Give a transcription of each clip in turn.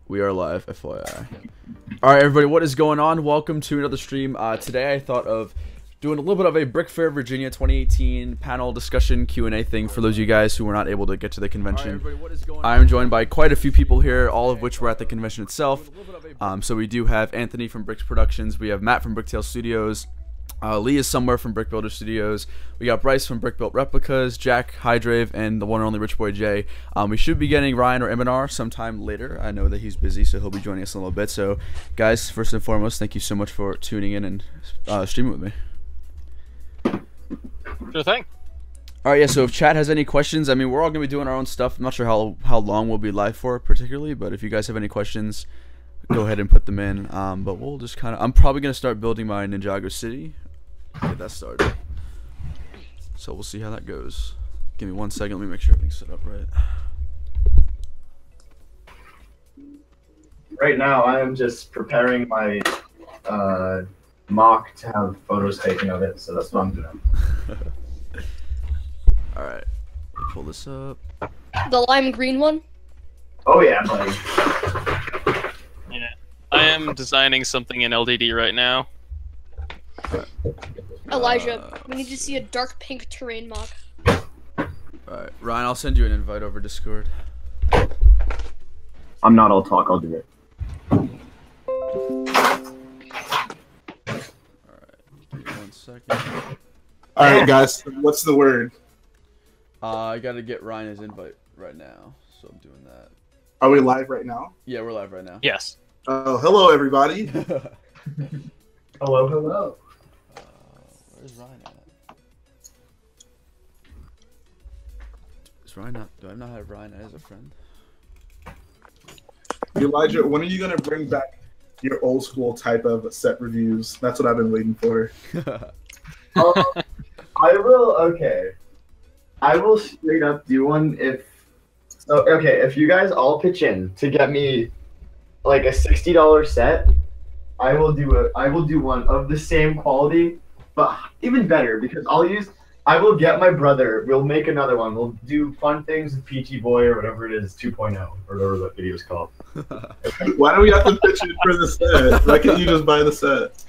We are live, FYI. Alright, everybody, what is going on? Welcome to another stream. Today I thought of doing a little bit of a BrickFair Virginia 2018 panel discussion Q&A thing for those of you guys who were not able to get to the convention. I'm joined by quite a few people here, all of which were at the convention itself. So we do have Anthony from Brix Productions, we have Matt from Bricktail Studios, Lee is somewhere from Brick Builder Studios. We got Bryce from Brick Built Replicas, Jack, Hydrave, and the one and only RichBoyJhae. We should be getting Ryan or Eminar sometime later. I know that he's busy, so he'll be joining us in a little bit. So, guys, first and foremost, thank you so much for tuning in and streaming with me. Sure thing. All right, yeah. So if chat has any questions, I mean, we're all gonna be doing our own stuff. I'm not sure how long we'll be live for particularly, but if you guys have any questions, go ahead and put them in. But we'll just kind of. I'm probably gonna start building my Ninjago city. Get that started. So we'll see how that goes. Give me 1 second. Let me make sure everything's set up right. Right now, I am just preparing my mock to have photos taken of it, so that's what I'm doing. All right. Pull this up. The lime green one? Oh yeah, buddy. Yeah, I am designing something in LDD right now. Elijah, we need to see a dark pink terrain mock. Alright, Ryan, I'll send you an invite over Discord. I'm not all talk, I'll do it. Alright, give me 1 second. Alright guys, what's the word? I gotta get Ryan his invite right now, so I'm doing that. Are we live right now? Yeah, we're live right now. Yes. Oh, hello everybody. Hello, hello. Where's Ryan at? Is Ryan not? Do I not have Ryan as a friend? Elijah, when are you gonna bring back your old school type of set reviews? That's what I've been waiting for. I will, okay. I will straight up do one if... So, okay, if you guys all pitch in to get me like a $60 set, I will do one of the same quality, but even better, because I will get my brother, we'll make another one, we'll do fun things with PT Boy or whatever it is, 2.0, or whatever that video is called. Why do we have to pitch in for the set? Why can't you just buy the set?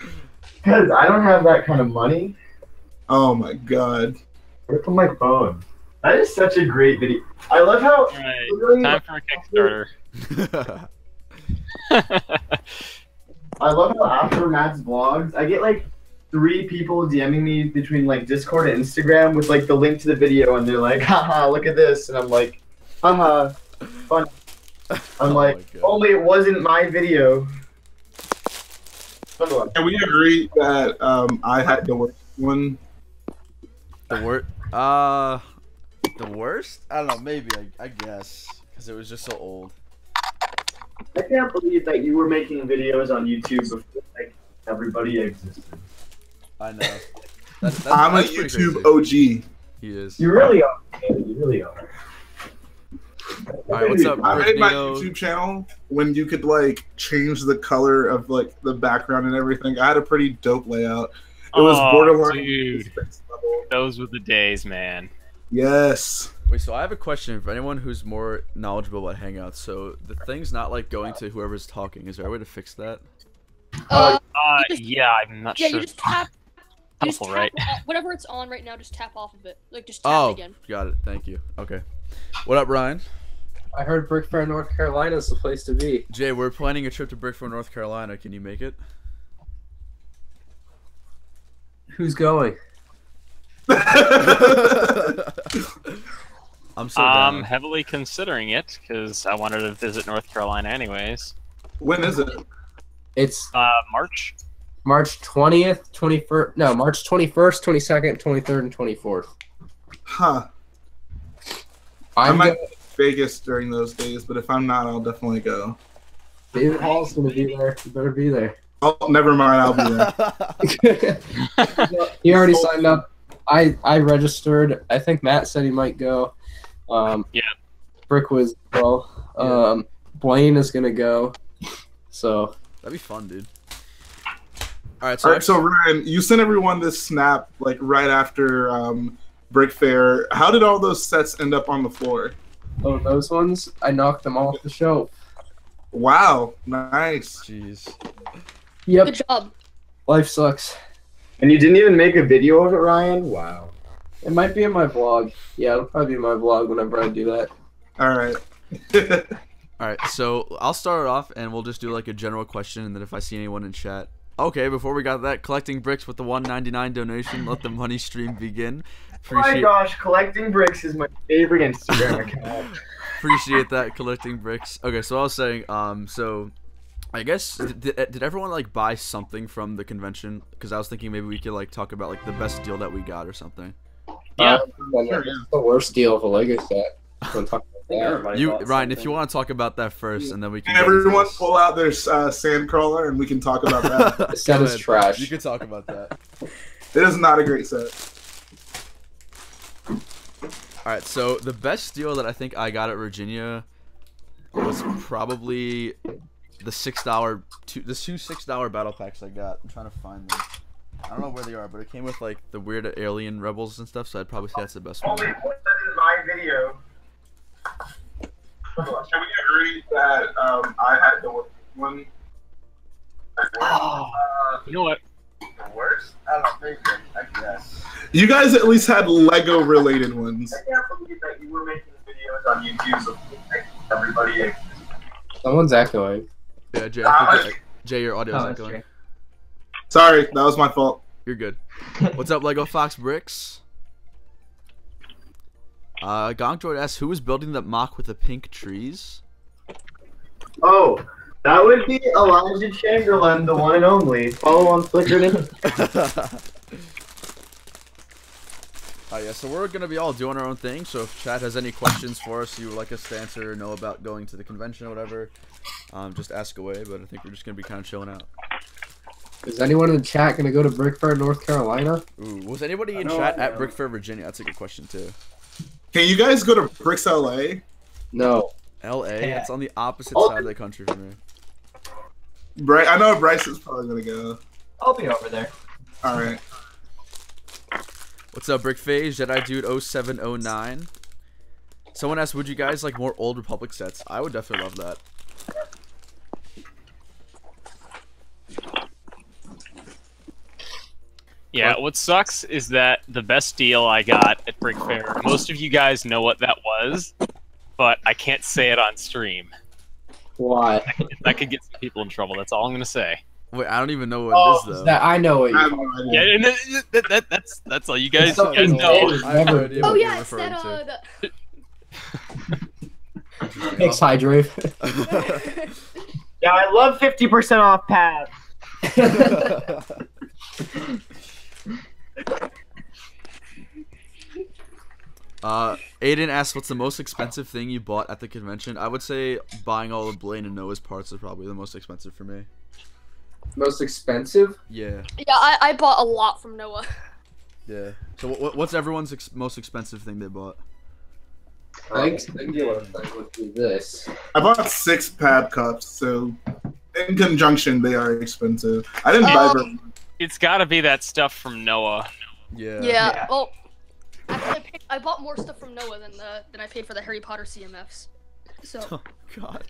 Because I don't have that kind of money. Oh my god. Where's my phone? That is such a great video. I love how... Alright, time for a Kickstarter. I love how after Matt's vlogs, I get like 3 people DMing me between like Discord and Instagram with like the link to the video, and they're like, haha, look at this, and I'm like, haha, fun. I'm like, only it wasn't my video. Can we agree that I had the worst one? The worst? The worst? I don't know, maybe, I guess, because it was just so old. I can't believe that you were making videos on YouTube before like everybody existed. I know. I'm a YouTube OG. He is. You really are. Man. You really are. Alright, what's up, I made my Nito? YouTube channel when you could like change the color of like the background and everything. I had a pretty dope layout. It was borderline dude. level. Those were the days, man. Yes. Wait, so I have a question for anyone who's more knowledgeable about Hangouts. So the thing's not like going to whoever's talking. Is there a way to fix that? Yeah, I'm not Yeah, sure. you just tap. Helpful, right? Whatever it's on right now, just tap off of it. Like, just tap it again. Got it. Thank you. Okay. What up, Ryan? I heard BrickFair North Carolina is the place to be. Jay, we're planning a trip to BrickFair, North Carolina. Can you make it? Who's going? I'm so down. I'm heavily considering it because I wanted to visit North Carolina anyways. When is it? It's March. March 20th, 21st. No, March 21st, 22nd, 23rd, and 24th. Huh. I might go to Vegas during those days, but if I'm not, I'll definitely go. David Hall's gonna be there. You better be there. Oh, never mind. I'll be there. He already signed up. I registered. I think Matt said he might go. Yeah. Brick was well. Blaine is gonna go. So That'd be fun, dude. All right, so Ryan, you sent everyone this snap like right after BrickFair. How did all those sets end up on the floor? Oh, those ones? I knocked them off the shelf. Wow, nice. Jeez. Yep. Good job. Life sucks. And you didn't even make a video of it, Ryan? Wow. It might be in my vlog. Yeah, it'll probably be in my vlog whenever I do that. All right. All right, so I'll start it off, and we'll just do like a general question, and then if I see anyone in chat. Okay, before we got that, collecting bricks with the $1.99 donation. Let the money stream begin. Oh my gosh, collecting bricks is my favorite Instagram account. Appreciate that, collecting bricks. Okay, so I was saying, so I guess did everyone like buy something from the convention? Because I was thinking maybe we could like talk about like the best deal that we got or something. Yeah. The worst deal of a Lego set. We'll talk about that. You, Ryan, if you want to talk about that first, and then we can. Can everyone pull out their sandcrawler and we can talk about that? The set is trash. You can talk about that. It is not a great set. Alright, so the best deal that I think I got at Virginia was probably the $6 two $6 battle packs I got. I'm trying to find them. I don't know where they are, but it came with like the weird alien rebels and stuff, so I'd probably say that's the best one. Only put that in my video. Can we agree that I had the one? You know what? The worst? I don't think so, I guess. You guys at least had Lego related ones. I can't believe that you were making videos on YouTube of everybody. Someone's echoing. Yeah, Jay, I think Jay, your audio's that's echoing. Jay. Sorry, that was my fault. You're good. What's up, Lego Fox Bricks? Gonkdroid asks, who was building that mock with the pink trees? Oh, that would be Elijah Chamberlain, the one and only. Follow on Flickr. Yeah, so we're gonna be all doing our own thing. So if chat has any questions for us you would like us to answer or know about going to the convention or whatever, just ask away. But I think we're just gonna be kind of chilling out. Is anyone in the chat gonna go to BrickFair, North Carolina? Ooh, was anybody in chat at BrickFair Virginia? That's a good question too. Can you guys go to Brix LA? No. LA? Yeah. It's on the opposite side of the country from me. I know Bryce is probably gonna go. I'll be over there. All right. What's up, BrickFaze? Jedi Dude 0709. Someone asked, would you guys like more Old Republic sets? I would definitely love that. Yeah, what sucks is that the best deal I got at BrickFair, most of you guys know what that was, but I can't say it on stream. Why? That could get some people in trouble, that's all I'm going to say. Wait, I don't even know what it is though. That I know what I have you're no idea. Yeah, and that's all you guys, Something you guys know. big. I have no idea Oh what you're yeah, it's referring that to. Thanks, Hydrave. Yeah, I love 50% off pads. Aiden asked, what's the most expensive thing you bought at the convention? I would say buying all of Blaine and Noah's parts is probably the most expensive for me. Most expensive? Yeah. Yeah, I bought a lot from Noah. Yeah. So what's everyone's most expensive thing they bought? I think singular thing would be this. I bought 6 pad cups, so in conjunction they are expensive. I didn't buy very much. It's got to be that stuff from Noah. Yeah. Yeah. Well, actually, I bought more stuff from Noah than I paid for the Harry Potter CMFs. So. Oh God.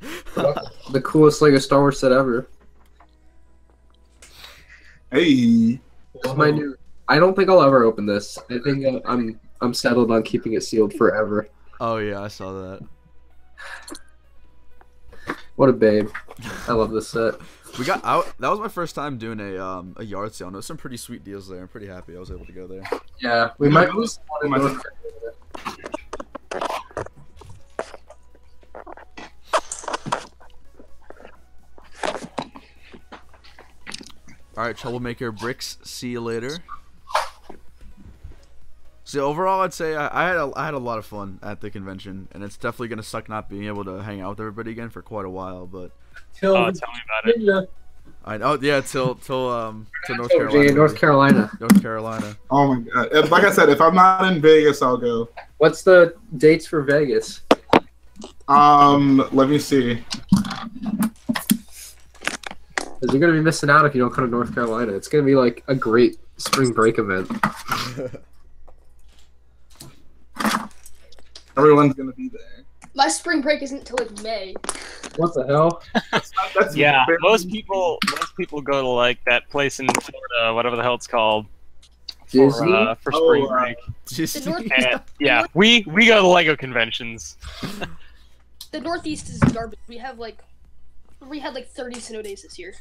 The coolest Lego Star Wars set ever. Hey. It's my new. I don't think I'll ever open this. I think I'm settled on keeping it sealed forever. Oh yeah, I saw that. What a babe. I love this set. We got out. That was my first time doing a yard sale. There's some pretty sweet deals there. I'm pretty happy I was able to go there. Yeah, we might lose one in North All right, troublemaker Bricks. See you later. So overall, I'd say I had a lot of fun at the convention, and it's definitely gonna suck not being able to hang out with everybody again for quite a while. But Oh, tell me about it. I know, yeah, till North Carolina. Carolina. North Carolina. North Carolina. Oh my god. Like I said, if I'm not in Vegas, I'll go. What's the dates for Vegas? Let me see. Because you're gonna be missing out if you don't come to North Carolina. It's gonna be like a great spring break event. Everyone's gonna be there. My spring break isn't till like May. What the hell? That's Yeah, very- most people go to like that place in Florida, whatever the hell it's called, Disney? for spring Oh, break. Just The North- And, yeah, we go to Lego conventions. The Northeast is garbage. We had like 30 snow days this year.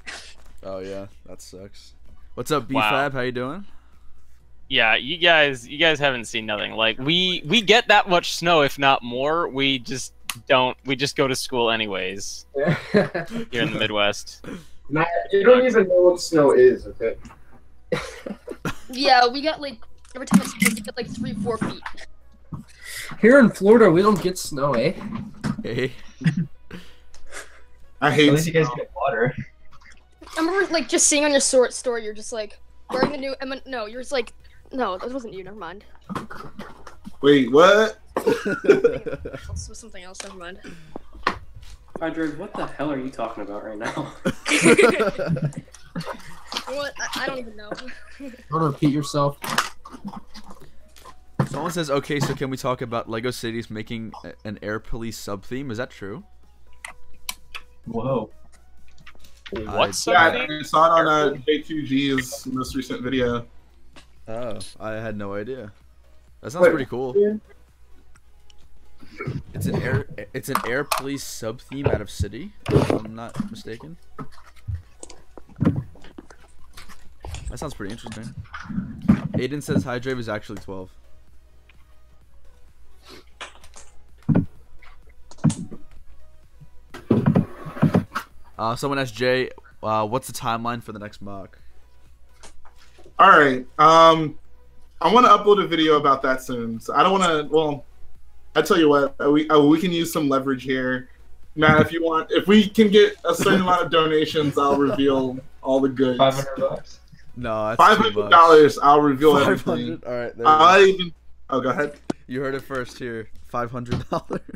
Oh yeah, that sucks. What's up, Wow. BFab? How you doing? Yeah, you guys haven't seen nothing. Like we get that much snow, if not more. We just don't. We just go to school anyways here in the Midwest. Matt, you don't even know what snow is, okay? Yeah, we got like every time it snows, we get like 3-4 feet. Here in Florida, we don't get snow, eh? Hey. I At hate. least you guys get water. I remember like just seeing on your story, you're just like wearing the new. No, you're just like, no, that wasn't you. Never mind. Wait, what? This was something else. Never mind. Hydra, what the hell are you talking about right now? You know what? I don't even know. Don't repeat yourself. Someone says, okay, so can we talk about Lego Cities making an air police sub theme? Is that true? Whoa. What's Yeah, something? I saw it on J2G's most recent video. Oh, I had no idea. That sounds Wait, pretty cool. It's an air police sub theme out of City, if I'm not mistaken. That sounds pretty interesting. Aiden says Hydra is actually 12. Someone asked Jay, what's the timeline for the next mock? All right. I want to upload a video about that soon. So I don't want to. Well, I tell you what. We can use some leverage here, Matt. If you want, if we can get a certain amount of donations, I'll reveal all the goods. $500. No, that's $500. I'll reveal everything. 500. All right, there I you go. even. Oh, go ahead. You heard it first here. $500.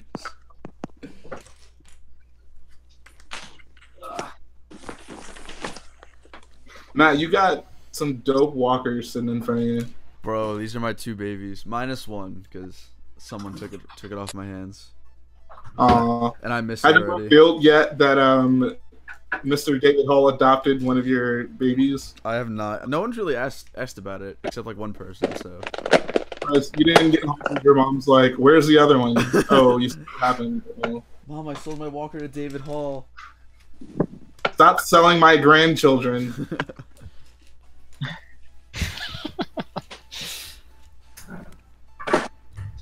Matt, you got some dope walkers sitting in front of you. Bro, these are my two babies. -1 because someone took it off my hands, and I missed I it didn't already. reveal yet that Mr. David Hall adopted one of your babies. I have not. No one's really asked about it except like one person. So You didn't get home. Your mom's like, "Where's the other one?" Oh, you still haven't. Well, Mom, I sold my walker to David Hall. stop selling my grandchildren.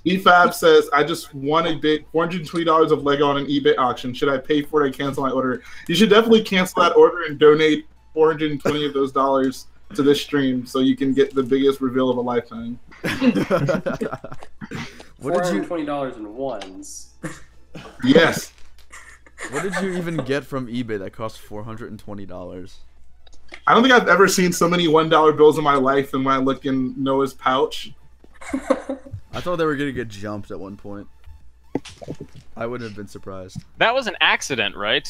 EFAB says, I just won a bid $420 of Lego on an eBay auction. Should I pay for it or cancel my order? You should definitely cancel that order and donate 420 of those dollars to this stream so you can get the biggest reveal of a lifetime. What did you $420 in ones. Yes. What did you even get from eBay that cost $420? I don't think I've ever seen so many $1 bills in my life than when I look in Noah's pouch. I thought they were gonna get jumped at one point. I wouldn't have been surprised. That was an accident, right?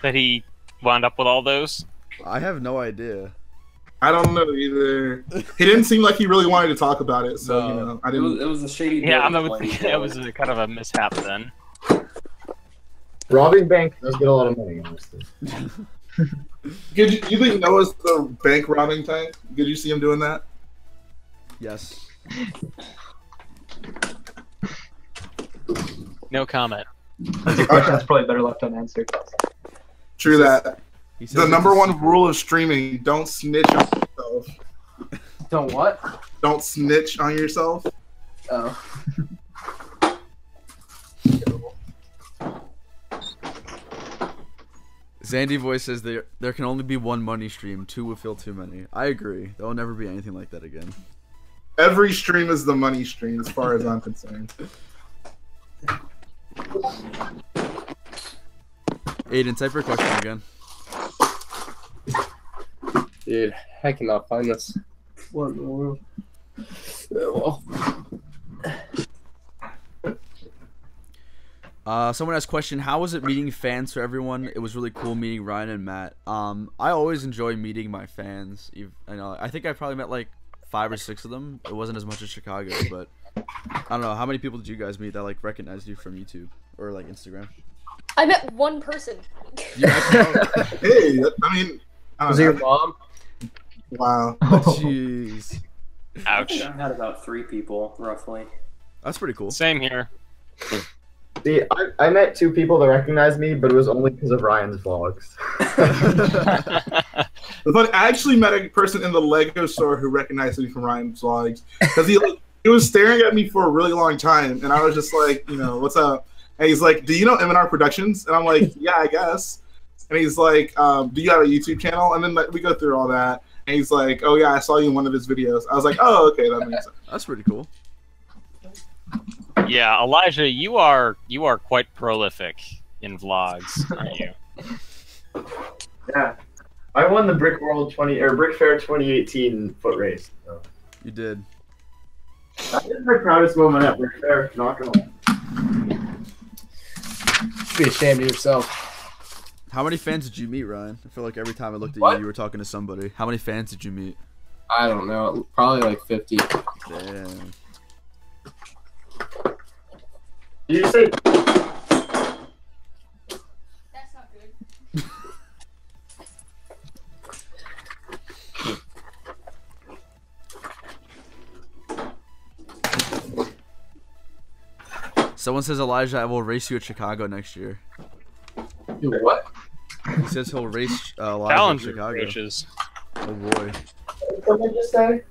That he wound up with all those. I have no idea. I don't know either. He didn't seem like he really wanted to talk about it, so you know, I It didn't. was a shady. Yeah, deal I with would playing think that ball. was a kind of a mishap then. Robbing bank does get a lot of money, honestly. You think Noah's the bank robbing type? Did you see him doing that? Yes. No comment. That's a question that's probably better left unanswered. True that. He says The it's number a one secret. rule of streaming: don't snitch on yourself. Don't what? Don't snitch on yourself. Oh. Zandy Voice says there can only be one money stream. 2 would feel too many. I agree. There will never be anything like that again. Every stream is the money stream, as far as I'm concerned. Aiden, type your question again. Dude, I cannot find this. What in the world? Well, Someone asked question, how was it meeting fans for everyone? It was really cool meeting Ryan and Matt. I always enjoy meeting my fans. I think I probably met like 5 or 6 of them. It wasn't as much as Chicago, but I don't know. How many people did you guys meet that like recognized you from YouTube or like Instagram? I met one person. Hey, I mean, I Was don't it your know. mom? Wow. Jeez. Ouch. I had about 3 people, roughly. That's pretty cool. Same here. See, I met 2 people that recognized me, but it was only because of Ryan's vlogs. But I actually met a person in the Lego store who recognized me from Ryan's vlogs because he was staring at me for a really long time, and I was just like, you know, what's up? And he's like, do you know M&R Productions? And I'm like, yeah, I guess. And he's like, do you have a YouTube channel? And then like, we go through all that, and he's like, oh yeah, I saw you in one of his videos. I was like, oh, okay, that makes sense. That's pretty cool. Yeah, Elijah, you are quite prolific in vlogs, aren't you? Yeah. I won the BrickFair 2018 foot race. So. You did. That is my proudest moment at BrickFair, not gonna lie. Be ashamed of yourself. How many fans did you meet, Ryan? I feel like every time I looked at What? you, you were talking to somebody. How many fans did you meet? I don't know. Probably like 50. Damn. Did you say? That's not good. Someone says, Elijah, I will race you at Chicago next year. You what? He says he'll race Elijah at Challenger Chicago. coaches. Oh boy. What did someone just say?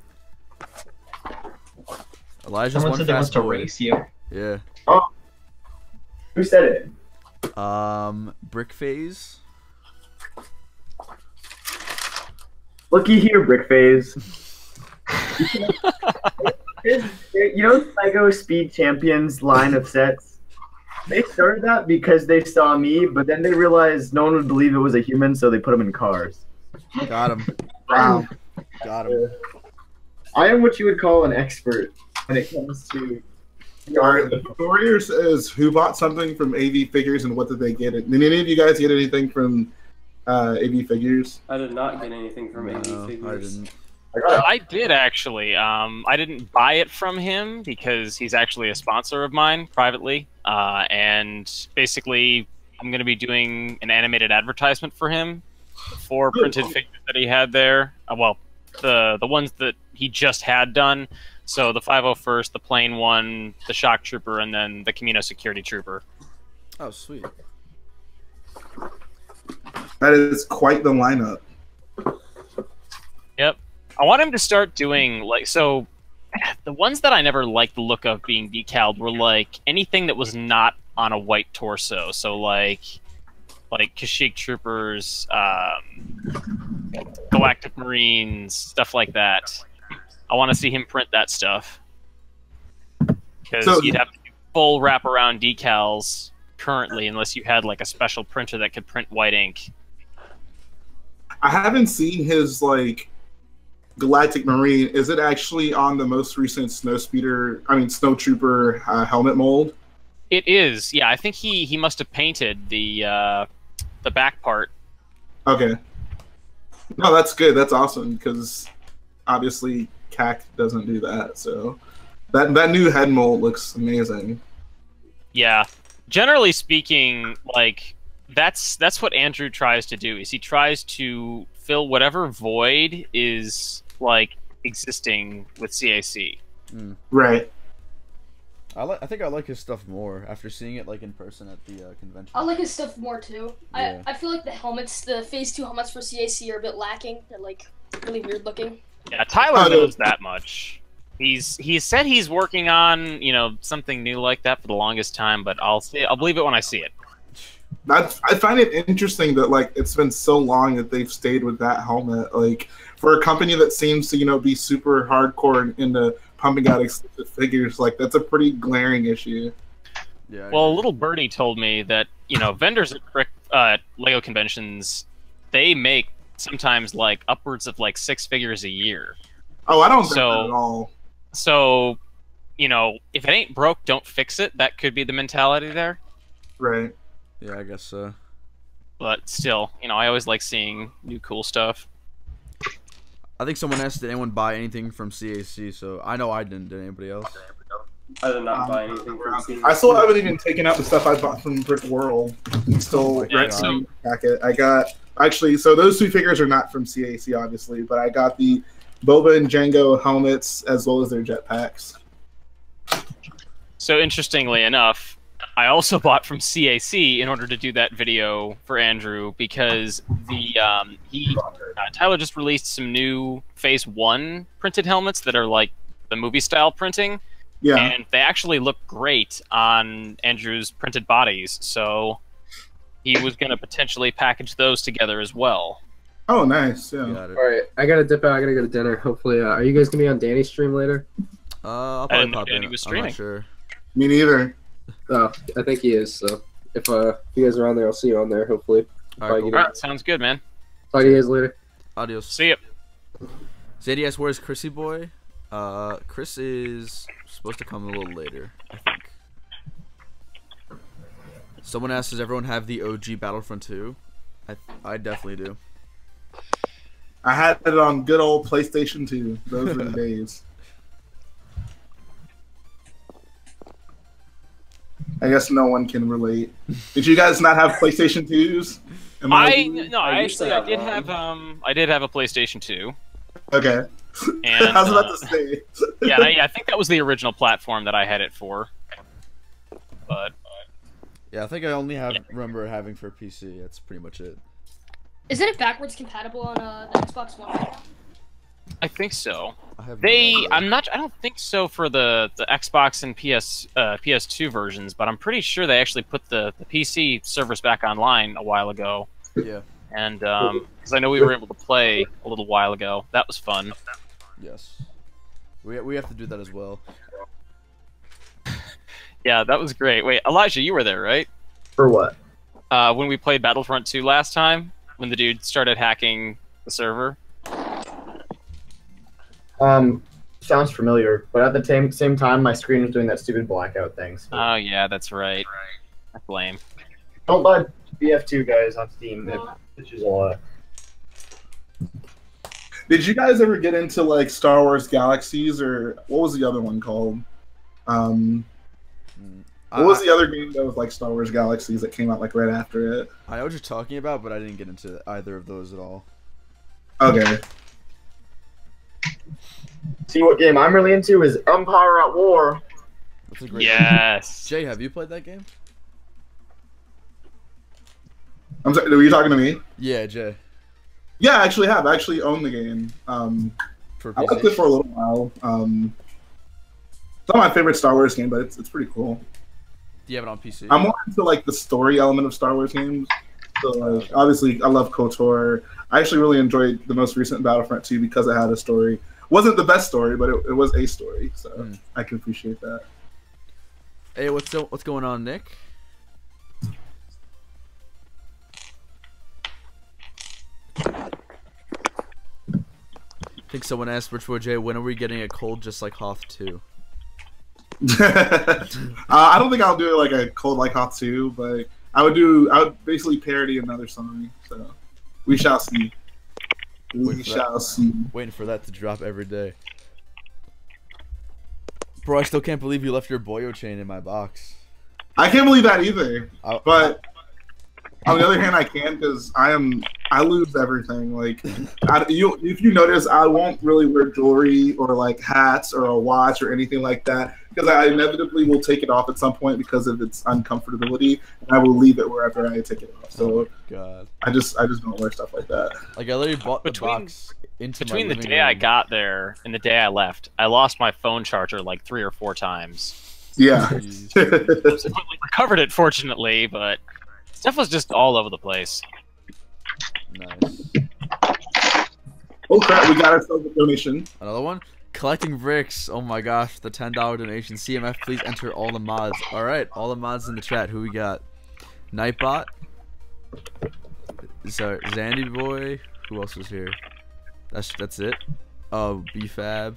Elijah's Someone one said they want fast to boy. race you. Yeah. Who said it? BrickFair. Looky here, BrickFair. You know Lego Speed Champions line of sets? They started that because they saw me, but then they realized no one would believe it was a human, so they put them in cars. Got him. Wow. Got him. I am what you would call an expert when it comes to. All right, the Warrior says, who bought something from AV Figures and what did they get? Did any of you guys get anything from AV Figures? I did not get anything from AV No, Figures. I didn't. I did actually. I didn't buy it from him because he's actually a sponsor of mine privately. And basically, I'm going to be doing an animated advertisement for him for printed figures that he had there. Well, the ones that he just had done. So the 501st, the plain one, the Shock Trooper, and then the Camino Security Trooper. Oh, sweet. That is quite the lineup. Yep. I want him to start doing, like, so the ones that I never liked the look of being decaled were, like, anything that was not on a white torso. So, like Kashyyyk Troopers, Galactic Marines, stuff like that. I want to see him print that stuff. Because you'd have to do full wraparound decals currently, unless you had, like, a special printer that could print white ink. I haven't seen his, like, Galactic Marine. Is it actually on the most recent Snow Trooper helmet mold? It is, yeah. I think he must have painted the back part. Okay. No, that's good. That's awesome because obviously CAC doesn't do that. So that new head mold looks amazing. Yeah. Generally speaking, like that's what Andrew tries to do. Is he tries to fill whatever void is like existing with CAC. Right. I think I like his stuff more after seeing it like in person at the convention. I like his stuff more too. Yeah. I feel like the helmets, the Phase 2 helmets for CAC are a bit lacking. They're like really weird looking. Yeah, Tyler knows that much. He said he's working on, something new like that for the longest time, but I'll believe it when I see it. I find it interesting that like it's been so long that they've stayed with that helmet. Like for a company that seems to be super hardcore into pumping out exclusive figures, like that's a pretty glaring issue. Yeah. Well, a little birdie told me that vendors at Lego conventions, they make sometimes like upwards of like 6 figures a year. Oh, I don't get that at all. So, if it ain't broke, don't fix it. That could be the mentality there. Right. Yeah, I guess so. But still, I always like seeing new cool stuff. I think someone asked, did anyone buy anything from CAC? So I know I didn't. Did anybody else? I did not buy anything from Cena. I still haven't even taken out the stuff I bought from Brick World. Still Yeah, so- packet. I got actually. So those two figures are not from CAC, obviously, but I got the Boba and Jango helmets as well as their jetpacks. So interestingly enough, I also bought from CAC in order to do that video for Andrew because Tyler just released some new Phase 1 printed helmets that are like the movie style printing. Yeah. And they actually look great on Andrew's printed bodies, so he was going to potentially package those together as well. Oh, nice. Yeah. Got it. All right, I gotta dip out. I gotta go to dinner. Hopefully, are you guys gonna be on Danny's stream later? I'll probably And pop in. he was I'm streaming. not sure. Me neither. Oh, I think he is. So if you guys are on there, I'll see you on there. Hopefully. All right, Bye, cool. All right, sounds good, man. Talk to you guys later. Adios. See ya. Zadie asks, where's Chrissy boy? Chris is supposed to come a little later, I think. Someone asks, does everyone have the OG Battlefront 2? I definitely do. I had it on good old PlayStation 2. Those were the days. I guess no one can relate. Did you guys not have PlayStation 2s? I used to did have have I did have a PlayStation 2. Okay. And I was about to say. I think that was the original platform that I had it for. But Yeah, I think I only remember having for PC. That's pretty much it. Isn't it backwards compatible on the Xbox One right now? I think so. I have no idea. I don't think so for the Xbox and PS2 versions, but I'm pretty sure they actually put the PC servers back online a while ago. Yeah. And because I know we were able to play a little while ago. That was fun. Yes. We have to do that as well. Yeah, that was great. Wait, Elijah, you were there, right? For what? When we played Battlefront 2 last time, when the dude started hacking the server. Sounds familiar, but at the same time, my screen was doing that stupid blackout thing. So. Oh yeah, that's right. That's lame. Don't buy BF2 guys on Steam. It pitches a lot. Did you guys ever get into like Star Wars Galaxies or what was the other one called? What was the other game that was like Star Wars Galaxies that came out like right after it? I know what you're talking about, but I didn't get into either of those at all. Okay. See, what game I'm really into is Empire at War. That's a great Yes. game. Jay, have you played that game? I'm sorry, were you talking to me? Yeah, Jay. Yeah, I actually have. I actually own the game. For I PC? liked it for a little while. It's not my favorite Star Wars game, but it's pretty cool. Do you have it on PC? I'm more into like the story element of Star Wars games. So like, obviously, I love KOTOR. I actually really enjoyed the most recent Battlefront 2 because it had a story. Wasn't the best story, but it was a story, so I can appreciate that. Hey, what's going on, Nick? I think someone asked RichBoyJhae, when are we getting a cold just like Hoth 2? I don't think I'll do it like a cold like Hoth 2, but I would basically parody another song. So we shall see. We shall see. Waiting for that to drop every day. Bro, I still can't believe you left your Boyo chain in my box. I can't believe that either. But on the other hand, I can because I lose everything. Like, if you notice, I won't really wear jewelry or like hats or a watch or anything like that because I inevitably will take it off at some point because of its uncomfortability, and I will leave it wherever I take it off. So, God, I just don't wear stuff like that. Like I literally bought the box between the day I got there and the day I left. I lost my phone charger like 3 or 4 times. Yeah. Subsequently recovered it, fortunately, but stuff was just all over the place. Nice. Oh crap, we got ourselves a donation. Another one? Collecting bricks. Oh my gosh, the $10 donation. CMF, please enter all the mods. Alright, all the mods in the chat. Who we got? Nightbot. Sorry, Zandy Boy. Who else was here? That's it. Oh, BFab.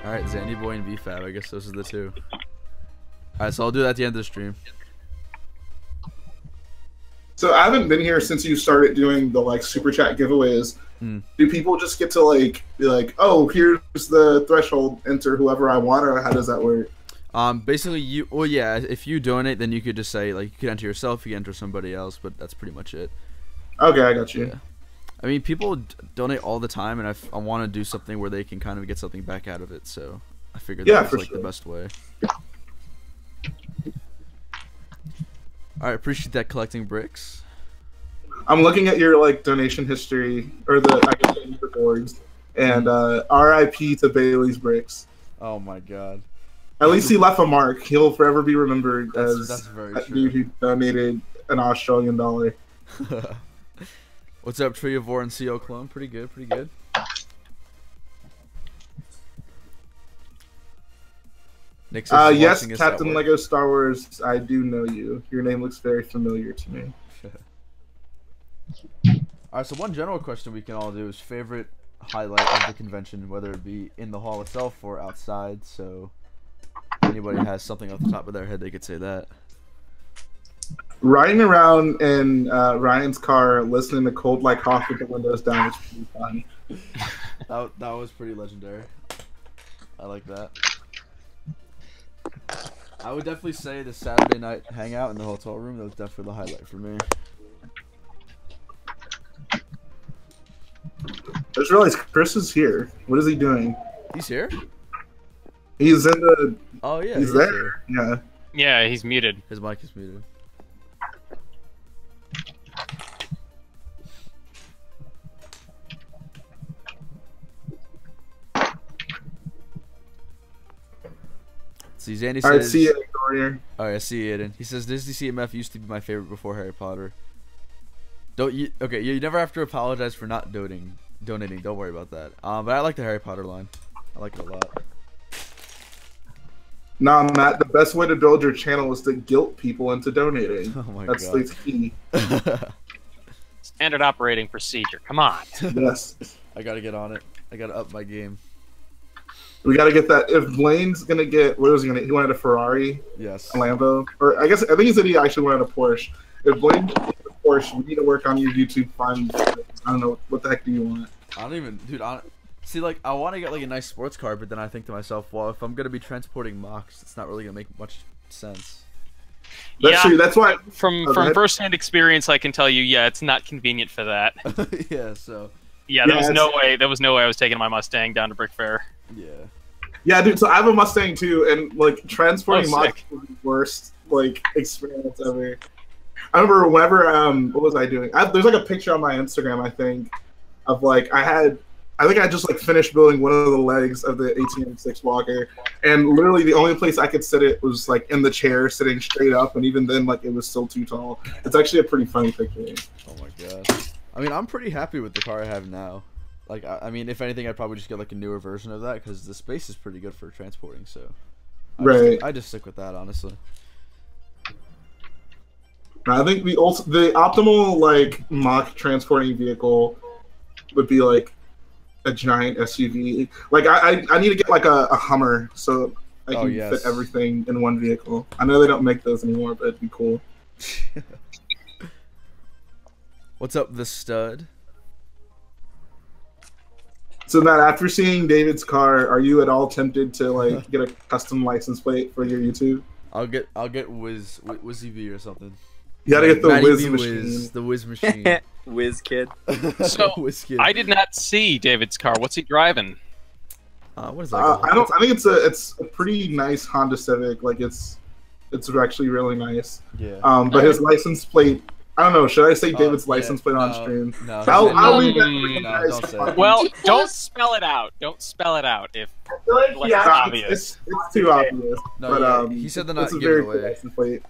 Alright, Zandy Boy and BFab. I guess those are the two. Alright, so I'll do that at the end of the stream. So I haven't been here since you started doing the like super chat giveaways. Do people just get to like be like, oh, here's the threshold, enter whoever I want, or how does that work? Basically well, yeah, if you donate, then you could just say like you could enter yourself, you can enter somebody else, but that's pretty much it. Okay, I got you. Yeah. I mean, people donate all the time, and I want to do something where they can kind of get something back out of it, so I figured that was like the best way. Alright, appreciate that, collecting bricks. I'm looking at your like donation history, or the boards, and RIP to Bayley's Bricks. Oh my god. At least he left a mark. He'll forever be remembered as that's very that true. dude who donated an Australian dollar. What's up, Triavore and CO Clone? Pretty good, pretty good. Nick says yes, Captain Lego Star Wars, I do know you. Your name looks very familiar to me. Alright, so one general question we can all do is favorite highlight of the convention, whether it be in the hall itself or outside, so if anybody has something off the top of their head, they could say that. Riding around in Ryan's car, listening to Cold Like Hawk with the windows down was pretty fun. That was pretty legendary. I like that. I would definitely say the Saturday night hangout in the hotel room, that was definitely the highlight for me. I just realized Chris is here. What is he doing? He's here? He's in the... Oh yeah, he's there. Yeah. Yeah, he's muted. His mic is muted. See, Zandy says... Alright, see you, Dorian. Alright, I see you, Aiden. He says, Disney CMF used to be my favorite before Harry Potter. Don't you... Okay, you never have to apologize for not donating. Don't worry about that. But I like the Harry Potter line. I like it a lot. Nah, Matt, the best way to build your channel is to guilt people into donating. Oh my That's god. the key. Standard operating procedure. Come on. Yes. I gotta get on it. I gotta up my game. We gotta get that. If Blaine's gonna get... What was he gonna... He wanted a Ferrari? Yes. A Lambo? Or I think he said he actually wanted a Porsche. If Blaine gets a Porsche, we need to work on your YouTube fund. I don't know. What the heck do you want? I don't even... Dude, see, like, I want to get, like, a nice sports car, but then I think to myself, well, if I'm gonna be transporting mocks, it's not really gonna make much sense. That's true. That's why... From first-hand experience, I can tell you, yeah, it's not convenient for that. Yeah, so... Yeah, there was no way I was taking my Mustang down to BrickFair. Yeah. Yeah, dude, so I have a Mustang too, and like transporting mocks was the worst like experience ever. I remember whenever what was I doing? There's like a picture on my Instagram, I think, of like I think I just like finished building one of the legs of the ATM6 walker, and literally the only place I could sit it was like in the chair, sitting straight up, and even then like it was still too tall. It's actually a pretty funny picture. Oh my god. I mean, I'm pretty happy with the car I have now. Like, I mean, if anything, I'd probably just get like a newer version of that because the space is pretty good for transporting. So, I just stick with that, honestly. I think the optimal like mock transporting vehicle would be like a giant SUV. Like I need to get like a Hummer so I can fit everything in one vehicle. I know they don't make those anymore, but it'd be cool. What's up, the stud? So Matt, after seeing David's car, are you at all tempted to like get a custom license plate for your YouTube? I'll get Wizzy V or something. You gotta get the Matty Whiz V machine. The Whiz machine. Whiz kid. So Whiz kid. I did not see David's car. What's he driving? What is that? I think it's a pretty nice Honda Civic. Like it's actually really nice. Yeah. But his license plate. I don't know. Should I say David's license plate on stream? No. I'll leave that for you No, guys. don't say it. Well, don't spell it out. Don't spell it out. If like it's obvious. It's too obvious. No, but yeah, he said they're not it's a giving very it cool away. license plate.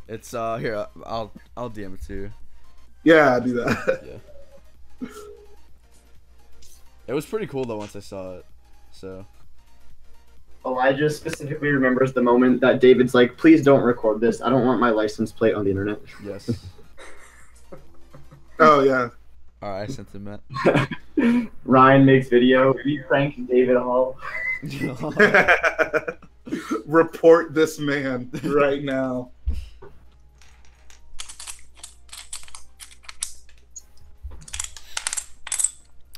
It's here. I'll DM it to you. Yeah, do that. Yeah. It was pretty cool though once I saw it. So. Elijah specifically remembers the moment that David's like, please don't record this. I don't want my license plate on the internet. Yes. Oh, yeah. Alright, I sent him that. Ryan makes video. We prank David Hall. Report this man right now.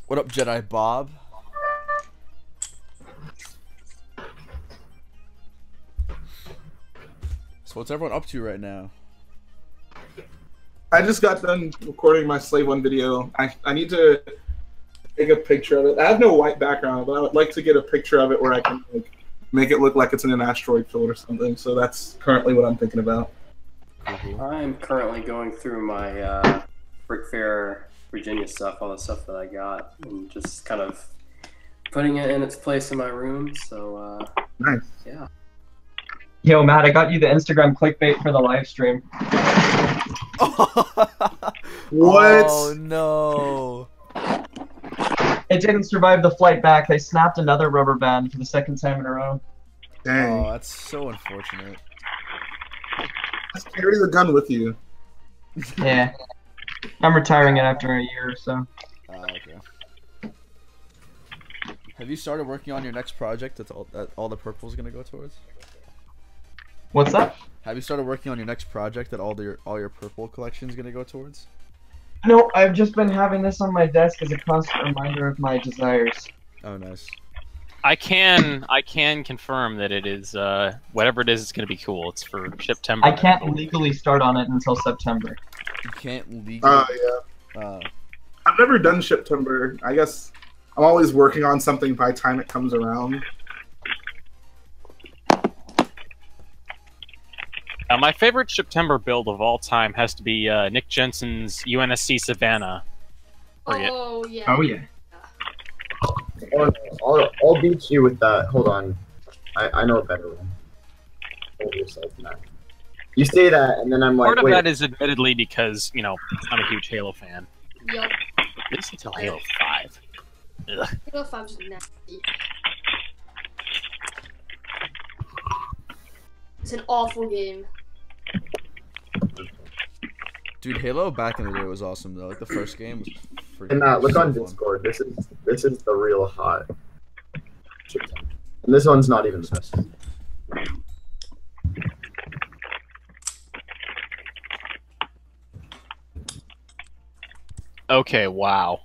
What up, Jedi Bob? So what's everyone up to right now? I just got done recording my Slave One video. I need to take a picture of it. I have no white background, but I would like to get a picture of it where I can like make it look like it's in an asteroid field or something. So that's currently what I'm thinking about. I'm currently going through my BrickFair Virginia stuff, all the stuff that I got, and just kind of putting it in its place in my room. So Nice. yeah. Yo, Matt, I got you the Instagram clickbait for the live stream. What? Oh no! It didn't survive the flight back. They snapped another rubber band for the second time in a row. Dang. Oh, that's so unfortunate. Just carry the gun with you. Yeah. I'm retiring it after a year or so. Okay. Have you started working on your next project that all the purple's gonna go towards? What's that? Have you started working on your next project that all your purple collection's gonna go towards? No, I've just been having this on my desk as a constant reminder of my desires. Oh, nice. I can confirm that it is whatever it is. It's gonna be cool. It's for September. I can't legally start on it until September. You can't legally. Oh yeah. I've never done September. I guess I'm always working on something by the time it comes around. My favorite September build of all time has to be Nick Jensen's UNSC Savannah. Oh yeah. Oh yeah. I'll beat you with that. Hold on. I know a better one. Hold yourself, Matt. You say that, and then I'm like, Part of wait. that is admittedly because, you know, I'm a huge Halo fan. Yup. At least until Halo 5. Ugh. Halo 5's nasty. It's an awful game. Dude, Halo back in the day was awesome though. Like the first game was freaking. And Matt, look so on fun. Discord. This is the real hot. And this one's not even the best. Okay, wow.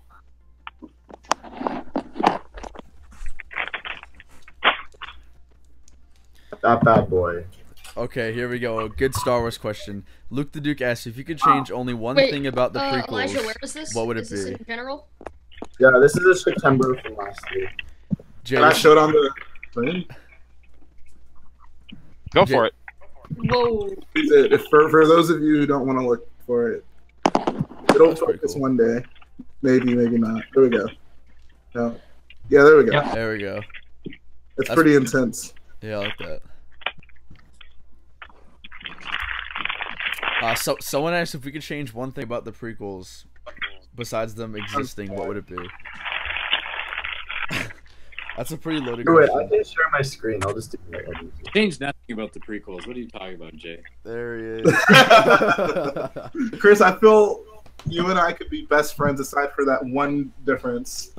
That bad boy. Okay, here we go. A good Star Wars question. Luke the Duke asks if you could change only one Wait, thing about the prequels. Elijah, where is this? What would it is this be? in general? Yeah, this is a September from last week. Jay, Can I show it on the screen? Go for it. Whoa. For those of you who don't want to look for it, it'll That's pretty focus cool. one day. Maybe, maybe not. There we go. No. Yeah, there we go. Yep. There we go. It's That's- pretty intense. Yeah, I like that. So someone asked if we could change one thing about the prequels, besides them existing. What would it be? That's a pretty loaded Do it. question. I can share my screen. I'll just do it. Change nothing about the prequels. What are you talking about, Jay? There he is. Chris, I feel you and I could be best friends aside for that one difference.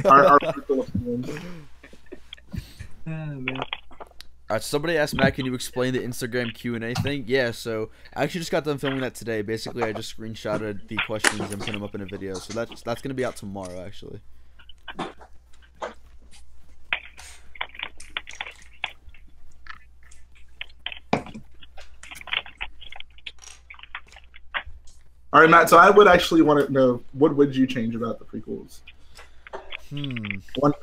our prequel opinions. Alright, somebody asked Matt, can you explain the Instagram Q&A thing? Yeah, so I actually just got done filming that today. Basically, I just screenshotted the questions and put them up in a video. So that's gonna be out tomorrow, actually. All right, Matt. So I would actually want to know, what would you change about the prequels? One.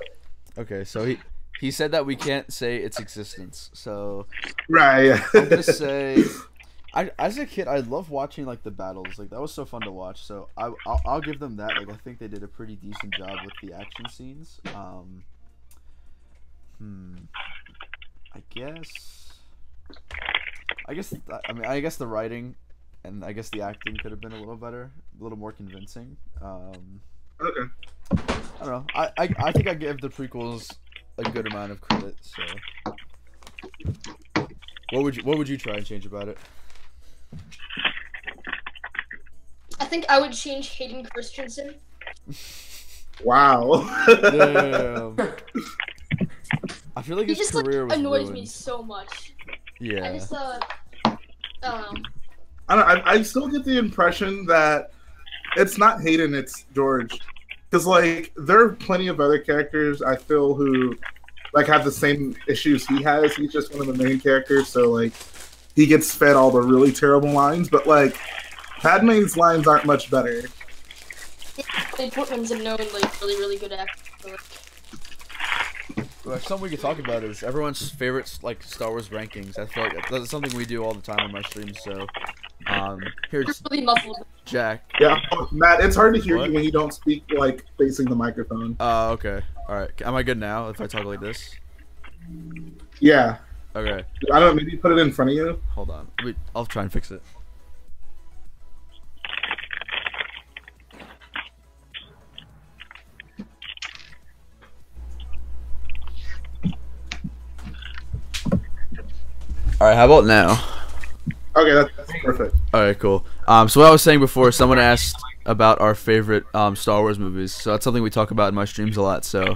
Okay, so he said that we can't say its existence. So Right. Yeah. I'm gonna say, as a kid, I loved watching like the battles. Like that was so fun to watch. So I'll give them that. Like I think they did a pretty decent job with the action scenes. I guess the writing and I guess the acting could have been a little better, a little more convincing. Okay. I don't know. I think I give the prequels a good amount of credit. So, what would you try and change about it? I think I would change Hayden Christensen. Wow. Damn. I feel like He his just career was annoys ruined. me so much. Yeah. I just I still get the impression that it's not Hayden, it's George. because like there are plenty of other characters I feel who like have the same issues he has. He's just one of the main characters, so like he gets fed all the really terrible lines. But like Padme's lines aren't much better. Portman's a known like really good actor. So, Well, something we could talk about is everyone's favorite like Star Wars rankings. I feel like that's something we do all the time on my streams. So, here's really muffled. Jack. Yeah, Matt, it's hard to hear What? you when you don't speak like facing the microphone. Okay. All right. Am I good now if I talk like this? Yeah. Okay. I don't know, maybe put it in front of you. Hold on. Wait, I'll try and fix it. All right. How about now? Okay, that's perfect. All right. Cool. So what I was saying before, someone asked about our favorite Star Wars movies. So that's something we talk about in my streams a lot. So,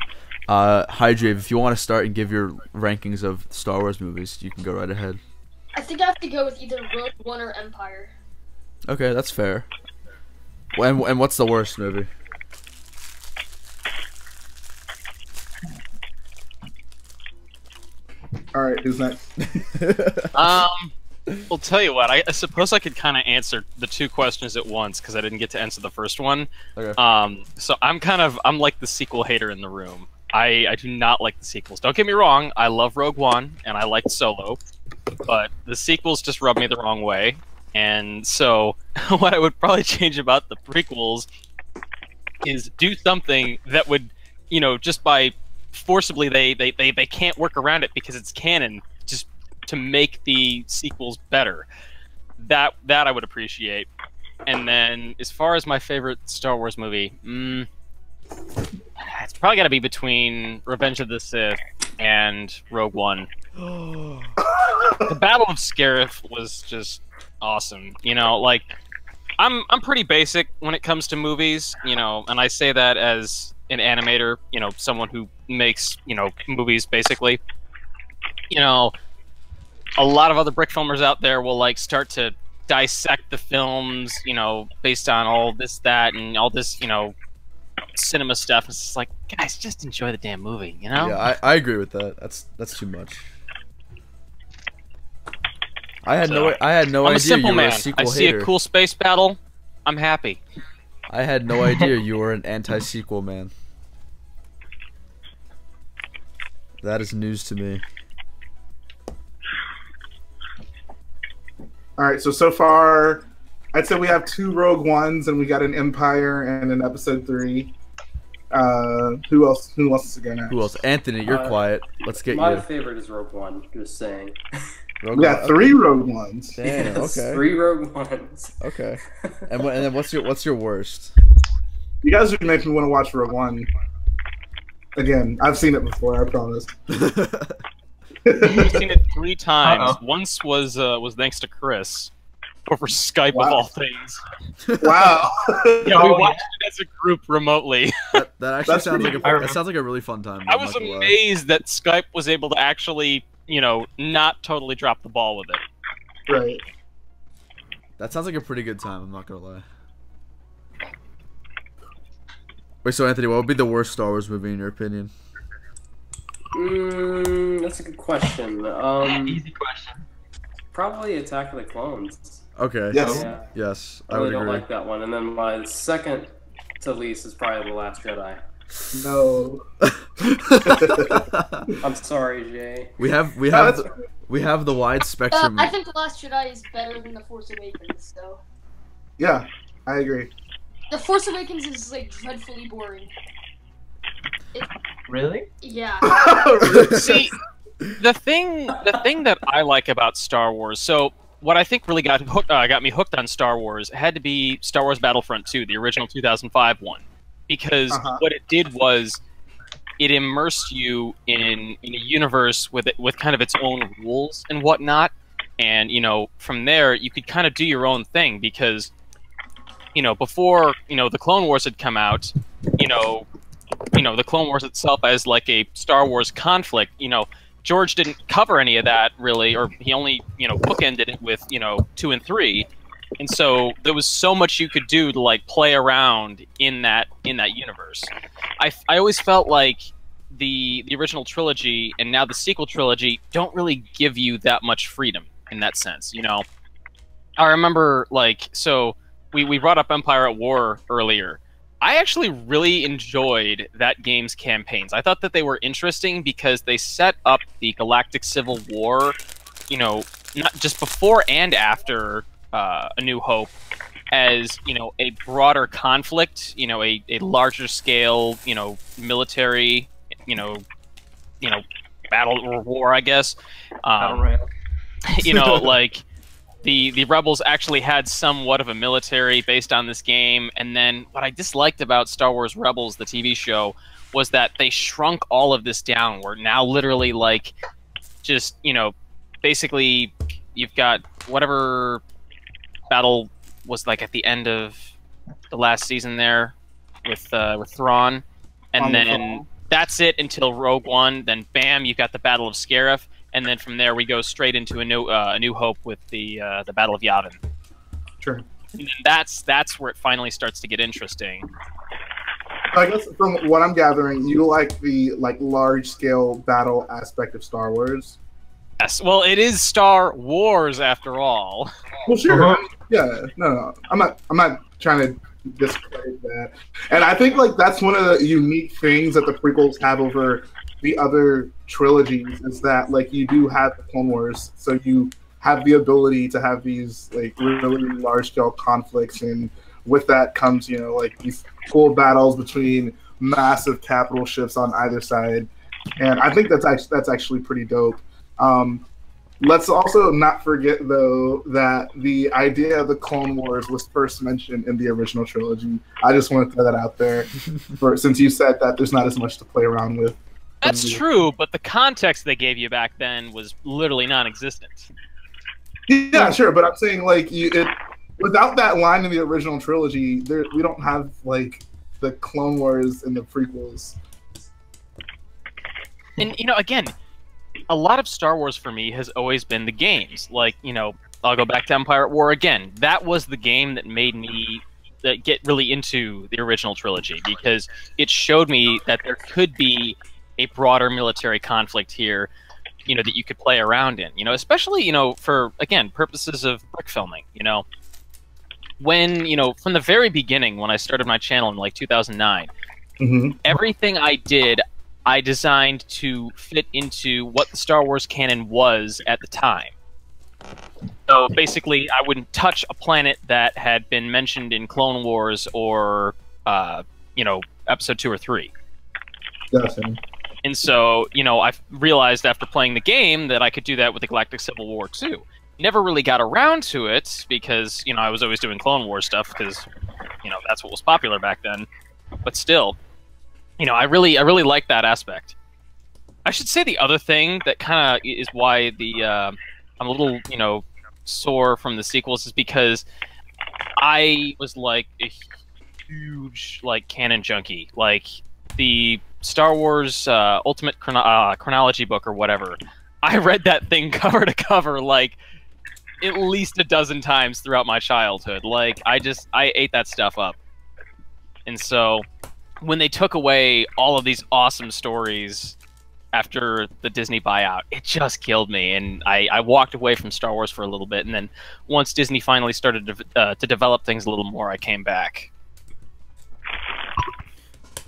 Hydrave, if you want to start and give your rankings of Star Wars movies, you can go right ahead. I think I have to go with either Rogue One or Empire. Okay, that's fair. And what's the worst movie? All right, who's next? Well, tell you what. I suppose I could kind of answer the two questions at once because I didn't get to answer the first one. Okay. So I'm like the sequel hater in the room. I do not like the sequels. Don't get me wrong. I love Rogue One and I liked Solo, but the sequels just rub me the wrong way. And so, what I would probably change about the prequels is do something that would, just by forcibly they can't work around it because it's canon, just to make the sequels better. That I would appreciate. And then as far as my favorite Star Wars movie, it's probably got to be between Revenge of the Sith and Rogue One. The Battle of Scarif was just awesome. Like I'm pretty basic when it comes to movies, and I say that as an animator, someone who makes, movies basically. A lot of other brick filmers out there will like start to dissect the films, based on all this, that, and all this, cinema stuff. It's just like, guys, just enjoy the damn movie, Yeah, I agree with that. That's too much. I had no I'm idea a simple you were man. a sequel I see hater. a cool space battle, I'm happy. I had no idea you were an anti-sequel man. That is news to me. All right, so far, I'd say we have 2 Rogue Ones and we got an Empire and an Episode 3. Who else is going next? Who else? Anthony, you're quiet. Let's get My you. favorite is Rogue One. Just saying. Rogue We got One, 3 Rogue Ones. Damn, Yes, okay. 3 Rogue Ones. Okay. And then what's your worst? You guys would make me want to watch Rogue One. Again, I've seen it before, I promise. I've seen it 3 times. Uh-oh. Once was thanks to Chris over Skype Wow. of all things. Wow. Yeah, we watched it as a group remotely. That actually That's sounds like pretty- that sounds like a really fun time. I I'm was not gonna lie. amazed that Skype was able to actually, not totally drop the ball with it. Right. That sounds like a pretty good time. I'm not gonna lie. Wait, so Anthony, what would be the worst Star Wars movie in your opinion? That's a good question. Easy question. Probably Attack of the Clones. Okay. Yes. Yeah, Yes, I I would really don't agree. like that one. And then my second to least is probably The Last Jedi. No. I'm sorry, Jay. we have that's- the wide spectrum. I think The Last Jedi is better than The Force Awakens, so. Yeah, I agree. The Force Awakens is, like, dreadfully boring. Really? Yeah. See, the thing that I like about Star Wars, so what I think really got me hooked on Star Wars had to be Star Wars Battlefront 2, the original 2005 one, because what it did was it immersed you in a universe with kind of its own rules and whatnot, and from there you could kind of do your own thing because before the Clone Wars had come out, the Clone Wars itself as like a Star Wars conflict, George didn't cover any of that really, or he only bookended it with 2 and 3, And so there was so much you could do to like play around in that universe. I always felt like the original trilogy and now the sequel trilogy don't really give you that much freedom in that sense. You know, I remember like, so we brought up Empire at War earlier. I actually really enjoyed that game's campaigns. I thought that they were interesting because they set up the Galactic Civil War, you know, not just before and after A New Hope, as, you know, a broader conflict, you know, a larger scale, you know, military, you know, battle or war, I guess. You know, like the rebels actually had somewhat of a military based on this game. And then what I disliked about Star Wars Rebels, the TV show, was that they shrunk all of this down. We're now literally like just, you know, basically you've got whatever battle was like at the end of the last season there with Thrawn, and then that's it until Rogue One. Then bam, you've got the Battle of Scarif, and then from there we go straight into a New Hope with the Battle of Yavin. Sure. And then that's where it finally starts to get interesting. I guess from what I'm gathering, you like the large scale battle aspect of Star Wars. Yes, well, it is Star Wars after all. Well, sure. Yeah, no, I'm not trying to discredit that. And I think like that's one of the unique things that the prequels have over the other trilogies is that like you do have the Clone Wars, so you have the ability to have these like really large scale conflicts, and with that comes, you know, like these cool battles between massive capital ships on either side. And I think that's actually pretty dope. Let's also not forget, though, that the idea of the Clone Wars was first mentioned in the original trilogy. I just want to throw that out there, since you said that there's not as much to play around with. That's true, but the context they gave you back then was literally non-existent. Yeah, sure, but I'm saying, like, without that line in the original trilogy, we don't have, like, the Clone Wars in the prequels. And, you know, again, a lot of Star Wars for me has always been the games. Like, you know, I'll go back to Empire at War again. That was the game that made me get really into the original trilogy, because it showed me that there could be a broader military conflict here, you know, that you could play around in, you know, especially, you know, for, again, purposes of brick filming, you know. When, you know, from the very beginning, when I started my channel in, like, 2009, everything I did, I designed to fit into what the Star Wars canon was at the time. So basically, I wouldn't touch a planet that had been mentioned in Clone Wars or, you know, Episode 2 or 3. Gotcha. And so, you know, I realized after playing the game that I could do that with the Galactic Civil War too. Never really got around to it because, you know, I was always doing Clone Wars stuff because, you know, that's what was popular back then. But still, you know, I really like that aspect. I should say the other thing that kind of is why I'm a little, you know, sore from the sequels is because I was like a huge like canon junkie. Like the Star Wars Ultimate Chronology book or whatever. I read that thing cover to cover like at least a dozen times throughout my childhood. Like I ate that stuff up. And so when they took away all of these awesome stories after the Disney buyout, it just killed me, and I walked away from Star Wars for a little bit, and then once Disney finally started to develop things a little more, I came back.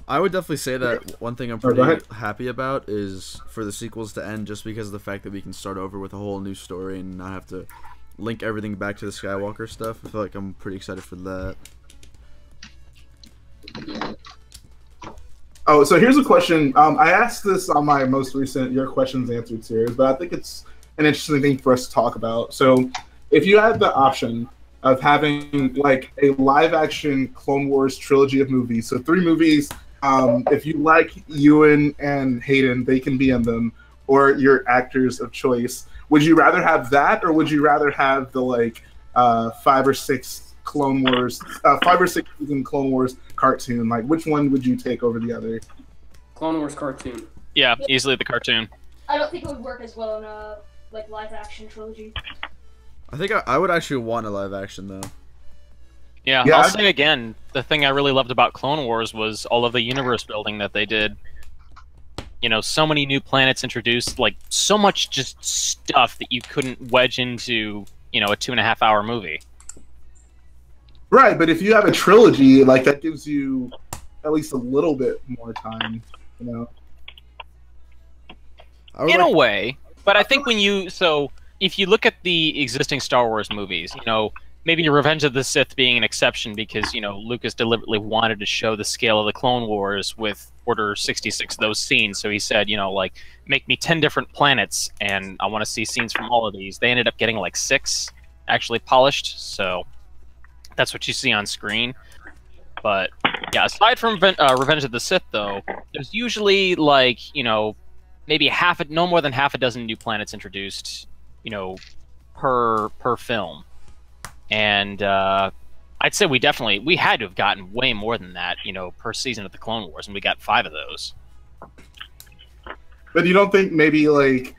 I would definitely say that one thing I'm pretty happy about is for the sequels to end, just because of the fact that we can start over with a whole new story and not have to link everything back to the Skywalker stuff. I feel like I'm pretty excited for that. Oh, so here's a question. I asked this on my most recent Your Questions Answered series, but I think it's an interesting thing for us to talk about. So if you had the option of having like a live-action Clone Wars trilogy of movies, so 3 movies, if you like Ewan and Hayden, they can be in them, or your actors of choice, would you rather have that, or would you rather have the like 5 or 6 Clone Wars, 5 or 6 season Clone Wars cartoon? Like, which one would you take over the other? Clone Wars cartoon. Yeah, easily the cartoon. I don't think it would work as well in a like live action trilogy. I think I would actually want a live action though. Yeah, Yeah, I'll say again, the thing I really loved about Clone Wars was all of the universe building that they did. You know, so many new planets introduced, like so much just stuff that you couldn't wedge into, you know, a 2.5-hour movie. Right, but if you have a trilogy, like that gives you at least a little bit more time, you know. In a way, but I think when you if you look at the existing Star Wars movies, you know, maybe Revenge of the Sith being an exception because, you know, Lucas deliberately wanted to show the scale of the Clone Wars with Order 66, those scenes. So he said, you know, like, make me 10 different planets, and I want to see scenes from all of these. They ended up getting like 6 actually polished, so that's what you see on screen. But yeah, aside from Revenge of the Sith, though, there's usually like, you know, maybe no more than half a dozen new planets introduced, you know, per film. And I'd say we had to have gotten way more than that, you know, per season of the Clone Wars, and we got 5 of those. But you don't think maybe like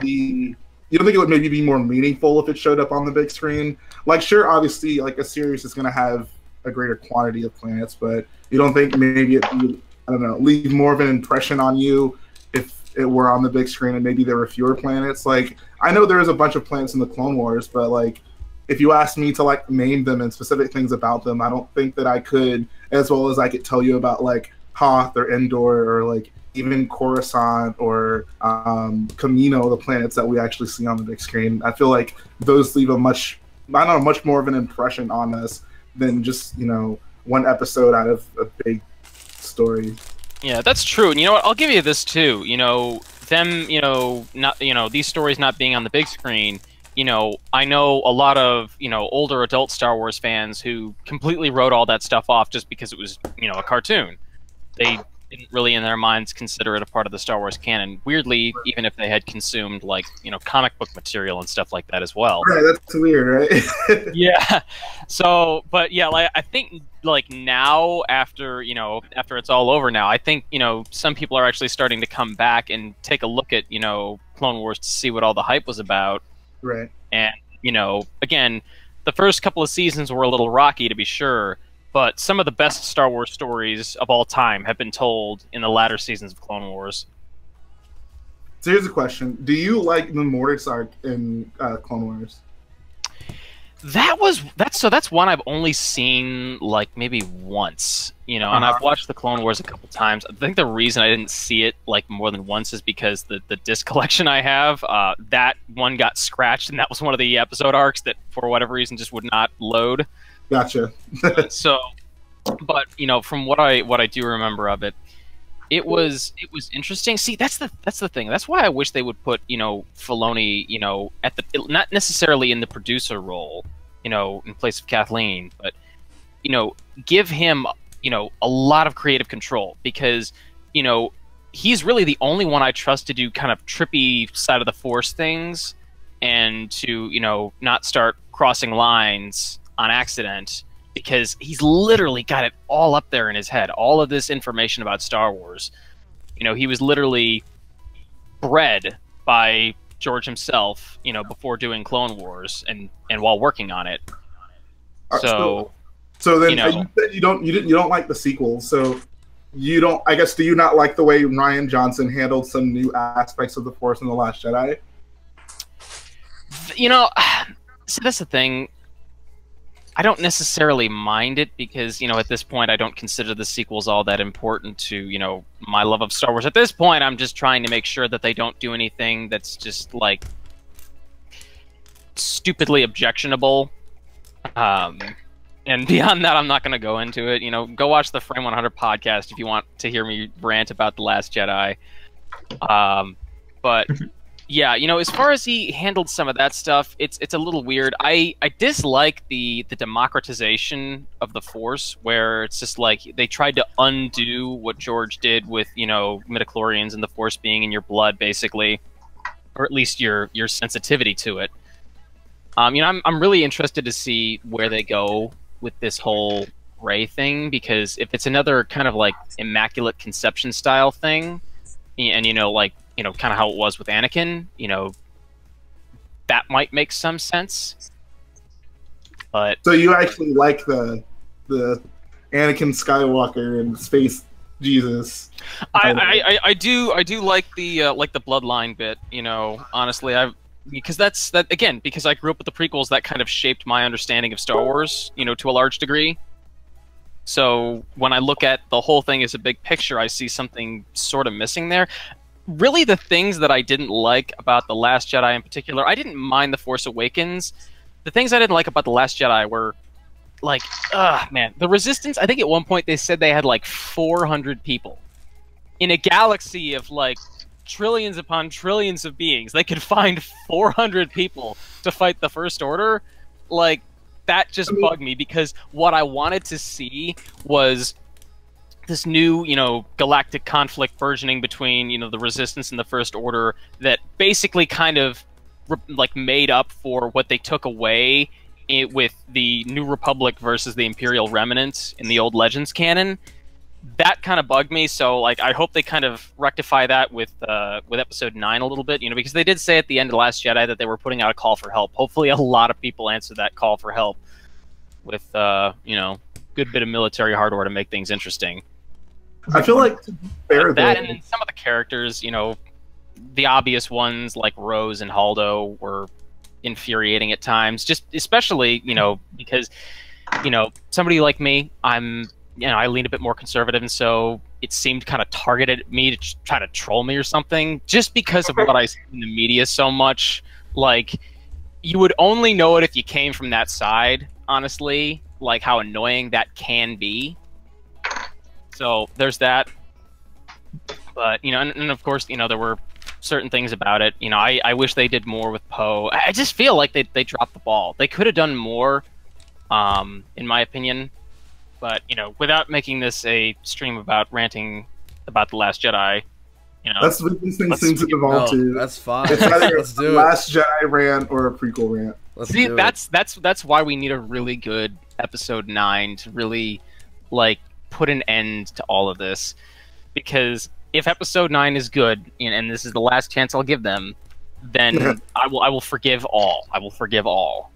you don't think it would maybe be more meaningful if it showed up on the big screen? Like, sure, obviously, like a series is going to have a greater quantity of planets, but you don't think maybe it would, I don't know, leave more of an impression on you if it were on the big screen and maybe there were fewer planets? Like, I know there is a bunch of planets in the Clone Wars, but like, if you asked me to like name them and specific things about them, I don't think that I could, as well as I could tell you about like Hoth or Endor or like even Coruscant or Camino, the planets that we actually see on the big screen. I feel like those leave a much more of an impression on us than just, you know, one episode out of a big story. Yeah, that's true. And you know what? I'll give you this too. You know, them, you know, not, you know, these stories not being on the big screen. You know, I know a lot of, you know, older adult Star Wars fans who completely wrote all that stuff off just because it was, you know, a cartoon. They didn't really in their minds consider it a part of the Star Wars canon. Weirdly, even if they had consumed like, you know, comic book material and stuff like that as well. Right, that's weird, right? Yeah. So, but yeah, like I think like now after it's all over now, I think, you know, some people are actually starting to come back and take a look at, you know, Clone Wars to see what all the hype was about. Right. And, you know, again, the first couple of seasons were a little rocky to be sure, but some of the best Star Wars stories of all time have been told in the latter seasons of Clone Wars. So here's a question. Do you like the Mortis arc in Clone Wars? That's one I've only seen like maybe once, you know, and I've watched the Clone Wars a couple times. I think the reason I didn't see it like more than once is because the disc collection I have, that one got scratched, and that was one of the episode arcs that for whatever reason just would not load. Gotcha. So, but you know, from what I do remember of it, it was interesting. See, that's the thing. That's why I wish they would put, you know, Filoni, you know, at the, not necessarily in the producer role, you know, in place of Kathleen, but, you know, give him, you know, a lot of creative control, because, you know, he's really the only one I trust to do kind of trippy side of the Force things and to, you know, not start crossing lines on accident, because he's literally got it all up there in his head, all of this information about Star Wars. You know, he was literally bred by George himself, you know, before doing Clone Wars and while working on it. So then, you know, you don't like the sequels, so you don't. I guess, do you not like the way Rian Johnson handled some new aspects of the Force in The Last Jedi? You know, see, that's the thing. I don't necessarily mind it because, you know, at this point I don't consider the sequels all that important to, you know, my love of Star Wars. At this point, I'm just trying to make sure that they don't do anything that's just, like, stupidly objectionable. And beyond that, I'm not going to go into it. You know, go watch the Frame 100 podcast if you want to hear me rant about The Last Jedi. But... yeah, you know, as far as he handled some of that stuff, it's a little weird. I dislike the democratization of the Force, where it's just like they tried to undo what George did with, you know, midichlorians and the Force being in your blood, basically, or at least your sensitivity to it. You know, I'm really interested to see where they go with this whole Rey thing, because if it's another kind of like Immaculate Conception style thing, and you know, like, you know, kind of how it was with Anakin, you know, that might make some sense. But so you actually like the Anakin Skywalker and Space Jesus? I do like the bloodline bit. Honestly, because I grew up with the prequels. That kind of shaped my understanding of Star Wars, to a large degree. So when I look at the whole thing as a big picture, I see something sort of missing there. Really, the things that I didn't like about The Last Jedi in particular, I didn't mind The Force Awakens. The things I didn't like about The Last Jedi were, like, man, the Resistance, I think at one point they said they had, like, 400 people. In a galaxy of, like, trillions upon trillions of beings, they could find 400 people to fight the First Order. Like, that just bugged me, because what I wanted to see was this new, galactic conflict burgeoning between, the Resistance and the First Order that basically kind of, made up for what they took away with the New Republic versus the Imperial Remnant in the old Legends canon. That kind of bugged me, so, I hope they kind of rectify that with Episode 9 a little bit, because they did say at the end of The Last Jedi that they were putting out a call for help. Hopefully a lot of people answer that call for help with, good bit of military hardware to make things interesting. I feel like that, and then some of the characters, the obvious ones like Rose and Haldo were infuriating at times, just especially, because, somebody like me, I lean a bit more conservative, and so it seemed kind of targeted at me to try to troll me or something, just because of what I see in the media so much. Like, you would only know it if you came from that side, honestly, like how annoying that can be. So there's that. But, and of course, there were certain things about it. I wish they did more with Poe. I just feel like they dropped the ball. They could have done more, in my opinion. But, without making this a stream about ranting about The Last Jedi, that's what these things seem to evolve to. That's fine. It's either Let's do a Last Jedi rant or a prequel rant. See, that's why we need a really good Episode 9 to really, put an end to all of this. Because if Episode 9 is good, and this is the last chance I'll give them, then I will forgive all. I will forgive all.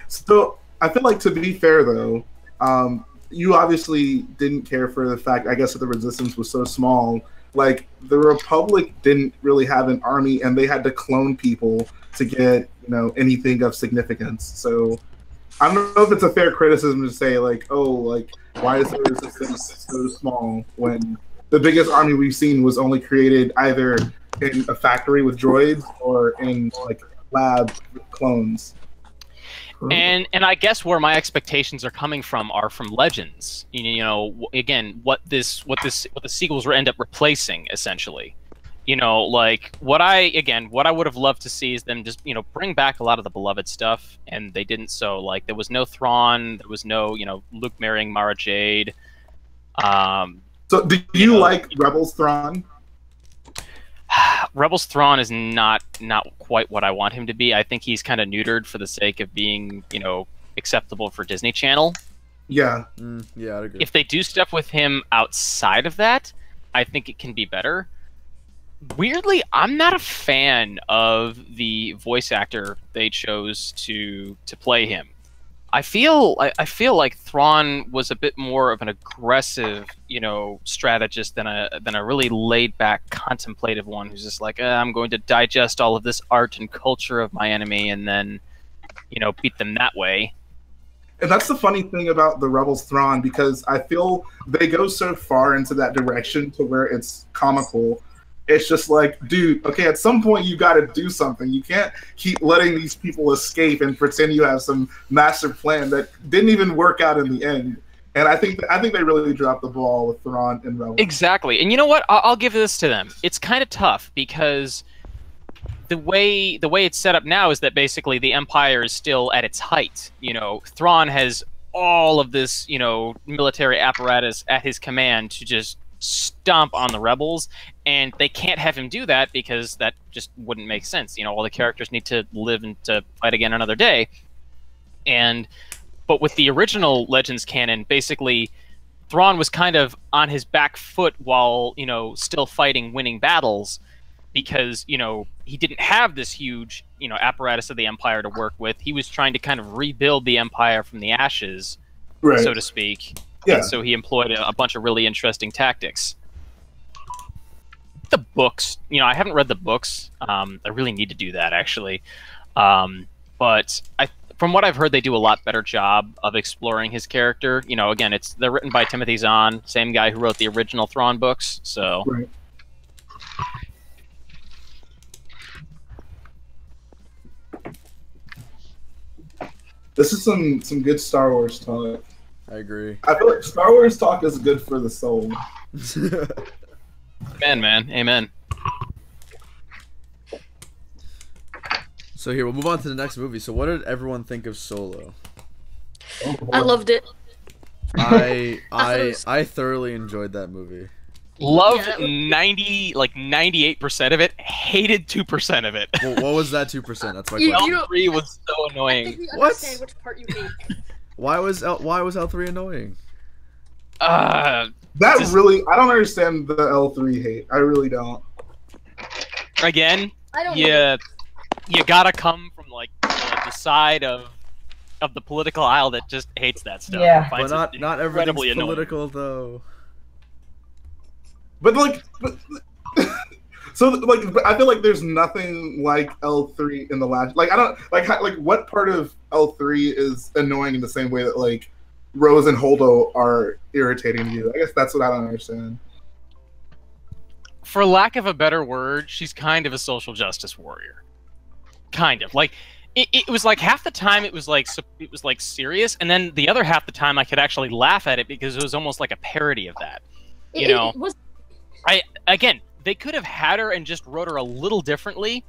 So, I feel like, to be fair, though, you obviously didn't care for the fact, I guess, that the Resistance was so small. Like, the Republic didn't really have an army, and they had to clone people to get, anything of significance. So, I don't know if it's a fair criticism to say, why is the Resistance so small when the biggest army we've seen was only created either in a factory with droids or in, lab clones? And I guess where my expectations are coming from are from Legends. Again, what the sequels will end up replacing, essentially. What I would have loved to see is them just bring back a lot of the beloved stuff, and they didn't. So there was no Thrawn, there was no Luke marrying Mara Jade. So do you like Rebels Thrawn? Rebels Thrawn is not quite what I want him to be. I think he's kind of neutered for the sake of being, acceptable for Disney Channel. Yeah. Yeah, I'd agree. If they do stuff with him outside of that, I think it can be better. Weirdly, I'm not a fan of the voice actor they chose to play him. I feel like Thrawn was a bit more of an aggressive, strategist than a really laid back, contemplative one who's just like, I'm going to digest all of this art and culture of my enemy and then, beat them that way. And that's the funny thing about the Rebels Thrawn, because I feel they go so far into that direction to where it's comical. It's just like, dude, okay, at some point you got to do something. You can't keep letting these people escape and pretend you have some master plan that didn't even work out in the end. And I think they really dropped the ball with Thrawn and Rebels. Exactly. And you know what? I'll give this to them. It's kind of tough because the way it's set up now is that basically the Empire is still at its height. Thrawn has all of this, military apparatus at his command to just stomp on the rebels, and they can't have him do that because that just wouldn't make sense. All the characters need to live and to fight again another day. But with the original Legends canon, basically Thrawn was kind of on his back foot while, still fighting winning battles. because, you know, he didn't have this huge, you know, apparatus of the Empire to work with. He was trying to kind of rebuild the Empire from the ashes, so to speak. Yeah. And so he employed a bunch of really interesting tactics. The books, you know, I haven't read the books. I really need to do that, actually. But from what I've heard, they do a lot better job of exploring his character. You know, again, they're written by Timothy Zahn, same guy who wrote the original Thrawn books. So. Right. This is some good Star Wars talk. I agree. I feel like Star Wars talk is good for the soul. Amen, man. Amen. So here, we'll move on to the next movie. So what did everyone think of Solo? I loved it. I thoroughly enjoyed that movie. Loved 98% of it. Hated 2% of it. Well, what was that 2%? That's my You- question. L3 was so I annoying. think we What? understand which part you hate. Why was L3 annoying? That Just- really, I don't understand the L3 hate. I really don't. Again, I don't know. you gotta come from like the side of the political aisle that just hates that stuff. Yeah. and But finds it not incredibly everything's annoying. political though. But like, so like, I feel like there's nothing like L3 in the last. Like, I don't like what part of L3 is annoying in the same way that like Rose and Holdo are irritating to you. I guess that's what I don't understand. For lack of a better word, she's kind of a social justice warrior. Kind of like it was like half the time it was like serious, and then the other half the time I could actually laugh at it because it was almost like a parody of that. You know, It was again, they could have had her and just wrote her a little differently,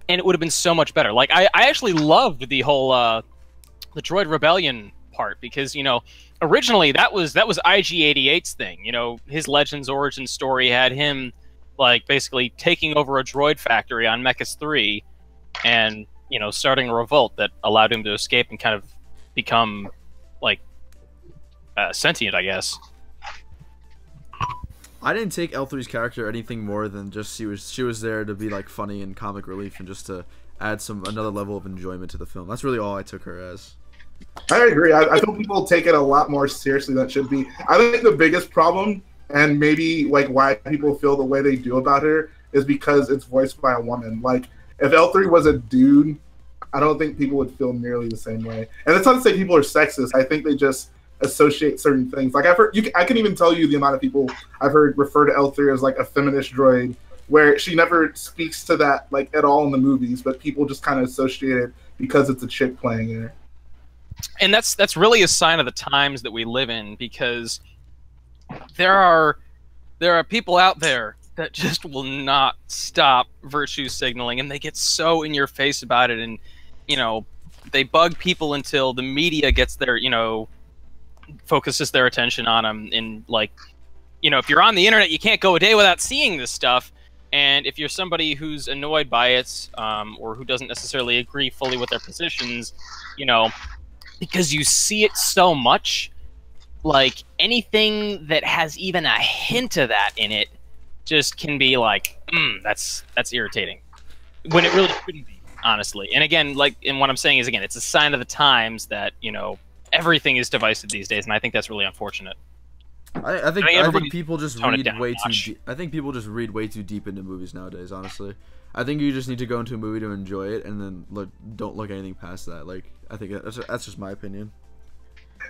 and it would have been so much better. Like I actually loved the whole the droid rebellion part because, you know, originally that was IG-88's thing. You know, his Legends origin story had him like basically taking over a droid factory on Mechas 3 and, you know, starting a revolt that allowed him to escape and kind of become like sentient, I guess. I didn't take L3's character anything more than just she was there to be like funny and comic relief and just to add another level of enjoyment to the film. That's really all I took her as. I agree. I feel people take it a lot more seriously than it should be. I think the biggest problem, and maybe like why people feel the way they do about her, is because it's voiced by a woman. Like, if L3 was a dude, I don't think people would feel nearly the same way. And it's not to say people are sexist. I think they just associate certain things. Like, I've heard, I can even tell you the amount of people I've heard refer to L3 as like a feminist droid, where she never speaks to that like at all in the movies, but people just kind of associate it because it's a chick playing her. And that's really a sign of the times that we live in, because there are people out there that just will not stop virtue signaling, and they get so in your face about it, and, you know, they bug people until the media gets their, you know, focuses their attention on them. And, like, you know, if you're on the internet, you can't go a day without seeing this stuff. And if you're somebody who's annoyed by it, or who doesn't necessarily agree fully with their positions, you know, because you see it so much, like, anything that has even a hint of that in it just can be like, that's irritating, when it really shouldn't be, honestly. And again, like, and what I'm saying is, again, it's a sign of the times that, you know, everything is divisive these days, and I think that's really unfortunate. I think people just tone it read down way a too. notch. I think people just read way too deep into movies nowadays. Honestly, I think you just need to go into a movie to enjoy it, and then don't look anything past that. Like, I think that's just my opinion.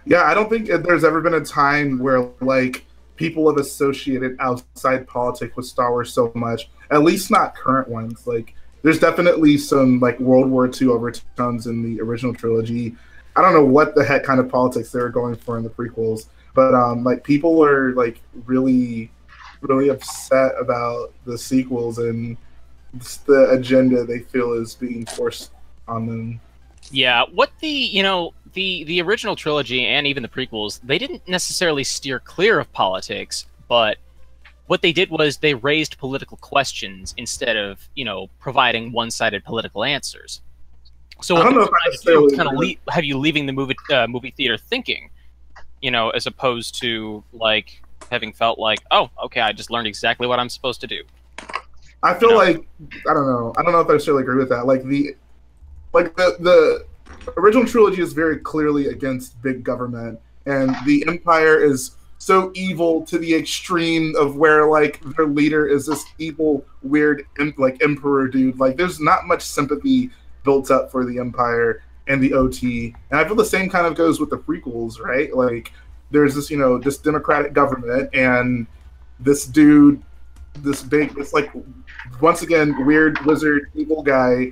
Yeah, I don't think there's ever been a time where like people have associated outside politics with Star Wars so much. At least not current ones. Like, there's definitely some like World War II overtones in the original trilogy. I don't know what the heck kind of politics they were going for in the prequels, but like, people are like really upset about the sequels and the agenda they feel is being forced on them. Yeah, what the original trilogy and even the prequels, they didn't necessarily steer clear of politics, but what they did was they raised political questions instead of, you know, providing one-sided political answers. So I don't know if I necessarily kind of have you leaving the movie theater thinking, you know, as opposed to like having felt like, oh, okay, I just learned exactly what I'm supposed to do. I feel like I don't know if I necessarily agree with that. Like the original trilogy is very clearly against big government, and the Empire is so evil to the extreme of where like their leader is this evil, weird, like emperor dude. Like there's not much sympathy built up for the Empire and the OT, and I feel the same kind of goes with the prequels, right? Like there's this this democratic government and this dude, it's like once again weird wizard evil guy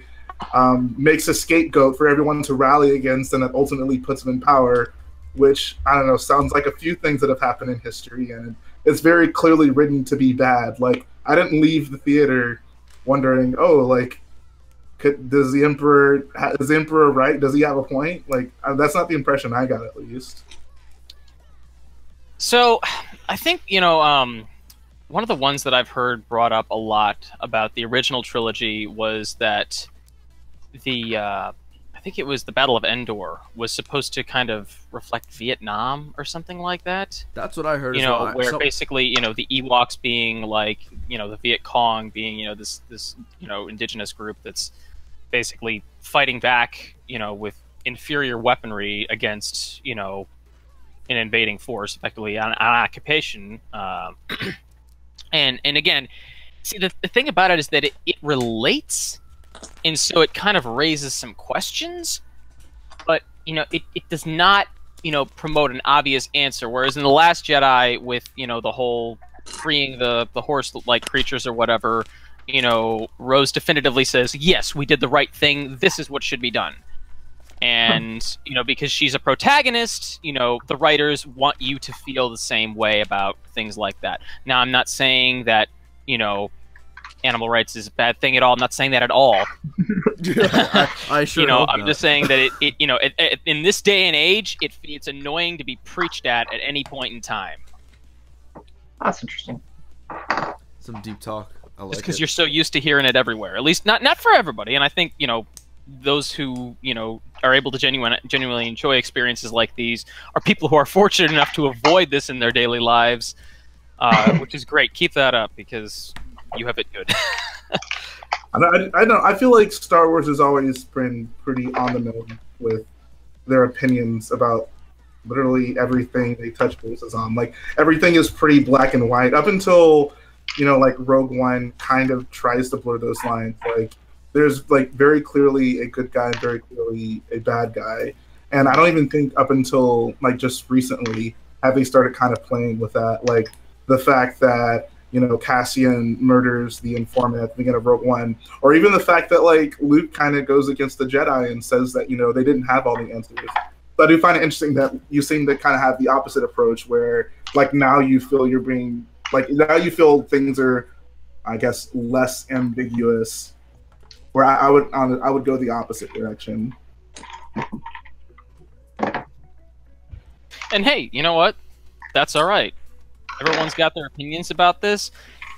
makes a scapegoat for everyone to rally against, and that ultimately puts him in power, which, I don't know, sounds like a few things that have happened in history, and it's very clearly written to be bad. Like, I didn't leave the theater wondering, oh, like, is the Emperor right? Does he have a point? Like, that's not the impression I got, at least. So, I think, one of the ones that I've heard brought up a lot about the original trilogy was that I think it was the Battle of Endor was supposed to kind of reflect Vietnam or something like that. That's what I heard. Where basically, the Ewoks being like, the Viet Cong being, this indigenous group that's basically fighting back, with inferior weaponry against, an invading force, effectively an occupation. And again, see, the thing about it is that it relates. And so it kind of raises some questions, but, it does not, promote an obvious answer. Whereas in The Last Jedi with, the whole freeing the horse-like creatures or whatever, Rose definitively says, yes, we did the right thing. This is what should be done. And, because she's a protagonist, the writers want you to feel the same way about things like that. Now, I'm not saying that, animal rights is a bad thing at all. I'm not saying that at all. I sure hope I'm not. just saying that it in this day and age, it's annoying to be preached at any point in time. That's interesting. Some deep talk. I like Just because it. you're so used to hearing it everywhere. At least not for everybody. And I think those who are able to genuinely enjoy experiences like these are people who are fortunate enough to avoid this in their daily lives, which is great. Keep that up because you have it good. I feel like Star Wars has always been pretty on the nose with their opinions about literally everything they touch bases on. Like, everything is pretty black and white up until, like Rogue One kind of tries to blur those lines. Like, there's like very clearly a good guy and very clearly a bad guy. And I don't even think up until like just recently have they started kind of playing with that. Like the fact that Cassian murders the informant at the beginning of Rogue One, or even the fact that like Luke kind of goes against the Jedi and says that they didn't have all the answers. But I do find it interesting that you seem to kind of have the opposite approach, where like now you feel you're being now you feel things are, I guess, less ambiguous. Where I would go the opposite direction. And hey, you know what? That's all right. Everyone's got their opinions about this,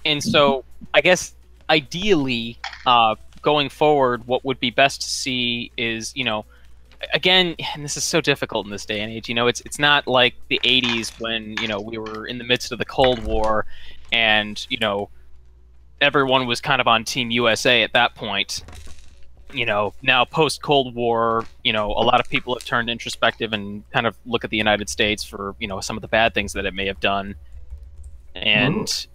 and so I guess ideally, going forward, what would be best to see is, again, and this is so difficult in this day and age. It's not like the '80s when we were in the midst of the Cold War, and everyone was kind of on Team USA at that point. Now post Cold War, a lot of people have turned introspective and kind of look at the United States for some of the bad things that it may have done. And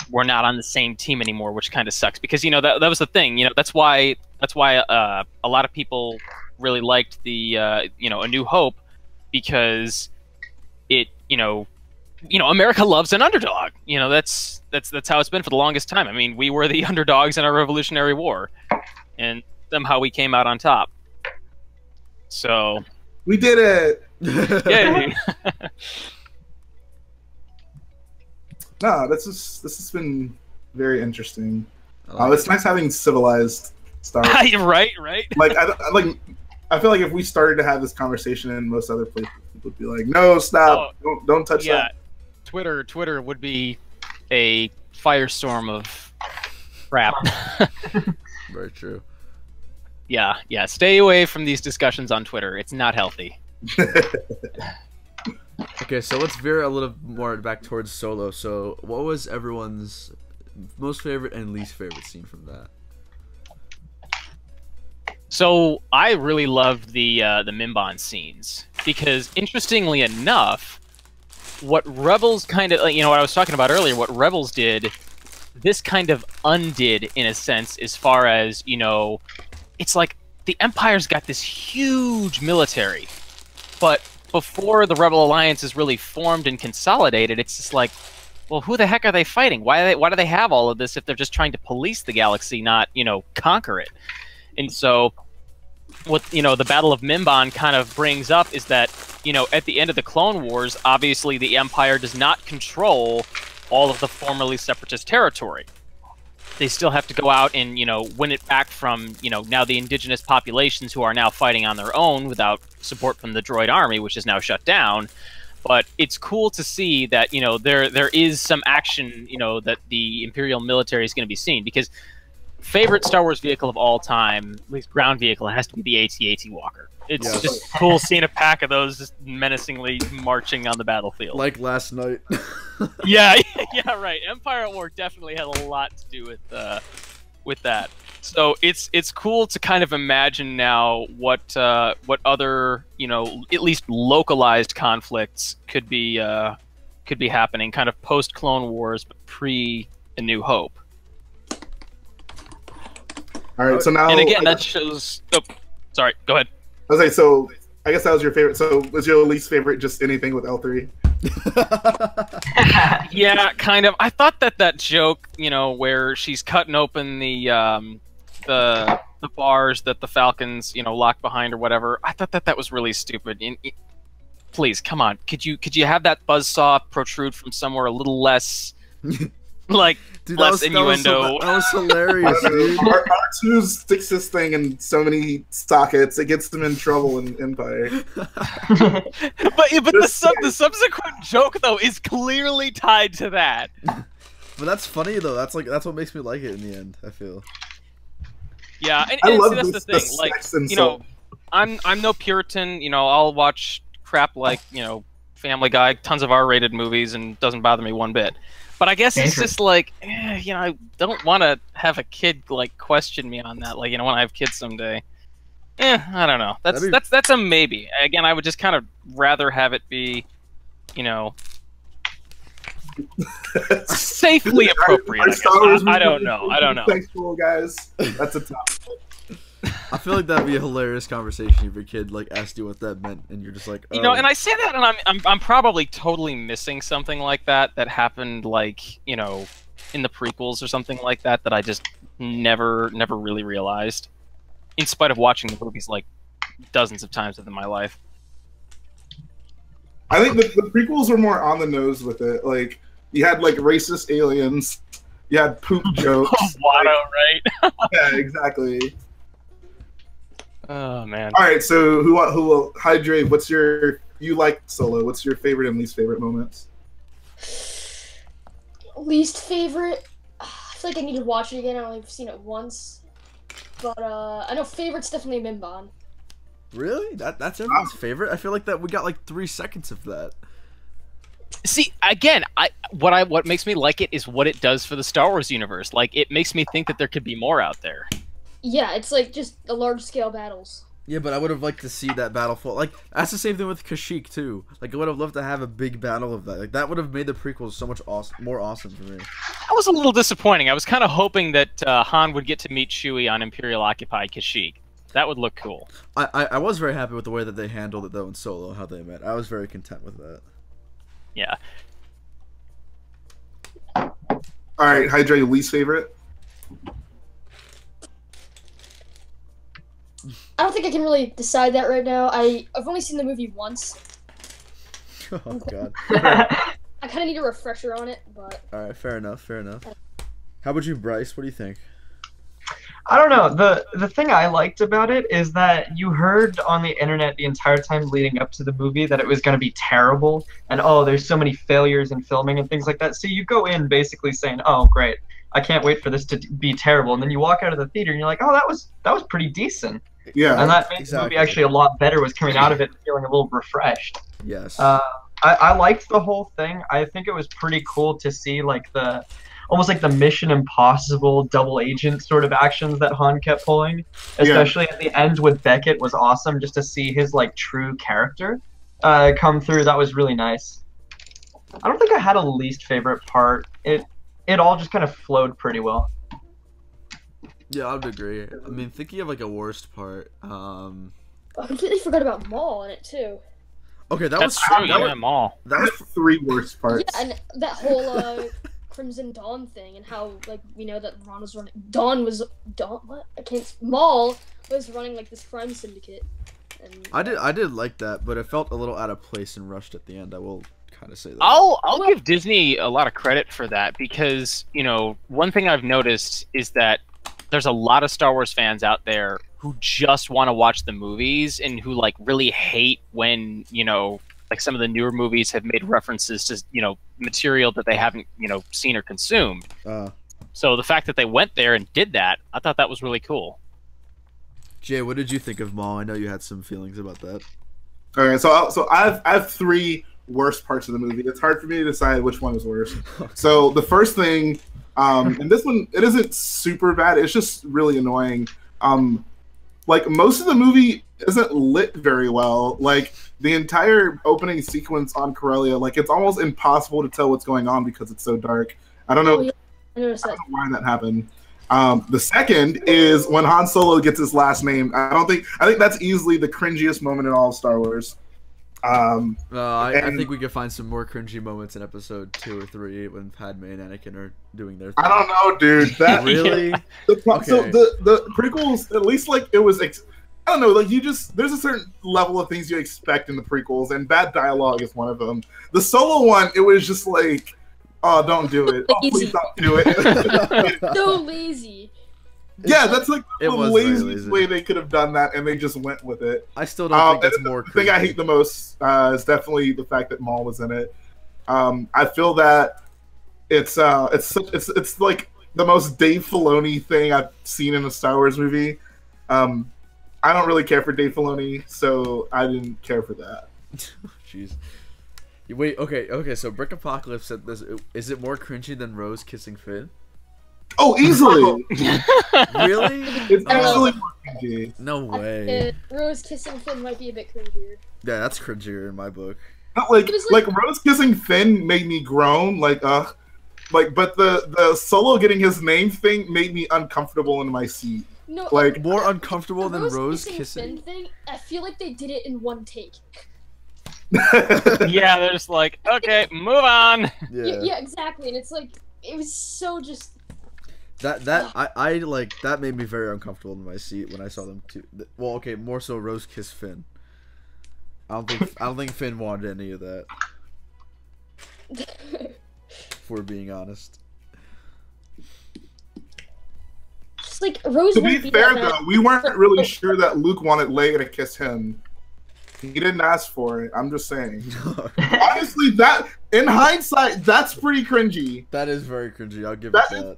we're not on the same team anymore, which kind of sucks because that was the thing. That's why a lot of people really liked the A New Hope, because it America loves an underdog. That's how it's been for the longest time. I mean, we were the underdogs in our Revolutionary War, and somehow we came out on top. So we did it. Yay. No, this has been very interesting. It's nice having civilized Star Wars. Right. Like I feel like if we started to have this conversation in most other places, people would be like, "No, stop! Don't touch that." Twitter would be a firestorm of crap. Very true. Yeah. Stay away from these discussions on Twitter. It's not healthy. Okay, so let's veer a little more back towards Solo. So, what was everyone's most favorite and least favorite scene from that. So I really loved the Mimban scenes because, interestingly enough, what Rebels kind of, you know, what I was talking about earlier, what Rebels did, this kind of undid in a sense, as far as, you know, it's like the Empire's got this huge military, but before the Rebel Alliance is really formed and consolidated, it's just like, well, who the heck are they fighting? Why do they have all of this if they're just trying to police the galaxy, not, you know, conquer it? And so what, you know, the Battle of Mimban kind of brings up is that, you know, at the end of the Clone Wars, obviously the Empire does not control all of the formerly separatist territory. They still have to go out and, you know, win it back from, you know, now the indigenous populations who are now fighting on their own without support from the droid army, which is now shut down. But it's cool to see that, you know, there is some action, you know, that the Imperial military is going to be seeing, because favorite Star Wars vehicle of all time, at least ground vehicle, has to be the AT-AT Walker. It's just cool seeing a pack of those just menacingly marching on the battlefield. Like last night. Yeah, right. Empire at War definitely had a lot to do with that. So it's cool to kind of imagine now what other, you know, at least localized conflicts could be happening, kind of post Clone Wars but pre A New Hope. All right, so now, and again, that shows. Oh, sorry, go ahead. Okay, so I guess that was your favorite. So was your least favorite just anything with L3? Yeah, kind of. I thought that joke, you know, where she's cutting open the bars that the Falcons, you know, locked behind or whatever. I thought that was really stupid. Please, come on. Could you have that buzzsaw protrude from somewhere a little less, like, dude, less innuendo? That was hilarious, dude. R2 sticks this thing in so many sockets, it gets them in trouble in Empire. but the subsequent joke though is clearly tied to that. But that's funny though. That's what makes me like it in the end, I feel. Yeah, and I love see, that's the thing. Like, you know, I'm no Puritan. You know, I'll watch crap like, you know, Family Guy, tons of R-rated movies, and doesn't bother me one bit. But I guess it's just like, you know, I don't want to have a kid like question me on that. Like, you know, when I have kids someday. I don't know. That's a maybe. Again, I would just kind of rather have it be, you know, safely appropriate. I don't know. Thanks, cool guys. That's a top. I feel like that'd be a hilarious conversation if your kid like asked you what that meant, and you're just like, oh. You know, and I say that, and I'm probably totally missing something like that happened, like, you know, in the prequels or something like that I just never really realized, in spite of watching the movies like dozens of times in my life. I think the prequels were more on the nose with it. Like, you had like racist aliens, you had poop jokes. Watto, right? Yeah, exactly. Oh man! All right, so who will hydrate? What's your Solo? What's your favorite and least favorite moments? Least favorite? I feel like I need to watch it again. I only have seen it once, but I know favorite's definitely Mimban. Really? That's everyone's favorite? I feel like that we got like 3 seconds of that. See, again, what makes me like it is what it does for the Star Wars universe. Like, it makes me think that there could be more out there. Yeah, it's like just the large-scale battles. Yeah, but I would have liked to see that battle for, like, that's the same thing with Kashyyyk too. Like, I would have loved to have a big battle of that. Like, that would have made the prequels so much more awesome for me. That was a little disappointing. I was kind of hoping that Han would get to meet Chewie on Imperial-occupied Kashyyyk. That would look cool. I was very happy with the way that they handled it though in Solo, how they met. I was very content with that. Yeah. All right, Hydra, least favorite? I don't think I can really decide that right now. I've only seen the movie once. Oh god. I kind of need a refresher on it, but. All right, fair enough. How about you, Bryce? What do you think? I don't know. The thing I liked about it is that you heard on the internet the entire time leading up to the movie that it was going to be terrible, and oh, there's so many failures in filming and things like that. So you go in basically saying, oh, great, I can't wait for this to be terrible, and then you walk out of the theater and you're like, oh, that was pretty decent. Yeah. And that made the movie actually a lot better. Was coming out of it feeling a little refreshed. Yes. I liked the whole thing. I think it was pretty cool to see like almost like the Mission Impossible double agent sort of actions that Han kept pulling. Especially at the end with Beckett was awesome, just to see his like true character come through. That was really nice. I don't think I had a least favorite part. It all just kind of flowed pretty well. Yeah, I would agree. I mean, thinking of like a worst part. I completely forgot about Maul in it too. Okay, That's true. Yeah, Maul. That was 3 worst parts. Yeah, and that whole Crimson Dawn thing, and how like we know that Ron was running. Dawn. What? I can't. Maul was running like this crime syndicate. And, I did like that, but it felt a little out of place and rushed at the end. I will kind of say that. I'll give Disney a lot of credit for that, because one thing I've noticed is that there's a lot of Star Wars fans out there who just want to watch the movies and who like really hate when like some of the newer movies have made references to material that they haven't seen or consumed. So the fact that they went there and did that, I thought that was really cool. Jay, what did you think of Maul? I know you had some feelings about that. Okay, so I have 3 worst parts of the movie. It's hard for me to decide which one is worse. So the first thing, and this one, it isn't super bad. It's just really annoying. Like, most of the movie isn't lit very well. Like, the entire opening sequence on Corellia, like, it's almost impossible to tell what's going on because it's so dark. I don't know, I don't know why that happened. The second is when Han Solo gets his last name. I think that's easily the cringiest moment in all of Star Wars. I think we could find some more cringy moments in episode 2 or 3 when Padme and Anakin are doing their thing. I don't know, dude. That really? Okay. So the prequels, at least like it was. I don't know. Like there's a certain level of things you expect in the prequels, and bad dialogue is one of them. The Solo one, it was just like, oh, don't do it. Oh, please don't do it. So lazy. Yeah, that's like the laziest way they could have done that, and they just went with it. I still don't think it's more. The thing I hate the most is definitely the fact that Maul was in it. I feel that it's like the most Dave Filoni thing I've seen in a Star Wars movie. I don't really care for Dave Filoni, so I didn't care for that. Jeez. Wait, okay. So Brick Apocalypse said this. Is it more cringy than Rose kissing Finn? Oh, easily. Really? It's actually more cringy. No way. Rose kissing Finn might be a bit cringier. Yeah, that's cringier in my book. Not like Rose kissing Finn made me groan. But the Solo getting his name thing made me uncomfortable in my seat. No, like more uncomfortable than Rose kissing Finn thing. I feel like they did it in one take. Yeah, they're just like, okay, move on. Yeah, exactly, and it's like it was so just. I like that made me very uncomfortable in my seat when I saw them too. Well, okay, more so Rose kiss Finn. I don't think Finn wanted any of that. If we're being honest. Just like Rose. To be fair though, we weren't really sure that Luke wanted Leia to kiss him. He didn't ask for it. I'm just saying. Honestly, that in hindsight, that's pretty cringy. That is very cringy. I'll give it that.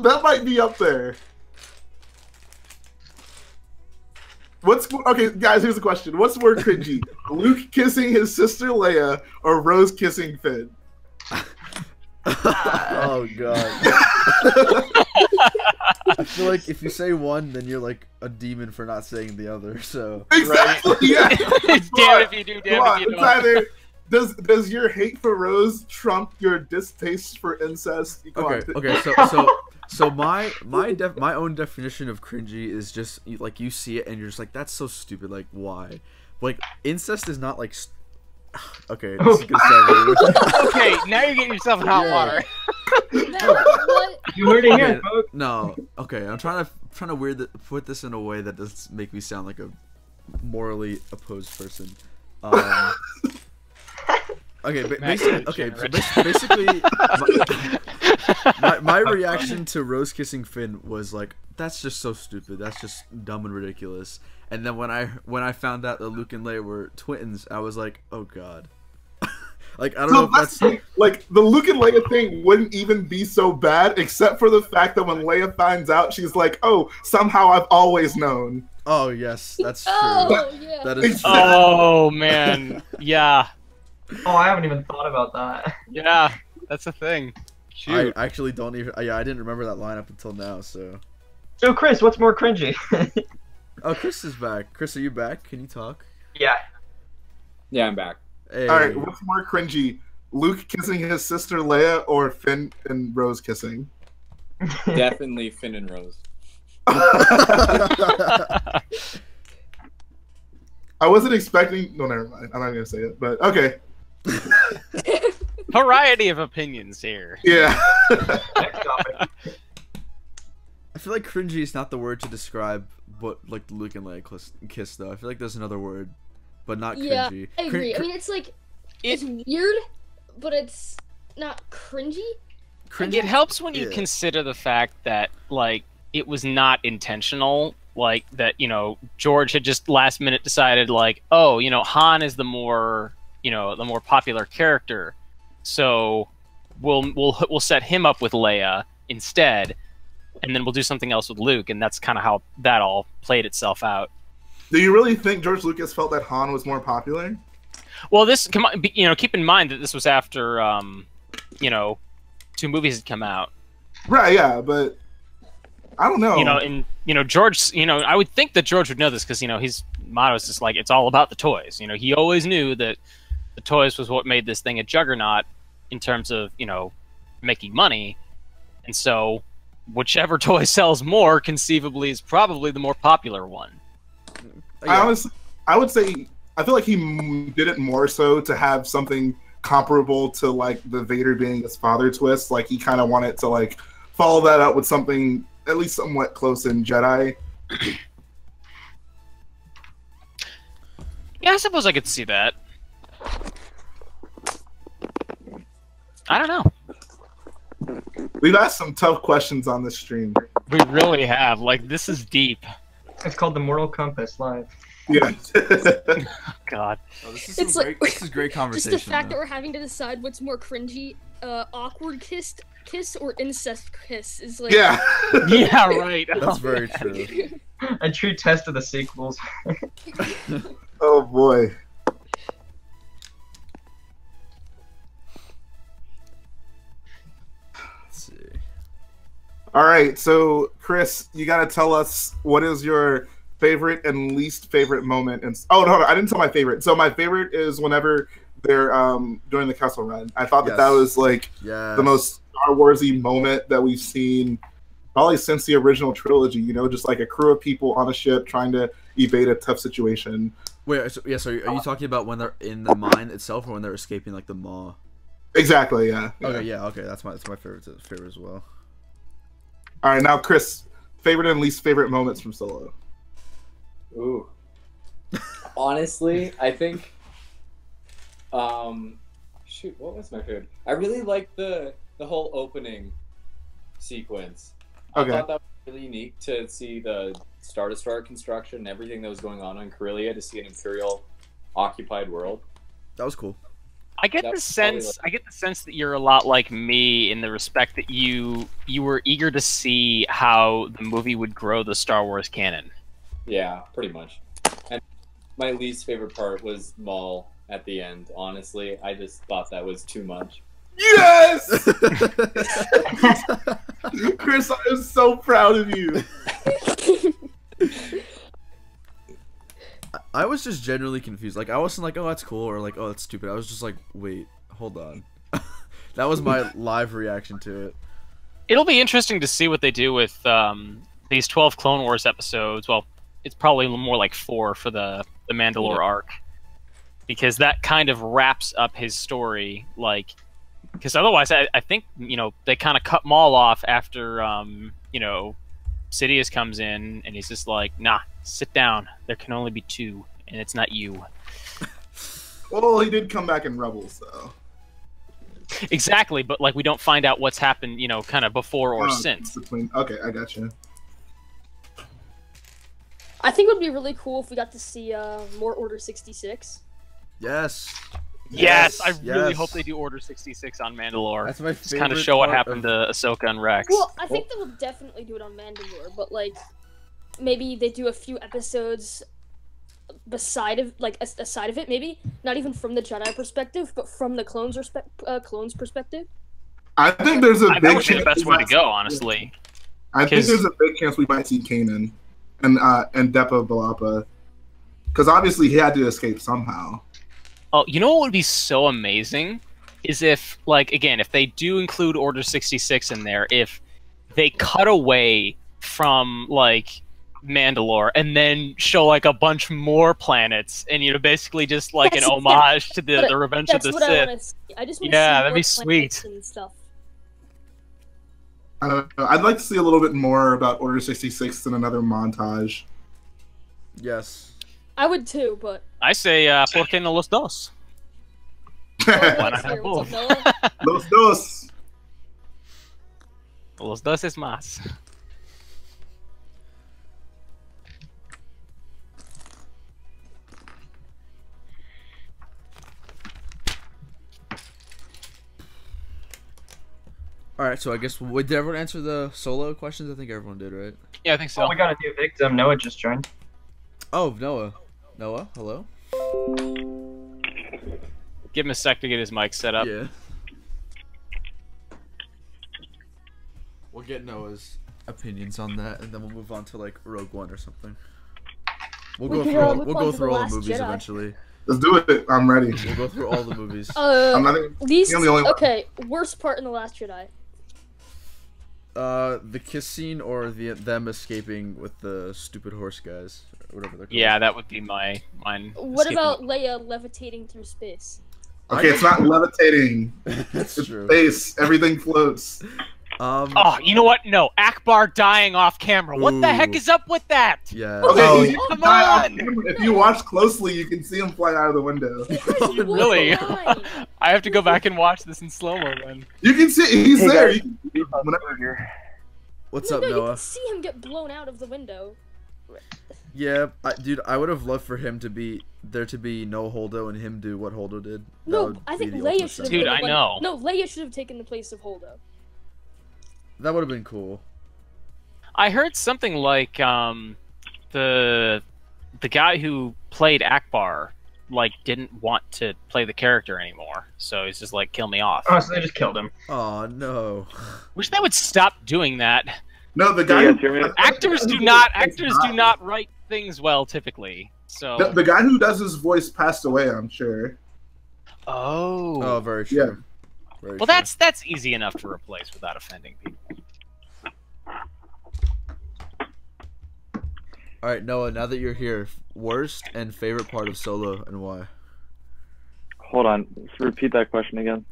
That might be up there. Okay, guys? Here's the question: what's more cringy, Luke kissing his sister Leia or Rose kissing Finn? Oh god. I feel like if you say one, then you're like a demon for not saying the other. So exactly. Right? Yeah. Damn if you do. Damn if you don't. Either, does your hate for Rose trump your distaste for incest? Okay. So my own definition of cringy is just like you see it and you're just like, that's so stupid. Like why? Like incest is not like. Okay. This is gonna sound okay, now you're getting yourself in hot water. You heard it here, folks. No. Okay, I'm trying to put this in a way that doesn't make me sound like a morally opposed person. Okay, basically, my reaction to Rose kissing Finn was like, that's just so stupid. That's just dumb and ridiculous. And then when I found out that Luke and Leia were twins, I was like, oh god. Like I don't know if that's like the Luke and Leia thing wouldn't even be so bad, except for the fact that when Leia finds out, she's like, oh, somehow I've always known. Oh yes, that's true. Yeah. That is true. Oh man, yeah. Oh, I haven't even thought about that. Yeah, that's a thing. Shoot. I actually don't even. Yeah, I didn't remember that line up until now. So. So Chris, what's more cringy? Oh, Chris is back. Chris, are you back? Can you talk? Yeah. Yeah, I'm back. Hey. All right, what's more cringy? Luke kissing his sister Leia or Finn and Rose kissing? Definitely Finn and Rose. I wasn't expecting. No, never mind. I'm not gonna say it, but okay. Variety of opinions here. Yeah. Next topic. I feel like cringy is not the word to describe what like the Luke and Leia kiss though. I feel like there's another word, but not Yeah, cringy. I agree. I mean, it's like it's weird, but it's not cringy. It helps when you consider the fact that like it was not intentional. Like that, you know, George had just last minute decided like, oh, you know, Han is the more popular character, so we'll set him up with Leia instead, and then we'll do something else with Luke, and that's kind of how that all played itself out. Do you really think George Lucas felt that Han was more popular? Well, keep in mind that this was after, 2 movies had come out. Right, yeah, but I don't know. George, I would think that George would know this because, his motto is just like, it's all about the toys. He always knew that the toys was what made this thing a juggernaut in terms of, making money. And so whichever toy sells more conceivably is probably the more popular one. I would say, I feel like he did it more so to have something comparable to like the Vader being his father twist. Like he kind of wanted to like follow that up with something at least somewhat close in Jedi. Yeah, I suppose I could see that. I don't know. We've asked some tough questions on this stream. We really have. Like, this is deep. It's called the Moral Compass Live. Yeah. God. Oh, this is great conversation. Just the fact that we're having to decide what's more cringy, awkward kiss or incest kiss is like. Yeah. Yeah, right. That's very true. A true test of the sequels. Oh boy. Let's see. All right, so Chris, you gotta tell us what is your favorite and least favorite moment. And hold on, I didn't tell my favorite. So my favorite is whenever they're doing the Kessel Run. I thought that was like the most Star Warsy moment that we've seen probably since the original trilogy. Just like a crew of people on a ship trying to evade a tough situation. Wait, so are you talking about when they're in the mine itself, or when they're escaping like the maw? Exactly. Yeah. Okay. Yeah. Okay. That's my favorite as well. All right, now Chris, favorite and least favorite moments from Solo. Ooh. Honestly, I think. Shoot, what was my favorite? I really liked the whole opening sequence. Okay. I thought that was really unique to see the Star Destroyer construction and everything that was going on Corellia, to see an Imperial occupied world. That was cool. I get the sense that you're a lot like me in the respect that you were eager to see how the movie would grow the Star Wars canon. Yeah, pretty much. And my least favorite part was Maul at the end. Honestly, I just thought that was too much. Yes! Chris, I am so proud of you. I was just generally confused. Like, I wasn't like, oh, that's cool, or like, oh, that's stupid. I was just like, wait, hold on. That was my live reaction to it. It'll be interesting to see what they do with these 12 Clone Wars episodes. Well, it's probably more like 4 for the Mandalore arc. Because that kind of wraps up his story, like... Because otherwise, I think, they kind of cut Maul off after, Sidious comes in, and he's just like, nah, sit down. There can only be 2, and it's not you. Well, he did come back in Rebels, though. Exactly, but, like, we don't find out what's happened, kind of before or since. Okay, I gotcha. I think it would be really cool if we got to see more Order 66. Yes. Yes, I really hope they do Order 66 on Mandalore. That's my favorite. Just kind of show what happened to Ahsoka and Rex. Well, I think they will definitely do it on Mandalore, but like maybe they do a few episodes aside of it, maybe not even from the Jedi perspective, but from the clones perspective. I think there's a That big would be the chance best we way might to go, see- honestly. I think 'Cause- there's a big chance we might see Kanan and Depa Balapa, because obviously he had to escape somehow. Oh, you know what would be so amazing is if, like, again, if they do include Order 66 in there, if they cut away from like Mandalore and then show like a bunch more planets, and basically just like an homage to the Revenge of That's the what I Sith. want to see. I just want to see That'd more be planets sweet. and stuff. I don't know. I'd like to see a little bit more about Order 66 in another montage. Yes. I would too, but I say, ¿por qué no los dos? Why not have here, what's both? up, Noah? Los dos. Los dos es más. All right, so I guess did everyone answer the solo questions? I think everyone did, right? Yeah, I think so. Oh, we got a new victim. Noah just joined. Oh, Noah. Noah, hello. Give him a sec to get his mic set up. Yeah. We'll get Noah's opinions on that, and then we'll move on to like Rogue One or something. We'll go through all the movies Jedi. eventually. Let's do it. I'm ready. We'll go through all the movies. I'm not even, Least I'm the only one. okay. Worst part in the Last Jedi. The kiss scene or them escaping with the stupid horse guys, or whatever they're called. Yeah, that would be mine. What about Leia levitating through space? Okay, it's not levitating. That's It's true. space. Everything floats. Oh, you know what? No, Akbar dying off camera. What the heck Ooh. is up with that? Yeah. Okay, Oh, you come can fly off on! camera. If you watch closely, you can see him fly out of the window. Really? Why? I have to go back and watch this in slow mo then. You can see he's Hey, there. guys. You can see him whenever. What's No, up, no, you Noah? can see him get blown out of the window. Yeah, dude, I would have loved for him to be there, to be no Holdo and him do what Holdo did. That No, would I be think the Leia ultimate should have. Dude, send-off. I know. No, Leia should have taken the place of Holdo. That would have been cool. I heard something like the guy who played Akbar like didn't want to play the character anymore, so he's just like, kill me off. Oh, so they just killed him. Oh no. Wish they would stop doing that. No, the guy. you who- guys hear me? Actors do not write things well typically. So The guy who does his voice passed away. I'm sure. Oh, very true. Yeah. Very well, true. that's easy enough to replace without offending people. All right, Noah. Now that you're here, worst and favorite part of Solo and why? Hold on. Let's repeat that question again.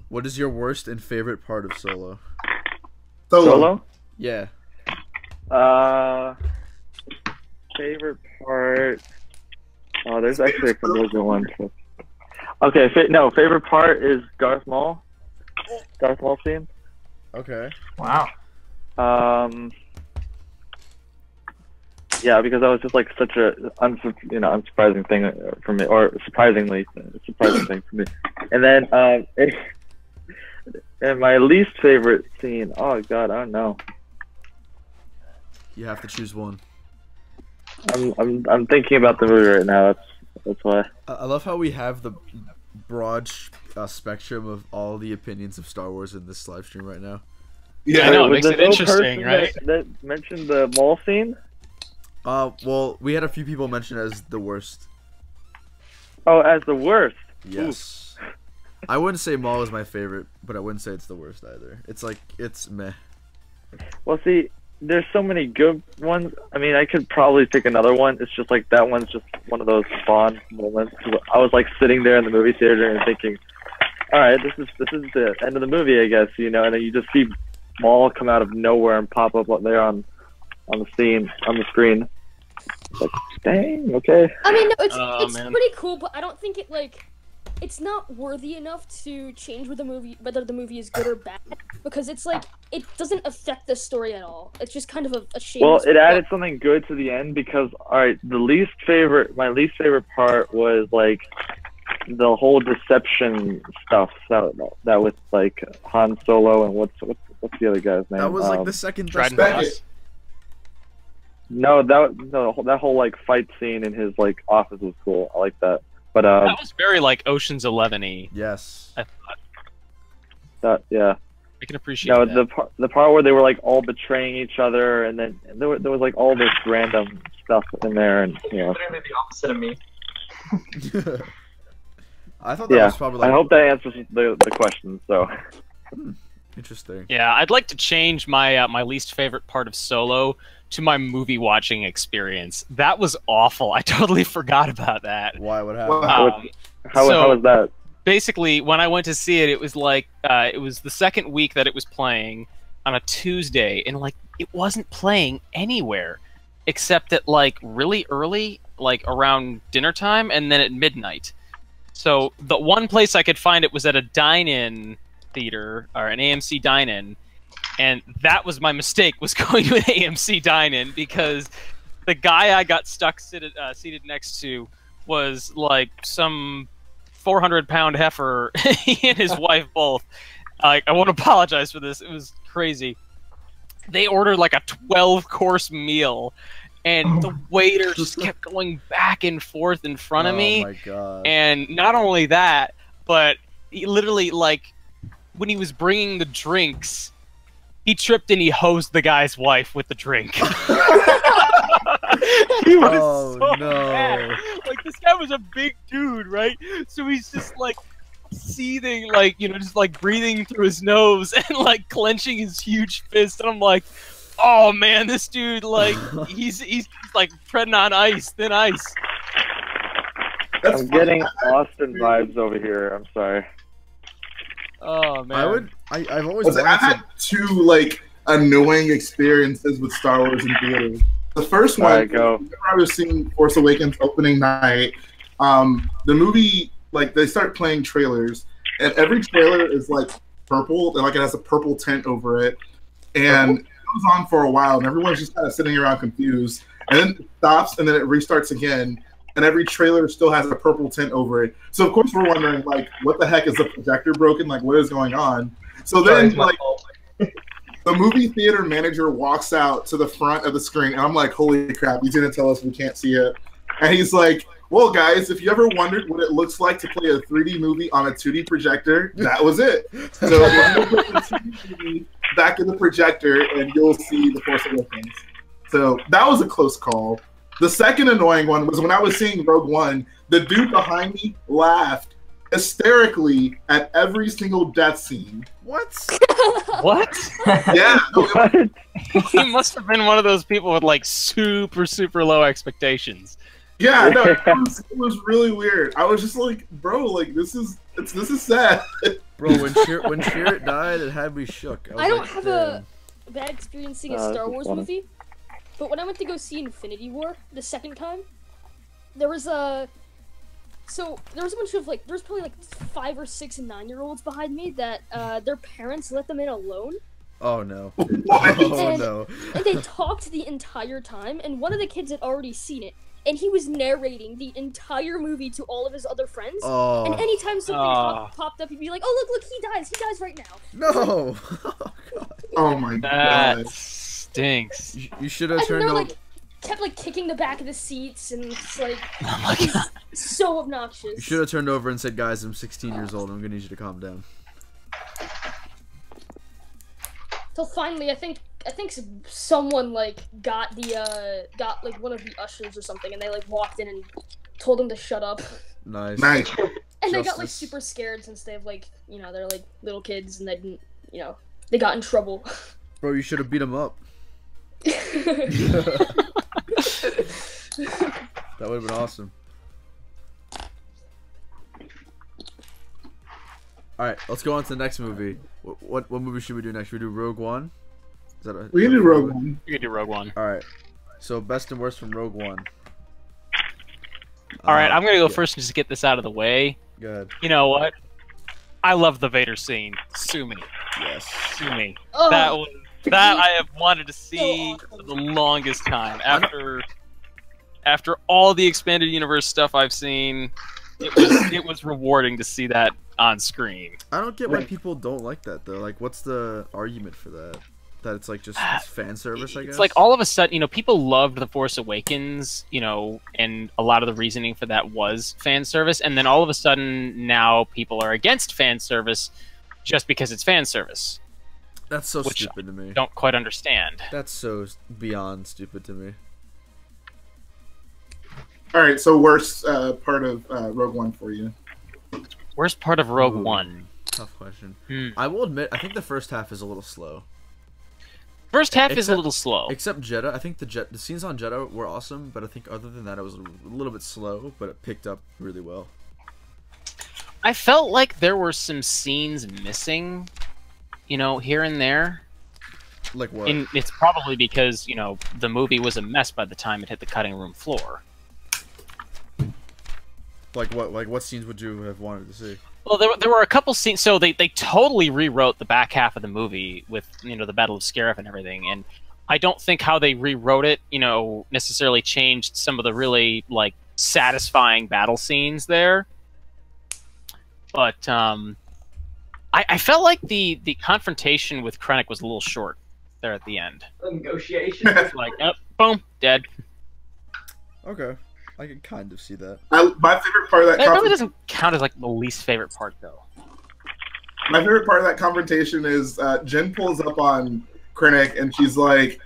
What is your worst and favorite part of Solo? Solo? Yeah. Favorite part. Oh, there's actually a couple of good ones. Okay, favorite part is Darth Maul. Darth Maul scene. Okay. Wow. Yeah, because that was just like such a unsurprising thing for me, or surprising thing for me. And then and my least favorite scene. Oh God, I don't know. You have to choose one. I'm thinking about the movie right now. That's why. I love how we have the broad spectrum of all the opinions of Star Wars in this live stream right now. Yeah, I know, it Was makes there it no interesting, person right? That mentioned the mall scene. Well, we had a few people mention it as the worst. Oh, as the worst. Yes. I wouldn't say Maul is my favorite, but I wouldn't say it's the worst either. It's like, it's meh. Well, see, there's so many good ones. I mean, I could probably pick another one. It's just like that one's just one of those fun moments. I was like sitting there in the movie theater and thinking, all right, this is the end of the movie, I guess, and then you just see Maul come out of nowhere and pop up there on the screen. Like, dang, okay. I mean, no, it's Man. pretty cool, but I don't think it's not worthy enough to change whether the movie is good or bad, because it's like it doesn't affect the story at all. It's just kind of a shame. Well, it added something good to the end because, all right, my least favorite part was like the whole deception stuff that with like Han Solo and what's the other guy's name? That was like the second best Dryden part. Voss. No, that whole like fight scene in his like office was cool. I like that. But That was very like Ocean's 11-y. Yes. I thought. yeah. I can appreciate No, that. the part where they were like all betraying each other, and then there was like all this random stuff in there, and you know. Literally the opposite of me. I thought that was probably like... I hope that answers the question. So. Interesting. Yeah, I'd like to change my my least favorite part of Solo to my movie watching experience. That was awful. I totally forgot about that. Why? What happened? How was that? Basically, when I went to see it, it was like it was the second week that it was playing on a Tuesday, and like it wasn't playing anywhere except at like really early, like around dinner time, and then at midnight. So the one place I could find it was at a dine-in theater, or an AMC dine-in, and that was my mistake, was going to an AMC dine-in, because the guy I got stuck seated next to was like some 400-pound heifer. He and his wife both. I want to apologize for this. It was crazy. They ordered like a 12-course meal, and the waiter just kept going back and forth in front of me. Oh my god! And not only that, but he literally, like, when he was bringing the drinks, he tripped and he hosed the guy's wife with the drink. He was so mad. Like, this guy was a big dude, right? So he's just like seething, like, you know, just like breathing through his nose and like clenching his huge fist. And I'm like, oh man, this dude, like, he's like treading on ice, thin ice. I'm getting Austin vibes over here. I'm sorry. Oh man, I've always Listen, I've had two like annoying experiences with Star Wars in theaters. The first one, whenever I was seeing Force Awakens opening night, the movie, like, they start playing trailers, and every trailer is like purple, and like it has a purple tint over it, and it goes on for a while, and everyone's just kind of sitting around confused, and then it stops, and then it restarts again. And every trailer still has a purple tint over it. So of course we're wondering, like, what the heck, is the projector broken? Like, what is going on? So then, like, the movie theater manager walks out to the front of the screen, and I'm like, holy crap, he's gonna tell us we can't see it. And he's like, well, guys, if you ever wondered what it looks like to play a 3D movie on a 2D projector, that was it. So we're gonna put the 2D movie back in the projector, and you'll see The Force Awakens. So that was a close call. The second annoying one was when I was seeing Rogue One, the dude behind me laughed hysterically at every single death scene. What? What? Yeah. What? He must have been one of those people with like super low expectations. Yeah, no, it was really weird. I was just like, bro, like, this is sad. Bro, when Chirrut died, it had me shook. I don't have a bad experience seeing a Star Wars movie. But when I went to go see Infinity War the second time, there was a bunch of like, there's probably like 5 or 6 9-year-olds behind me that their parents let them in alone. Oh no! No! And they talked the entire time, and one of the kids had already seen it, and he was narrating the entire movie to all of his other friends. Oh. And anytime something popped up, he'd be like, "Oh look, he dies right now." No! Oh my god! Stinks. You should have turned over. Like, kept like kicking the back of the seats, and it's like, oh my god, so obnoxious. You should have turned over and said, "Guys, I'm 16 years old. I'm gonna need you to calm down." So finally, I think someone like got like one of the ushers or something, and they like walked in and told him to shut up. Nice. And they got like super scared since they have like, you know, they're like little kids, and they didn't, you know, they got in trouble. Bro, you should have beat him up. That would have been awesome. Alright, let's go on to the next movie. What movie should we do next? Should we do Rogue One? We can do Rogue One. You can do Rogue One. Alright. So, best and worst from Rogue One. Alright, I'm gonna go first and just get this out of the way. Go ahead. You know what? I love the Vader scene. Sue me. Yes. Sue me. Oh. That I have wanted to see for the longest time. After all the expanded universe stuff I've seen, it was rewarding to see that on screen. I don't get why people don't like that though. Like, what's the argument for that? That it's like just fan service, I guess? It's like all of a sudden, you know, people loved The Force Awakens, you know, and a lot of the reasoning for that was fan service, and then all of a sudden now people are against fan service just because it's fan service. That's so which stupid to me. I don't quite understand. That's so beyond stupid to me. All right, so worst part of Rogue One for you? Worst part of Rogue One? Tough question. I will admit, I think the first half is a little slow. First half is a little slow. Except Jeddah. I think the scenes on Jeddah were awesome, but I think other than that, it was a little bit slow, but it picked up really well. I felt like there were some scenes missing, you know, here and there. Like what? And it's probably because, you know, the movie was a mess by the time it hit the cutting room floor. Like what? Like what scenes would you have wanted to see? Well, there were a couple scenes. So they totally rewrote the back half of the movie with, you know, the Battle of Scarif and everything. And I don't think how they rewrote it, you know, necessarily changed some of the really, like, satisfying battle scenes there. But I felt like the confrontation with Krennic was a little short there at the end. The negotiation. Like, oh, boom, dead. Okay. I can kind of see that. My favorite part of that really doesn't count as like the least favorite part, though. My favorite part of that confrontation is Jen pulls up on Krennic and he's like,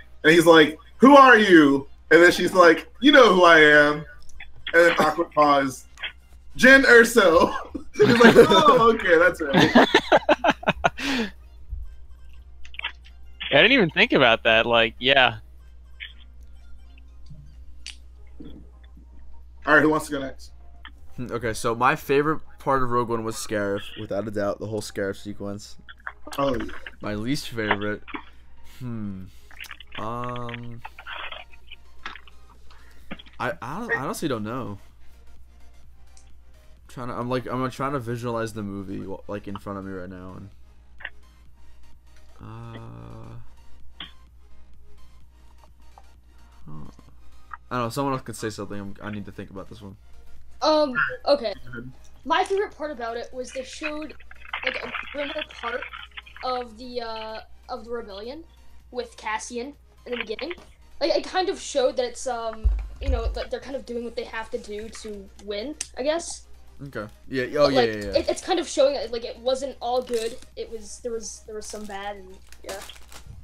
"Who are you?" And then she's like, "You know who I am." And then awkward pause. Jen Erso. He's like, "Oh, okay, that's right." I didn't even think about that. Like, yeah. All right, who wants to go next? Okay, so my favorite part of Rogue One was Scarif, without a doubt, the whole Scarif sequence. Oh. My least favorite, I honestly don't know. I'm trying to visualize the movie like in front of me right now, and I don't know. Someone else could say something. I need to think about this one. Okay. My favorite part about it was they showed like a grimmer part of the rebellion with Cassian in the beginning. Like it kind of showed that it's you know, that they're kind of doing what they have to do to win, I guess. Okay. Yeah. Oh, but, yeah, like, yeah. It's kind of showing that like it wasn't all good. There was some bad, and yeah.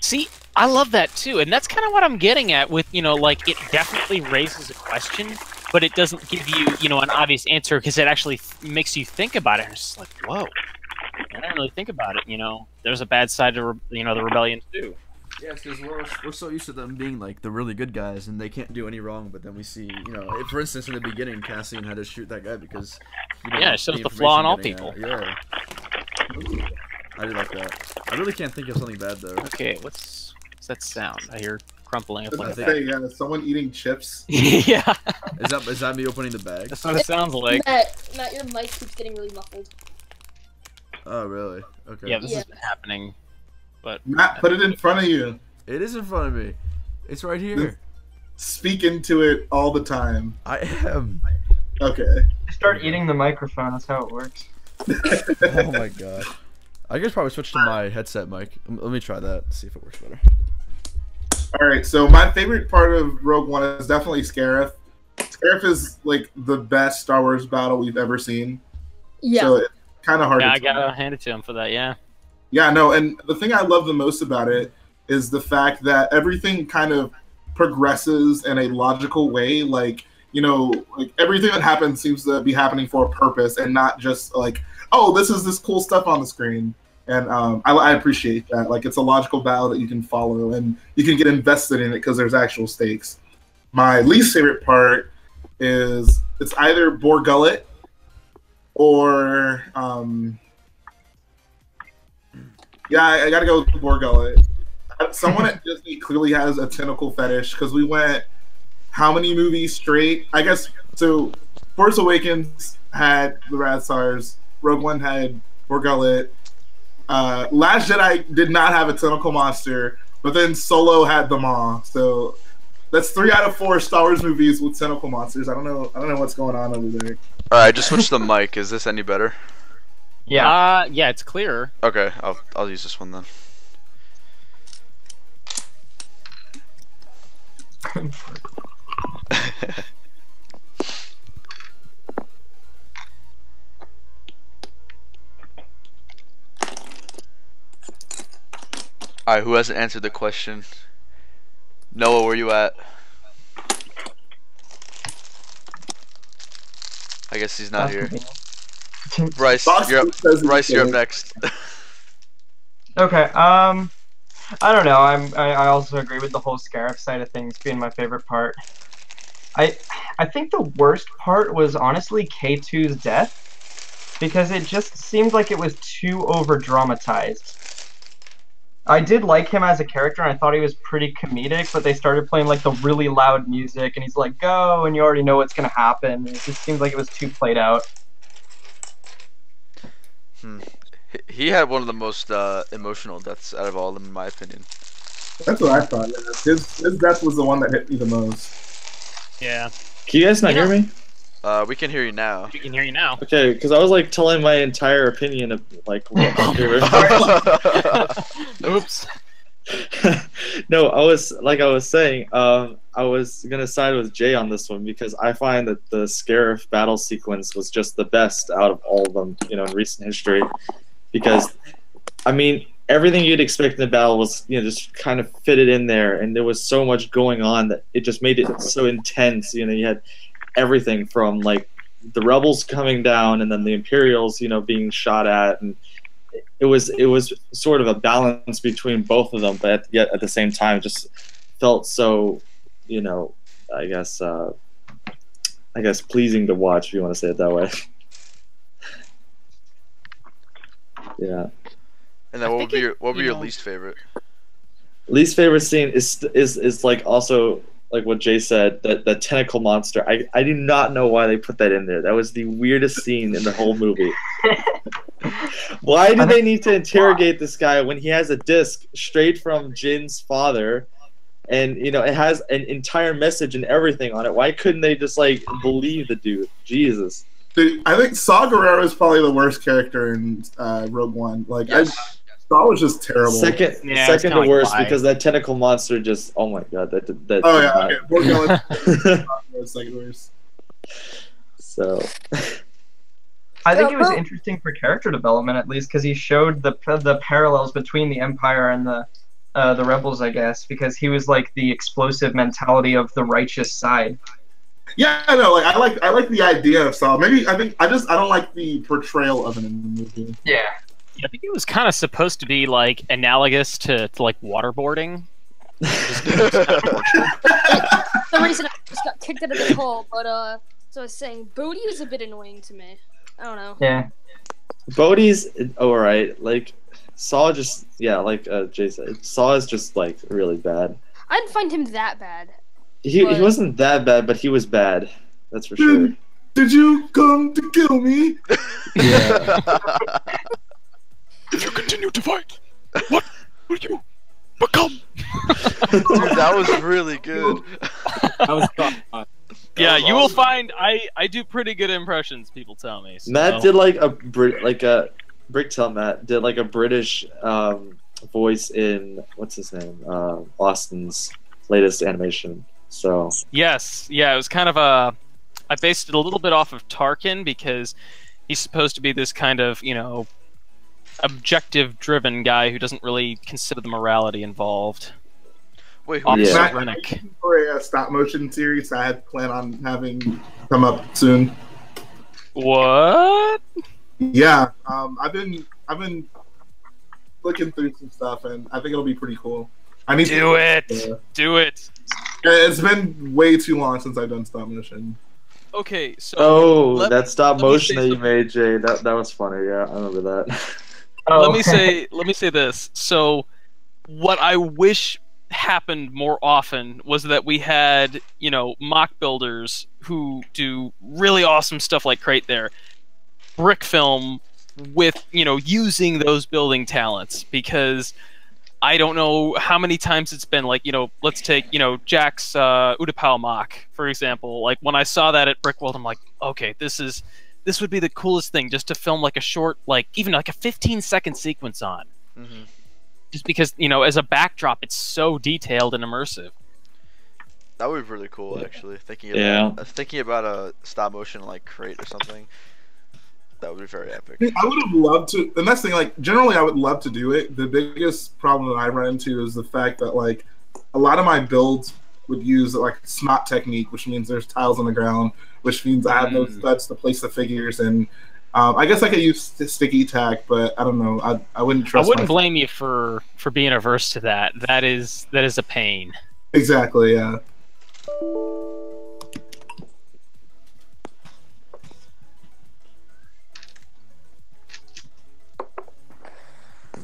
See, I love that too, and that's kind of what I'm getting at with, you know, like, it definitely raises a question, but it doesn't give you, you know, an obvious answer, because it actually makes you think about it, and it's just like, whoa, I didn't really think about it, you know, there's a bad side to, you know, the rebellion too. Yeah, because we're so used to them being, like, the really good guys, and they can't do any wrong, but then we see, you know, for instance, in the beginning, Cassian had to shoot that guy because... Yeah, it shows the flaw in all people. Yeah. I do like that. I really can't think of something bad, though. Okay, what's that sound? I hear crumpling up like that. that. Yeah, someone eating chips. Yeah. Is that me opening the bag? That's what it sounds like. Matt, your mic keeps getting really muffled. Oh, really? Okay. Yeah, this has been happening. But Matt, put it in front of you. It is in front of me. It's right here. Speak into it all the time. I am. Okay. Start eating the microphone. That's how it works. Oh my god. I guess probably switch to my headset mic. Let me try that. See if it works better. All right. So my favorite part of Rogue One is definitely Scarif. Scarif is like the best Star Wars battle we've ever seen. Yeah. So it's kind of hard. Yeah, to I gotta hand it to him for that. Yeah. Yeah. No. And the thing I love the most about it is the fact that everything kind of progresses in a logical way. Like, you know, like everything that happens seems to be happening for a purpose and not just like, oh, this is this cool stuff on the screen. And I appreciate that. Like, it's a logical battle that you can follow and you can get invested in it because there's actual stakes. My least favorite part is it's either Borgullet or yeah, I gotta go with Borgullet. Someone at Disney clearly has a tentacle fetish because we went how many movies straight? I guess so. Force Awakens had the Radsars. Rogue One had Borgullet. Last Jedi did not have a tentacle monster, but then Solo had the Maw. So that's 3 out of 4 Star Wars movies with tentacle monsters. I don't know what's going on over there. All right, I just switched the mic. Is this any better? Yeah. Yeah, it's clearer. Okay, I'll use this one then. Alright, who hasn't answered the question? Noah, where you at? I guess he's not here. Bryce, you're up next. Okay. I don't know. I also agree with the whole Scarif side of things being my favorite part. I think the worst part was honestly K2's death, because it just seemed like it was too over dramatized. I did like him as a character, and I thought he was pretty comedic, but they started playing like the really loud music, and he's like, go, and you already know what's gonna happen. And it just seemed like it was too played out. He had one of the most emotional deaths out of all of them, in my opinion. That's what I thought. Yeah. His death was the one that hit me the most. Yeah. Can you guys not hear me? We can hear you now. We can hear you now. Okay, because I was like telling my entire opinion of like what my favorite part. Oops. No, I was saying, I was gonna side with Jay on this one because I find that the Scarif battle sequence was just the best out of all of them, you know, in recent history. Because, I mean, everything you'd expect in the battle was, you know, just kind of fitted in there, and there was so much going on that it just made it so intense. You know, you had everything from like the rebels coming down, and then the Imperials, you know, being shot at, and it was sort of a balance between both of them, but yet at the same time, it just felt so, you know, I guess pleasing to watch, if you want to say it that way. Yeah. And then what would be your least favorite? Least favorite scene is like also like what Jay said, that tentacle monster. I do not know why they put that in there. That was the weirdest scene in the whole movie. Why do they need to interrogate this guy when he has a disc straight from Jin's father, and you know it has an entire message and everything on it? Why couldn't they just like believe the dude? Jesus. Dude, I think Saw Gerrera is probably the worst character in Rogue One. Like, Saw was just terrible. Second to worst because that tentacle monster just, oh my god, that. Oh yeah, okay. We're going second worst. So. I think it was interesting for character development, at least, because he showed the parallels between the Empire and the Rebels, I guess, because he was like the explosive mentality of the righteous side. Yeah, no, like I like the idea of Saw. Maybe I don't like the portrayal of him in the movie. Yeah. I think it was kind of supposed to be like analogous to like waterboarding. The reason I just got kicked out of the call, but so I was saying Bodhi is a bit annoying to me. I don't know. Yeah. Bodhi's alright. Like Saw just like Jay said, Saw is just like really bad. I didn't find him that bad. He wasn't that bad, but he was bad. That's for sure. Did you come to kill me? Yeah. If you continue to fight, what will you become? Dude, that was really good. That was fun. Yeah, you will find I do pretty good impressions. People tell me. So. Matt did like a BrickTel Matt did like a British voice in what's his name Austin's latest animation. So yes, yeah, it was kind of I based it a little bit off of Tarkin because he's supposed to be this kind of objective-driven guy who doesn't really consider the morality involved. Wait, for a stop motion series I had planned on having come up soon. What? Yeah, I've been looking through some stuff, and I think it'll be pretty cool. I need do it. Do it. It's been way too long since I've done stop motion. Okay, so that stop motion that you made, Jay, that was funny. Yeah, I remember that. Let me say this. So, what I wish happened more often was that we had, mock builders who do really awesome stuff like Crate there, brick film with, using those building talents, because I don't know how many times it's been like, let's take, Jack's Utapau mock, for example. Like when I saw that at Brick World, I'm like, okay, this would be the coolest thing, just to film like a short, even like a 15-second sequence on. Mm-hmm. Just because, as a backdrop, it's so detailed and immersive. That would be really cool, actually. Thinking about a stop motion like Crate or something. That would be very epic. I would have loved to, and that's the thing, like, generally I would love to do it. The biggest problem that I run into is the fact that, like, a lot of my builds would use, like, snot technique, which means there's tiles on the ground, which means I have no studs to place the figures, and I guess I could use sticky tack, but I don't know. I wouldn't trust. I wouldn't blame you for being averse to that. That is a pain. Exactly, yeah.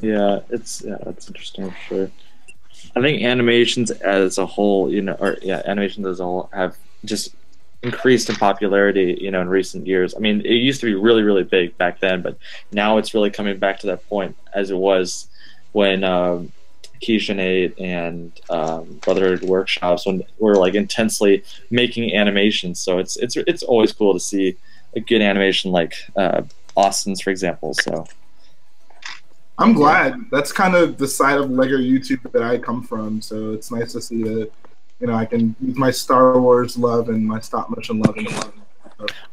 Yeah, that's interesting for sure. I think animations as a whole, animations as a whole have just increased in popularity, in recent years. I mean, it used to be really, really big back then, but now it's really coming back to that point as it was when Keisha 8 and Brotherhood workshops when we're like intensely making animations. So it's always cool to see a good animation like Austin's, for example. So. I'm glad. That's kind of the side of LEGO YouTube that I come from, so it's nice to see that, I can use my Star Wars love and my stop motion love.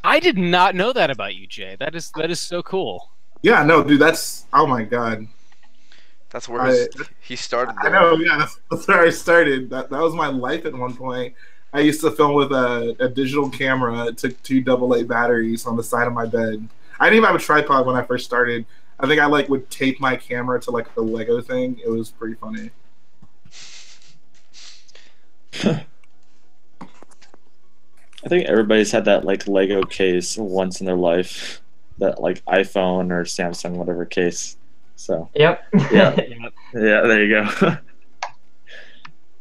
I did not know that about you, Jay. That is so cool. Yeah, no, dude, that's, oh my god. That's where he started there. I know, yeah, that's where I started. That was my life at one point. I used to film with a digital camera. It took 2 AA batteries on the side of my bed. I didn't even have a tripod when I first started. I think I would tape my camera to the Lego thing. It was pretty funny. I think everybody's had that Lego case once in their life, that iPhone or Samsung whatever case. So yep. Yeah. Yeah, there you go.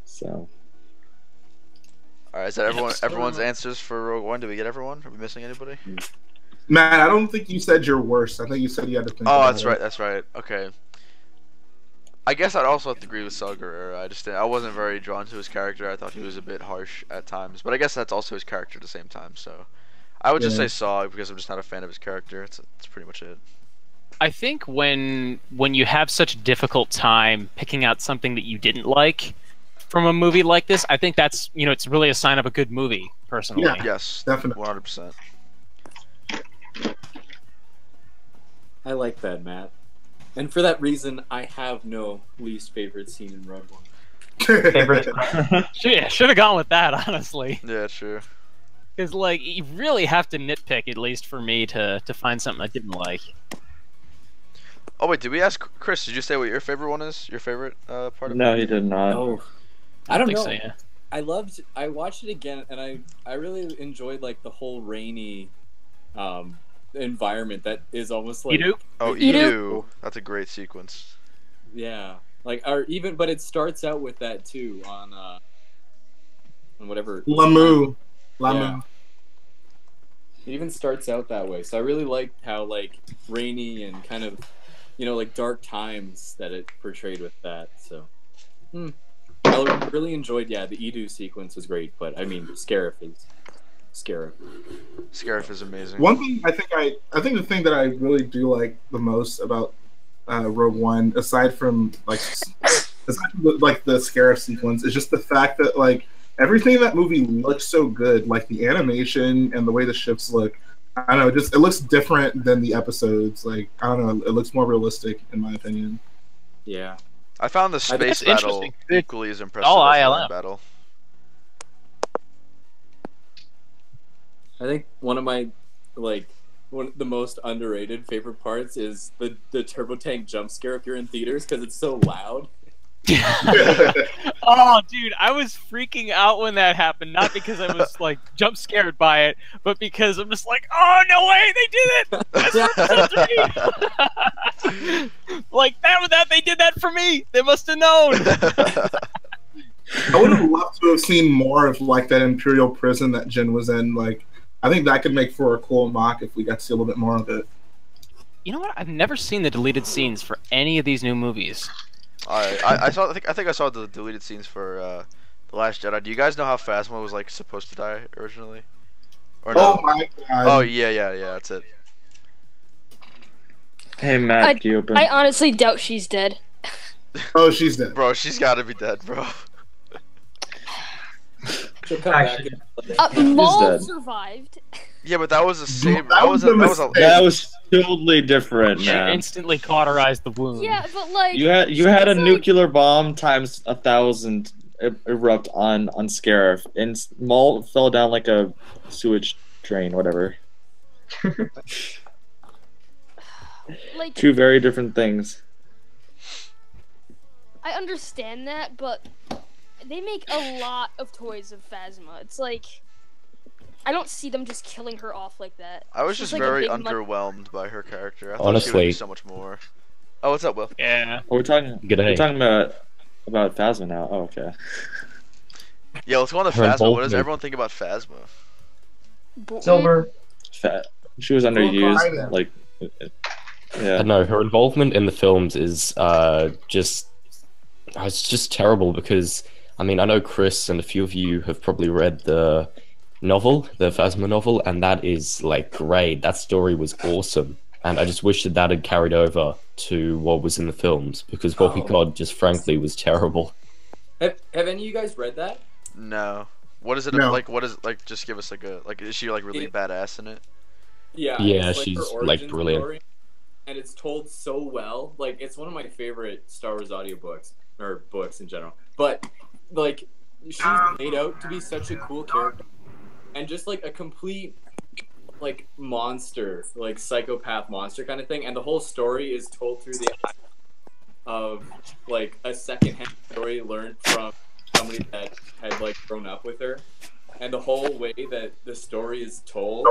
So. All right, is that everyone's answers for Rogue One? Did we get everyone? Are we missing anybody? Man, I don't think you said your worst. I think you said you had to think. Oh, that's right. That's right. Okay. I guess I'd also have to agree with Saw Gerrera. I wasn't very drawn to his character. I thought he was a bit harsh at times, but I guess that's also his character at the same time. So, I would just say Saw because I'm just not a fan of his character. That's pretty much it. I think when you have such a difficult time picking out something that you didn't like from a movie like this, I think that's it's really a sign of a good movie. Personally, yeah, yes, definitely, 100%. I like that, Matt. And for that reason, I have no least favorite scene in Rogue One. Favorite. Should have gone with that, honestly. Yeah, true. Because you really have to nitpick, at least for me, to find something I didn't like. Oh wait, did we ask Chris? Did you say what your favorite one is? Your favorite part of it? No, he did not. Oh, I don't know. So, yeah. I watched it again, and I really enjoyed the whole rainy environment that is almost like Edu? Oh, Edu. That's a great sequence. Yeah, but it starts out with that too on whatever Lamu. Yeah. It even starts out that way, so I really liked how rainy and kind of dark times that it portrayed with that. So I really enjoyed the Edu sequence was great, but I mean Scarif is amazing. One thing I think the thing that I really do like the most about Rogue One, aside from the Scarif sequence, is just the fact that everything in that movie looks so good, the animation and the way the ships look. I don't know, it looks different than the episodes. I don't know, it looks more realistic in my opinion. Yeah, I found the space battle equally as impressive as the land battle. I think one of my one of the most underrated favorite parts is the turbo tank jump scare if you're in theaters because it's so loud. Oh, dude, I was freaking out when that happened. Not because I was jump scared by it, but because I'm just oh no way, they did it! That's that they did that for me. They must have known. I would have loved to have seen more of that Imperial prison that Jin was in. I think that could make for a cool mock if we got to see a little bit more of it. You know what? I've never seen the deleted scenes for any of these new movies. Alright, I think I saw the deleted scenes for The Last Jedi. Do you guys know how Phasma was supposed to die originally? Or no? Oh my god. Oh yeah, that's it. Hey Matt, I honestly doubt she's dead. Oh, she's dead. Bro, she's gotta be dead, bro. She'll come back. Maul survived. Yeah, but that was the same. That was totally different, She man. instantly cauterized the wound. Yeah, but like You had a nuclear bomb times 1,000 erupt on Scarif, and Maul fell down like a sewage drain, whatever. like Two very different things. I understand that, but they make a lot of toys of Phasma. It's like I don't see them just killing her off like that. I was She's just like a very big underwhelmed by her character. I thought she would Honestly. do so much more. Oh, what's up, Will? Yeah. We're talking about Phasma now. Oh, okay. Yeah, let's go on to Her Phasma. What does involvement. everyone think about Phasma? Silver. She was underused. Like, I yeah. don't know, her involvement in the films is just it's just terrible because I mean I know Chris and a few of you have probably read the novel, the Phasma novel, and that is like great. That story was awesome, and I just wish that had carried over to what was in the films because what we got just frankly was terrible. Have any of you guys read that? No. What is it No. like? What is it like? Just give us like a is she like really badass in it? Yeah. Yeah, it's, she's, her like, origin brilliant. story, and it's told so well. Like, it's one of my favorite Star Wars audiobooks or books in general. But like, she's made out to be such a cool character, and just like a complete like monster, like psychopath monster kind of thing. And the whole story is told through the eye of like a secondhand story learned from somebody that had like grown up with her, and the whole way that the story is told,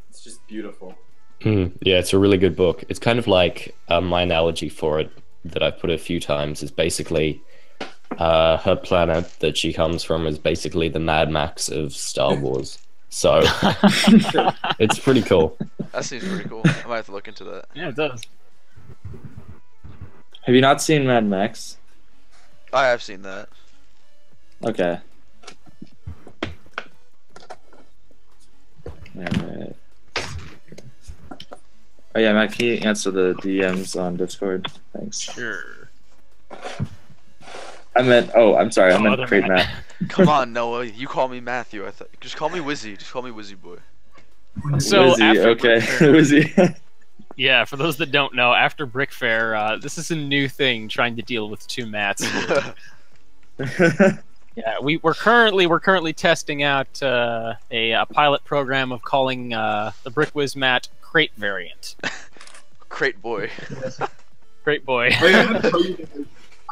it's just beautiful. Yeah, it's a really good book. It's kind of like my analogy for it that I've put a few times is basically her planet that she comes from is basically the Mad Max of Star Wars. So it's pretty cool. That seems pretty cool. I might have to look into that. Yeah, it does. Have you not seen Mad Max? I have seen that. Okay. Alright. Oh yeah, Matt, can you answer the DMs on Discord? Thanks. Sure. I meant, I'm sorry, I meant other Crate Matt. Come on, Noah. You call me Matthew. I thought just call me Wizzy. Just call me Wizzy Boy. So Wizzy, after okay. BrickFair- Wizzy. Yeah, for those that don't know, after BrickFair, this is a new thing trying to deal with two mats. Yeah, we're currently testing out a pilot program of calling the BrickWiz mat Crate variant. Crate Boy. Crate Boy. Oh, yeah, I'm gonna tell you guys,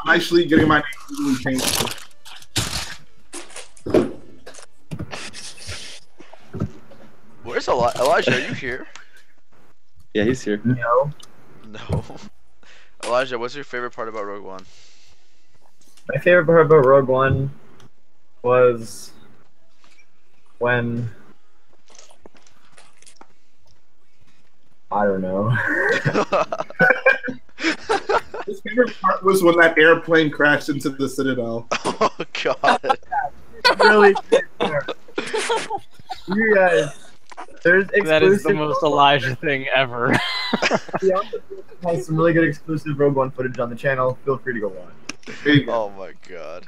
I'm actually getting my name changed. Where's Elijah? Are you here? Yeah, he's here. No. No. Elijah, what's your favorite part about Rogue One? My favorite part about Rogue One was when I don't know. His favorite part was when that airplane crashed into the Citadel. Oh God. Really, you guys. There's exclusive. That is the most Elijah thing ever. He also has some really good exclusive Rogue One footage on the channel. Feel free to go watch. Oh my God.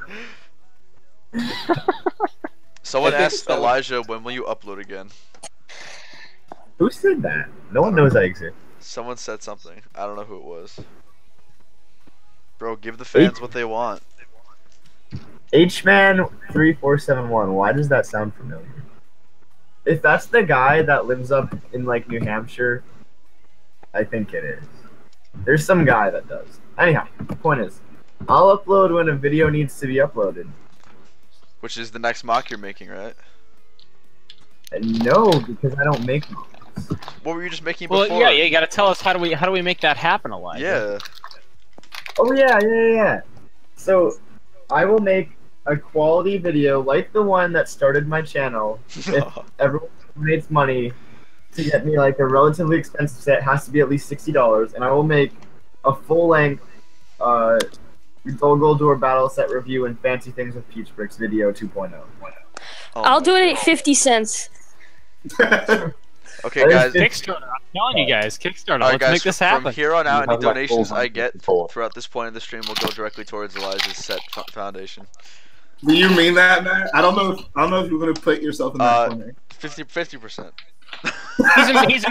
Someone asked Elijah, when will you upload again? Who said that? No one knows I exist. Someone said something. I don't know who it was. Bro, give the fans what they want. Hman3471. Why does that sound familiar? If that's the guy that lives up in like New Hampshire, I think it is. There's some guy that does. Anyhow, the point is, I'll upload when a video needs to be uploaded. Which is the next mock you're making, right? No, because I don't make mocks. What were you just making Well, before? yeah, you gotta tell us how do we make that happen, Elijah? Yeah. Oh yeah. So, I will make a quality video like the one that started my channel. If everyone donates money to get me like a relatively expensive set, it has to be at least $60, and I will make a full-length Gold Door battle set review and fancy things with Peach Bricks video 2.0. Oh I'll my donate God. 50 cents. Okay, guys. Kickstarter. I'm telling you guys, Kickstarter. Alright, Let's guys, make this happen. from here on out, any have, like, donations full I get for. throughout this point of the stream will go directly towards Elijah's set foundation. Do you mean that, Matt? I don't know if you're gonna put yourself in that corner. 50%. He's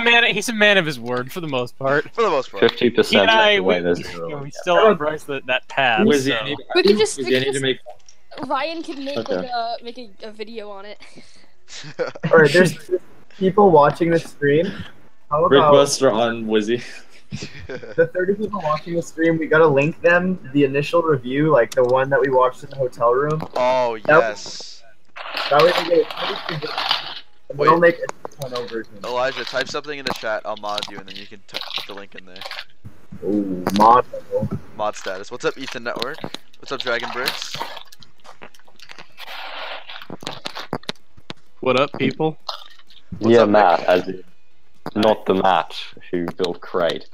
a man of his word for the most part. For the most part. 50%. We still embrace that path. We could just make. Ryan can make a video on it. Alright, there's people watching the stream. How about Brickbuster on Wizzy. the 30 people watching the stream? We gotta link them the initial review, like the one that we watched in the hotel room. Oh yes. That way we get it. We'll make a 2.0 version. Elijah, type something in the chat. I'll mod you, and then you can put the link in there. Ooh, mod. Mod status. What's up, Ethan Network? What's up, Dragon Bricks? What up, people? What's up, Matt, as in, not the Matt who built Crate.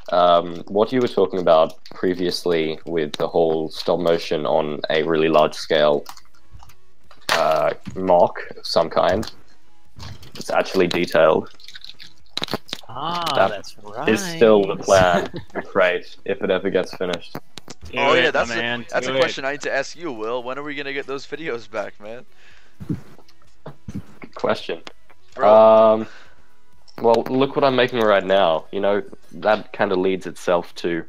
What you were talking about previously with the whole stop motion on a really large scale mock of some kind, it's actually detailed. That's right. Is still the plan for Crate if it ever gets finished. That's a question I need to ask you, Will. When are we gonna get those videos back, man? Good question. Bro. Well, look what I'm making right now. You know, that kind of leads itself to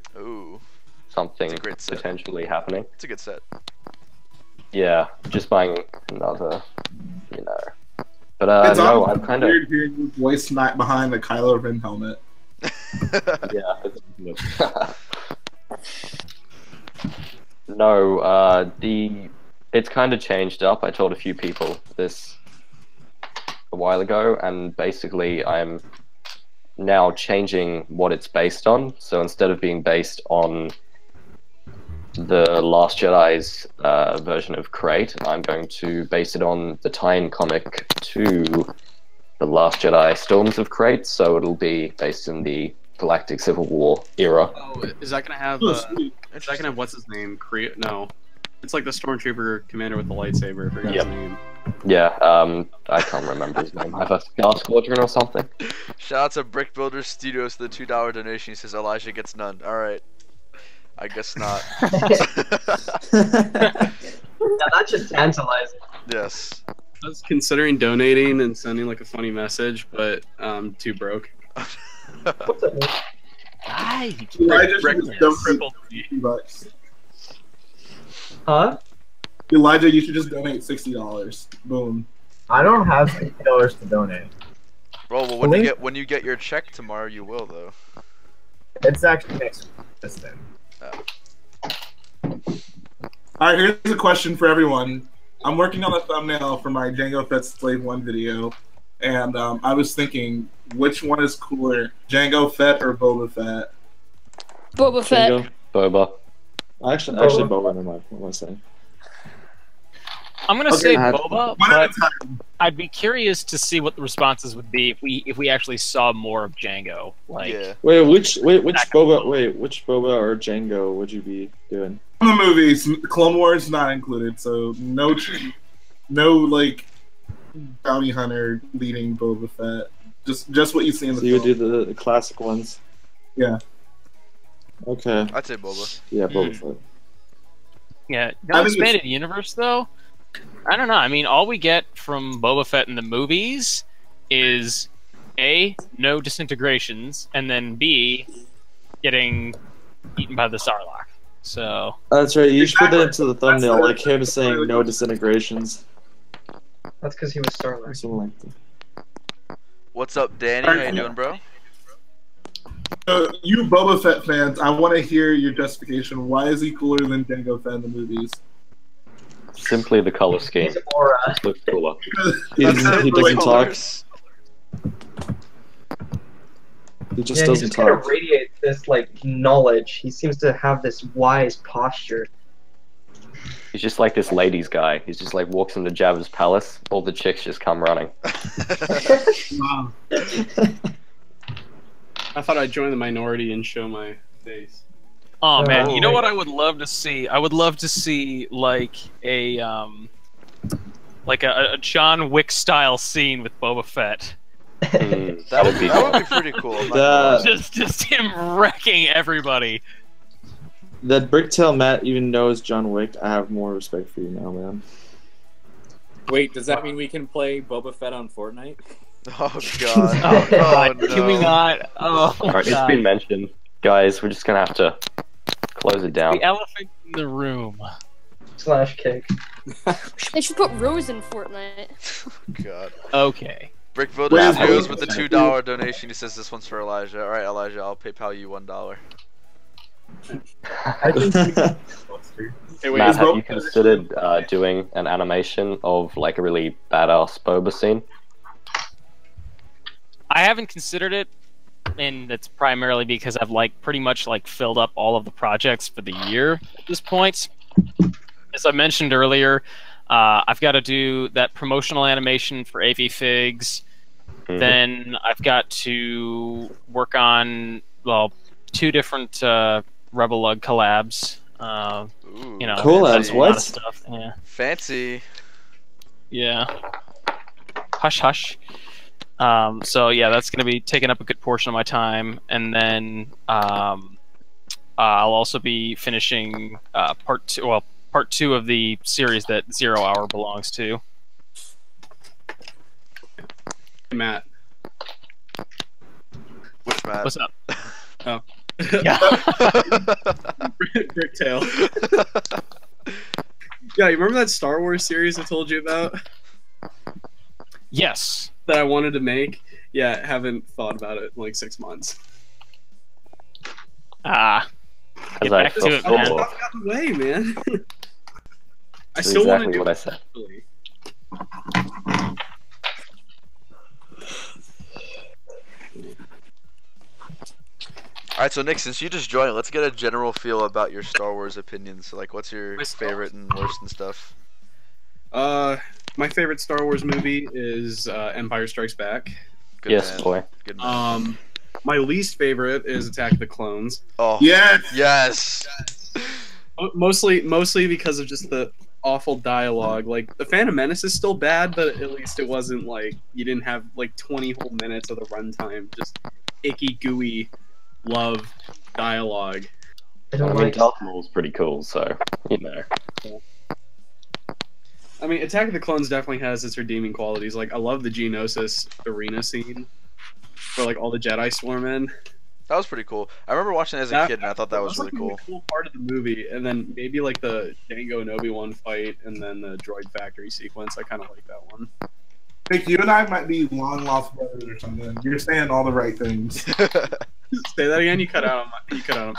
something potentially happening. It's a good set. Yeah, just buying another, you know. But no, I'm kind of weird hearing your voice smack behind the Kylo Ren helmet. Yeah. No, it's kind of changed up. I told a few people this a while ago, and basically I'm now changing what it's based on. So instead of being based on the Last Jedi's version of Crate, I'm going to base it on the tie-in comic to the Last Jedi Storms of Crate, so it'll be based in the Galactic Civil War era. Oh, is that gonna have what's his name? No. It's like the Stormtrooper commander with the lightsaber, I forgot his name. Yeah, I can't remember his name. I have a Star Squadron or something. Shout out to Brick Builder Studios for the $2 donation. He says Elijah gets none. Alright. I guess not. Yeah, that's just tantalizing. Yes. I was considering donating and sending like a funny message, but too broke. Huh? Elijah, you should just donate $60. Boom. I don't have $60 to donate. Bro, well, when you get your check tomorrow, you will though. It's actually next week. This thing. Alright, here's a question for everyone. I'm working on a thumbnail for my Jango Fett Slave 1 video, and I was thinking, which one is cooler, Jango Fett or Boba Fett? Boba Fett. Jango. Boba. Actually, Boba. Never mind. What am I saying? I'm gonna say Boba, but I'd be curious to see what the responses would be if we actually saw more of Jango. Like, which Boba or Jango would you be doing? In the movies, Clone Wars not included, so no like bounty hunter leading Boba Fett. Just what you see in the film. You would do the classic ones. Yeah. Okay. I'd say Boba. Yeah, Boba Fett. Yeah, no expanded universe though. I don't know. I mean, all we get from Boba Fett in the movies is A, no disintegrations, and then B, getting eaten by the Sarlacc. So that's right. You should put that into the thumbnail, like him saying no disintegrations. That's because he was Starlight. Something like that. What's up, Danny? How you doing, bro? You Boba Fett fans, I want to hear your justification. Why is he cooler than Jango Fett in the movies? Simply the color scheme. Just looks cooler. He doesn't talk. He just doesn't talk. Kind of radiates this like knowledge. He seems to have this wise posture. He's just like this ladies guy. He's just like walks into Jabba's palace. All the chicks just come running. I thought I'd join the minority and show my face. Oh man, you know what I would love to see? I would love to see like a John Wick style scene with Boba Fett. That would be pretty cool. Just him wrecking everybody. that Bricktail Matt even knows John Wick, I have more respect for you now, man. Wait, does that mean we can play Boba Fett on Fortnite? Oh god. Oh god, no. can we not? Oh Alright, it's god. been mentioned. Guys, we're just gonna have to close it down. The elephant in the room. Slash kick. They should put Rose in Fortnite. God. Okay. Brickville Studios with the $2 donation. He says this one's for Elijah. Alright, Elijah, I'll PayPal you $1. Hey, wait, Matt, have you considered doing an animation of like a really badass Boba scene? I haven't considered it, and it's primarily because I've pretty much filled up all of the projects for the year at this point. As I mentioned earlier, I've got to do that promotional animation for AV Figs. Mm-hmm. Then I've got to work on 2 different Rebel Lug collabs. Ooh, you know, collabs, a what? lot of stuff. Yeah. Fancy. Yeah. Hush, hush. So yeah, that's going to be taking up a good portion of my time, and then I'll also be finishing part 2 of the series that 0 Hour belongs to. Hey, Matt. Which Matt? What's up? Oh. Yeah. Bricktail. Yeah, you remember that Star Wars series I told you about? Yes. That I wanted to make? Yeah, haven't thought about it in like 6 months. Get back to it, man. I've gotten away, man. I That's still want to exactly do what I it. said. Alright, so Nick, since you just joined, let's get a general feel about your Star Wars opinions. So, what's your favorite and worst and stuff? My favorite Star Wars movie is Empire Strikes Back. Good yes, man. boy. Good man. My least favorite is Attack of the Clones. Oh, Yes! Yes! Mostly because of just the awful dialogue. Like, the Phantom Menace is still bad, but at least it wasn't you didn't have 20 whole minutes of the runtime. Just icky, gooey love dialogue. I mean, Darth Maul's pretty cool, so, you know. I mean, Attack of the Clones definitely has its redeeming qualities. I love the Geonosis arena scene where all the Jedi swarm in. That was pretty cool. I remember watching it as a kid, and I thought that was really cool. A cool part of the movie, and then maybe the Jango and Obi-Wan fight, and then the droid factory sequence. I kind of like that one. Nick, you and I might be long lost brothers or something. You're saying all the right things. Say that again. You cut out. You cut out.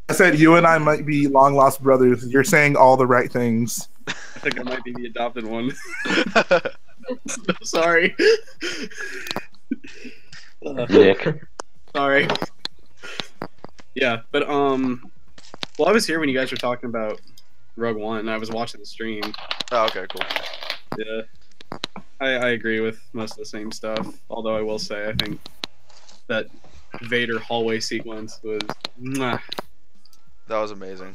I said you and I might be long lost brothers. You're saying all the right things. I think I might be the adopted one. Sorry. Nick. Sorry. Yeah, but well, I was here when you guys were talking about Rogue One, and I was watching the stream. Oh, okay, cool. Yeah, I agree with most of the same stuff. Although I will say, I think that Vader hallway sequence was. Mwah. That was amazing.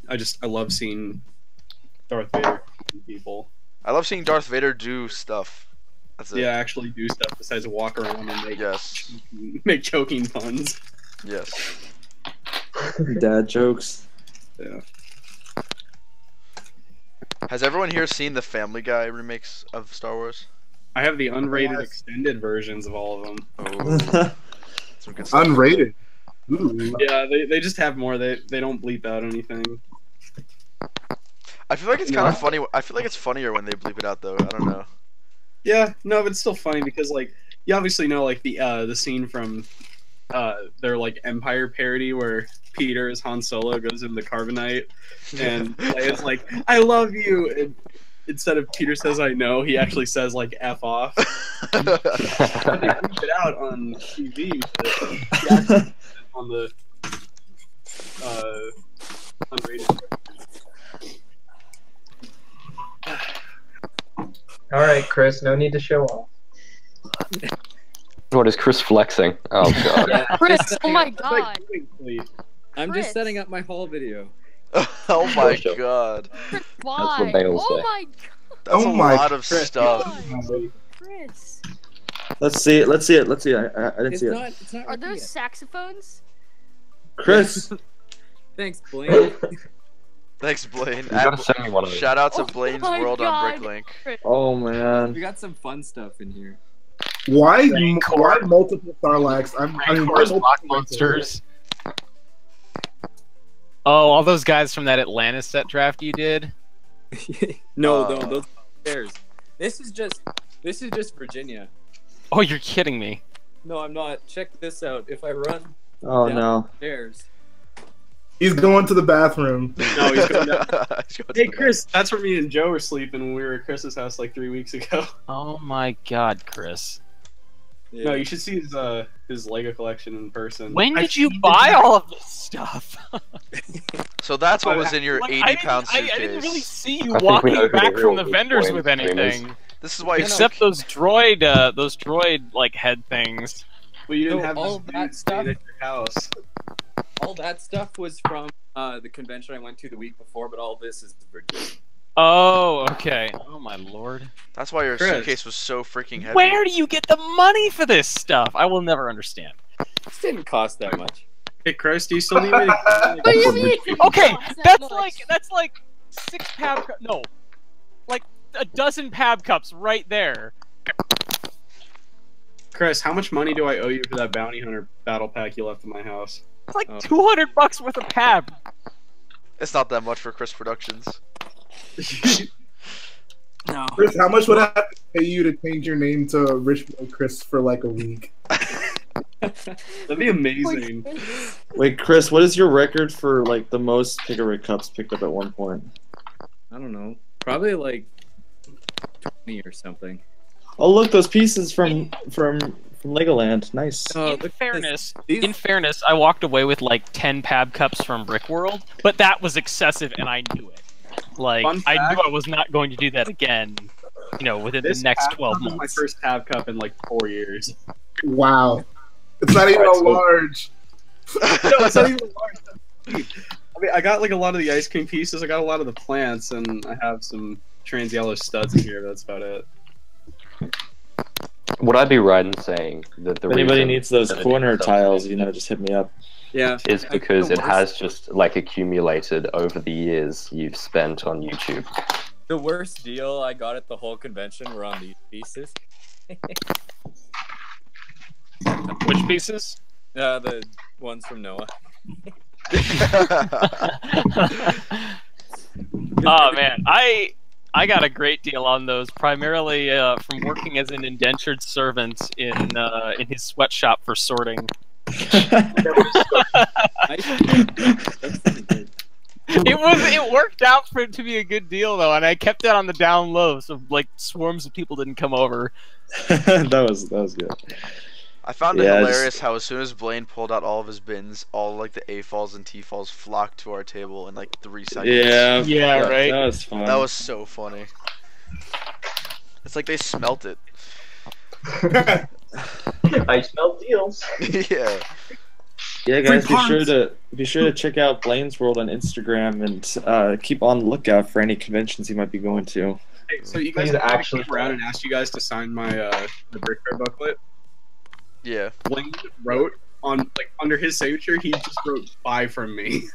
I love seeing Darth Vader people. I love seeing Darth Vader do stuff. That's it. Yeah, actually do stuff besides walk around and make choking puns. Yes. Dad jokes. Yeah. Has everyone here seen the Family Guy remakes of Star Wars? I have the unrated extended versions of all of them. Oh, some good stuff. Unrated. Ooh. Yeah, they just have more. They don't bleep out anything. I feel like it's kind of funny. I feel like it's funnier when they bleep it out, though. I don't know. Yeah, no, but it's still funny because you obviously know the scene from their Empire parody where Peter as Han Solo goes into the carbonite and Leia's like, "I love you," and instead of Peter says "I know," he actually says "F off." They bleep it out on TV, but actually on the unrated. All right, Chris. No need to show off. What is Chris flexing? Oh god. Yeah, Chris, oh my god. I'm Chris. just setting up my haul video. Oh my god. Why? what Bale Oh say. my god. That's a my lot of stuff. Chris. Let's see it. I didn't see it. It's not Are those repeated. saxophones? Chris. Thanks, Blaine. Thanks, Blaine. You gotta send me one of those. Shout out to Oh Blaine's my World God. on BrickLink. Oh man. We got some fun stuff in here. Why multiple Sarlaccs? Rancors, block monsters. Oh, all those guys from that Atlantis set draft you did? No, those bears. This is just Virginia. Oh, you're kidding me. No, I'm not. Check this out. If I run Oh down no. the stairs. He's going to the bathroom. No, he's going down. He's going to Hey, the Chris, that's where me and Joe were sleeping when we were at Chris's house like 3 weeks ago. Oh my God, Chris. No, you should see his Lego collection in person. When did you buy all of this stuff? So that's what was in your 80-pound suitcase. I didn't really see you I think we know walking who the back real from the vendors Bitcoin with stream is. anything. This is why Except those droid like head things. Well, you didn't No, have all this that dude stuff. staying at your house. All that stuff was from the convention I went to the week before, but all this is Virginia. Oh, okay. Oh my lord. That's why your Chris. suitcase was so freaking heavy. Where do you get the money for this stuff? I will never understand. This didn't cost that much. Hey, Chris, do you still need me to... What do you mean? Okay, Costs that that's much? like 6 pab no, like a dozen pab cups right there. Chris, how much money do I owe you for that bounty hunter battle pack you left in my house? It's like $200 worth of pab. It's not that much for Chris Productions. No. Chris, how much would I have to pay you to change your name to RichBoy Chris for like a week? That'd be amazing. Wait, Chris, what is your record for like the most Pickerick cups picked up at one point? I don't know. Probably like 20 or something. Oh look, those pieces from Legoland. Nice. Oh, In look at fairness, this. in fairness, I walked away with like 10 pab cups from Brick World, but that was excessive, and I knew it. Like, Fun I fact- knew I was not going to do that again. You know, within the This next tab 12 cup is my months. first tab cup in like 4 years. Wow. It's not even a large. No, it's not even large. I mean, I got like a lot of the ice cream pieces. I got a lot of the plants, and I have some trans yellow studs in here. That's about it. Would I be right in saying that the If anybody reason needs those that it corner is so tiles, you know, just hit me up. Yeah. is I because think it the worst- has just like accumulated over the years you've spent on YouTube. The worst deal I got at the whole convention were on these pieces. Which pieces? The ones from Noah. Oh man, I got a great deal on those, primarily from working as an indentured servant in his sweatshop for sorting. It worked out for it to be a good deal though, and I kept it on the down low, so like swarms of people didn't come over. that was good. I found it Yeah, hilarious how as soon as Blaine pulled out all of his bins, all like the A-falls and T-falls flocked to our table in like 3 seconds. Yeah. Yeah, right. That was fun. That was so funny. It's like they smelt it. I smell deals. Yeah. Yeah, guys, Free be sure to check out Blaine's World on Instagram and keep on the lookout for any conventions you might be going to. Hey, so you guys Please actually actually- came around and asked you guys to sign my the BrickFair booklet. Yeah. Blaine wrote on like under his signature, he just wrote "bye" from me.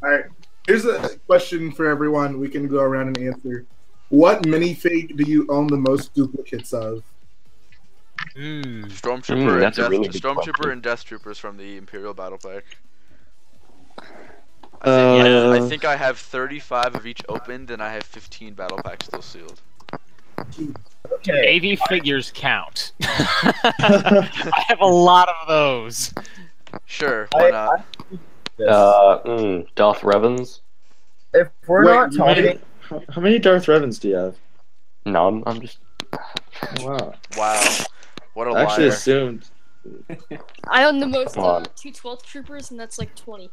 Alright. Here's a question for everyone we can go around and answer. What minifig do you own the most duplicates of? Stormtrooper, and that's a Death, really good Stormtrooper question. and Death Troopers from the Imperial Battle Pack. Uh, I think I have 35 of each opened, and I have 15 battle packs still sealed. AV figures count. I have a lot of those. Sure, why not? Darth Revens? If we're not talking, how many Darth Revens do you have? None. I'm just. Wow. Wow. What a I actually liar. assumed. I own the most Come on. 2 12th troopers, and that's like 20.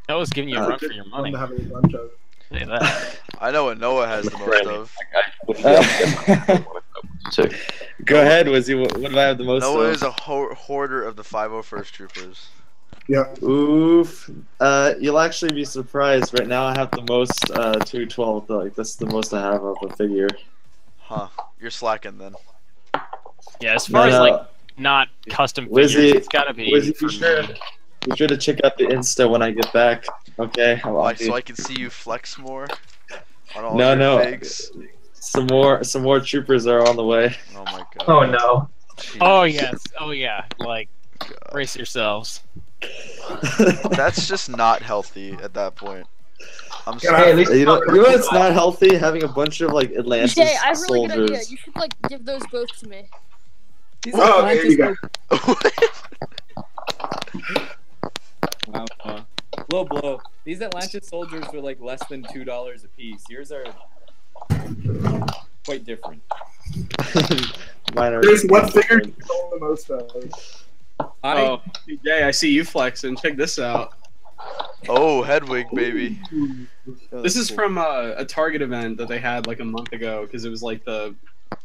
I was giving you a run for your money. Have a bunch of. Say that. I know what Noah has the most of. Go ahead, Wizzy. What do I have the most Noah of? is a hoarder of the 501st Troopers. Yeah. Oof. You'll actually be surprised. Right now, I have the most 212. Like that's the most I have of a figure. Huh. You're slacking then. Yeah, as far No, as like not custom Wizzy, figures. It's gotta be. Wizzy, for me. be sure to check out the Insta when I get back. Okay. Why, so I can see you flex more on all No, your no. figs? Some more troopers are on the way. Oh my god. Oh no. Jeez. Oh yes. Oh yeah. Like, brace yourselves. That's just not healthy at that point. I'm Hey, sorry. at least you know it's not healthy having a bunch of like Atlantis Jay, I have a really good idea. soldiers. You should like give those both to me. Oh, there you go. Wow. Low blow. These Atlantis soldiers were like less than $2 a piece. Yours are quite different. Mine are Chris, what figure do you own the most of? Oh, Jay, I see you flexing. Check this out. Oh, Hedwig, baby. This is from a Target event that they had like a month ago because it was like the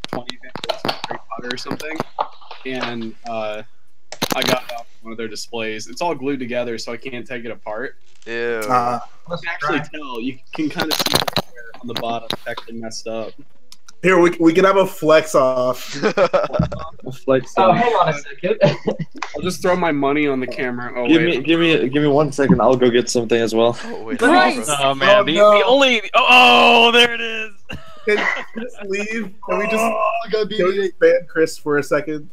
20th anniversary of Harry Potter or something, and I got it off one of their displays. It's all glued together, so I can't take it apart. Ew. You can actually tell. You can kind of see the hair on the bottom. It's actually messed up. Here, we can have a flex off. Flex Oh, off. hang on a second. I'll just throw my money on the camera. Oh, Give wait. me 1 second. I'll go get something as well. Oh, wait. Christ! Oh man, the only. Oh, there it is. Can we just leave? Can we just ban Chris for a second?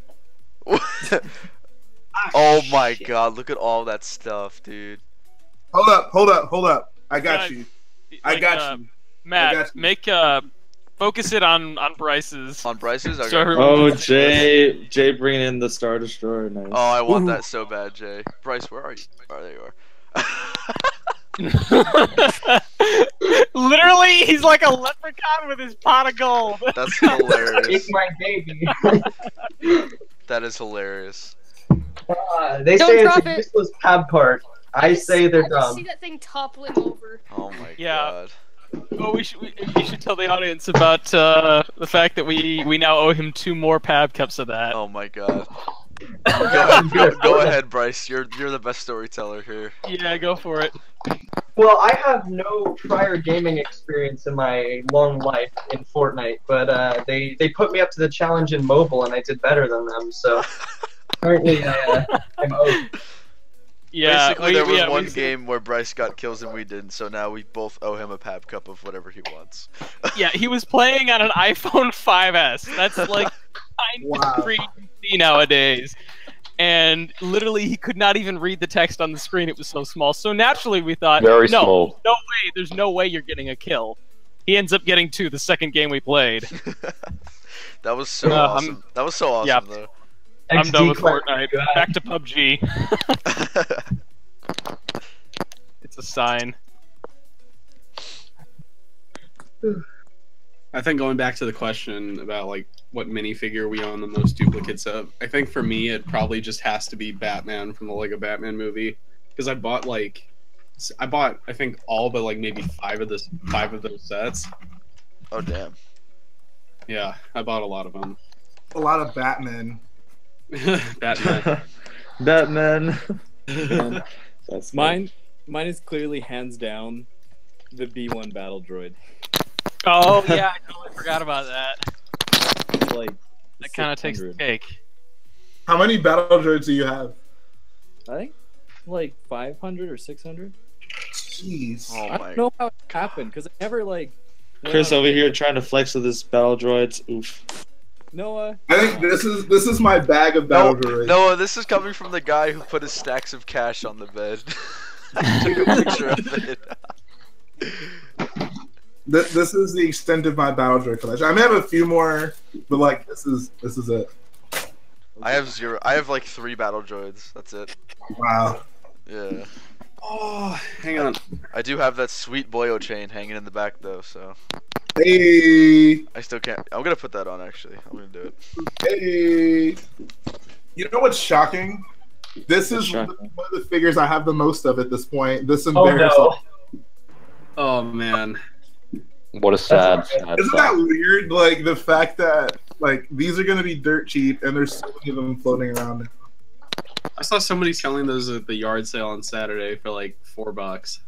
Oh my god, look at all that stuff, dude. Hold up. I got you. I Like, got you. Matt, I got you. make focus it on Bryce's. On Bryce's? Okay. So everyone Oh, can see Jay bringing in the Star Destroyer. Nice. Oh, I want that so bad, Jay. Bryce, where are you? Oh, there you are. Literally, he's like a leprechaun with his pot of gold. That's hilarious. It's my baby. That is hilarious. They Don't say it's drop a it. useless pad part. I say they're I just dumb. see that thing toppling over. Oh my Yeah. god. Oh, we should tell the audience about the fact that we now owe him 2 more Pab cups of that. Oh my god. Go ahead, Bryce. You're the best storyteller here. Yeah, go for it. Well, I have no prior gaming experience in my long life in Fortnite, but they put me up to the challenge in mobile, and I did better than them. So apparently, I'm owed. Yeah, Basically, there was one game where Bryce got kills and we didn't, so now we both owe him a Pab cup of whatever he wants. Yeah, he was playing on an iPhone 5S. That's like kind of screen you see nowadays. And literally, he could not even read the text on the screen. It was so small. So naturally, we thought, Very no small. way. There's no way you're getting a kill. He ends up getting 2 the second game we played. That was so awesome. That was so awesome, though. I'm done with Fortnite. Back to PUBG. It's a sign. I think going back to the question about like what minifigure we own the most duplicates of, I think for me it probably just has to be Batman from the Lego Batman movie, because I bought I think all but like maybe 5 of those sets. Oh damn. Yeah, I bought a lot of them. A lot of Batman. Batman. Batman. That's mine is clearly hands down the B1 battle droid. Oh yeah, I totally forgot about that. Like That kind of takes the cake. How many battle droids do you have? I think like 500 or 600. Jeez. Oh I don't know how it happened because I never like. Chris over here trying to flex with his battle droids. Oof. Noah. I think this is my bag of battle droids. No, this is coming from the guy who put his stacks of cash on the bed. Took a picture of it. This is the extent of my battle droid collection. I may have a few more, but like this is it. I have 0. I have like 3 battle droids. That's it. Wow. Yeah. Oh, hang on. I do have that sweet boyo chain hanging in the back though, so. Hey. I still can't. I'm gonna put that on actually. I'm gonna do it. Hey. You know what's shocking? This is one of the figures I have the most of at this point. This embarrassing. Oh, Oh man. What a sad Isn't that weird? Like the fact that like these are gonna be dirt cheap and there's so many of them floating around. I saw somebody selling those at the yard sale on Saturday for like $4.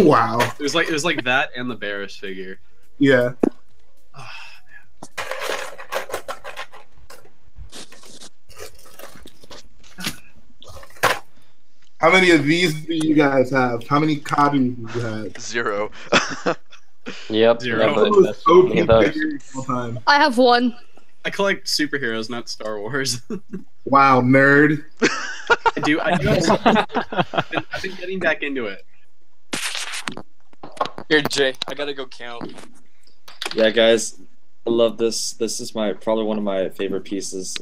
Wow. It was like that and the Barris figure. Yeah. How many of these do you guys have? How many copies do you have? 0. Yep. Zero. Never invest in any of those. I have one. I collect superheroes, not Star Wars. Wow, nerd. I do. I've been getting back into it. Here, Jay, I gotta go count. Yeah, guys, I love this. This is probably one of my favorite pieces.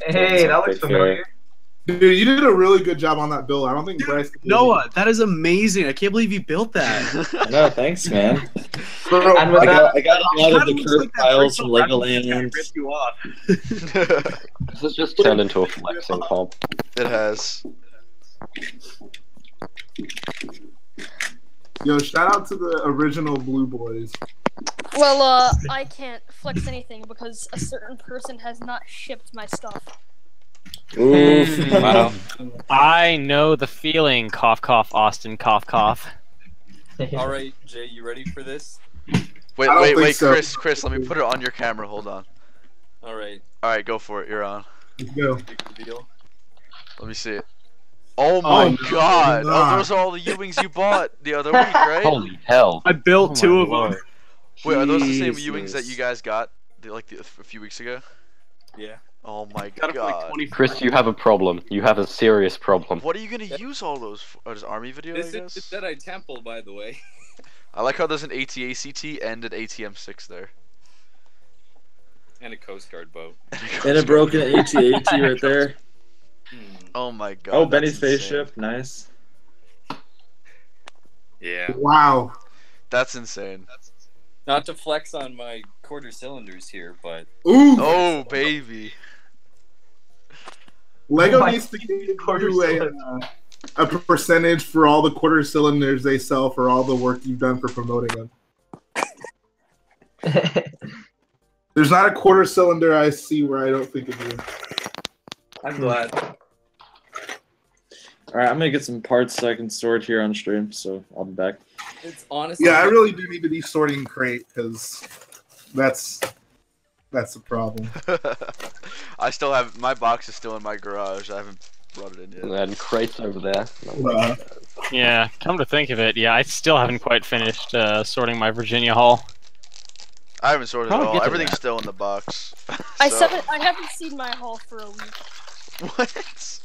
Hey, that looks familiar. Dude, you did a really good job on that build. I don't think Bryce could do Noah, that is amazing. I can't believe you built that. No, thanks, man. Bro, I got a lot of the curved tiles from Legoland. Rip you off. This has just turned into a flexing comp. It has. Yo, shout out to the original Blue Boys. Well, I can't flex anything because a certain person has not shipped my stuff. Oof. Wow. I know the feeling. Cough, cough, Austin, cough, cough. All right, Jay, you ready for this? Wait, so. Chris, let me put it on your camera. Hold on. All right. All right, go for it. You're on. Let's go. Big reveal. Let me see it. Oh my God! Oh, those are all the Ewings you bought the other week, right? Holy hell! I built 2 of them. Wait, are those the same Ewings that you guys got a few weeks ago? Yeah. Oh my Got it for God! like Chris, you have a problem. You have a serious problem. What are you gonna use all those for? Oh, just army video, I This guess? is Jedi Temple, by the way. I like how there's an AT-ACT and an ATM-6 there. And a Coast Guard boat. And a broken AT-AT right there. Oh my God! Oh, Benny's that's spaceship, nice. Yeah. Wow. That's insane. Not to flex on my quarter cylinders here, but Ooh. Oh baby. Lego needs to do a percentage for all the quarter cylinders they sell for all the work you've done for promoting them. There's not a quarter cylinder I see where I don't think of you. I'm glad. Alright, I'm gonna get some parts so I can store it here on stream, so I'll be back. It's honestly. Yeah, I really do need to be sorting crate because that's a problem. I still have my box is still in my garage. I haven't brought it in yet. And then crates over there. Yeah, come to think of it, yeah, I still haven't quite finished sorting my Virginia haul. I haven't sorted it I'll all. get to Everything's that. still in the box. I So- haven't seen my haul for a week. What?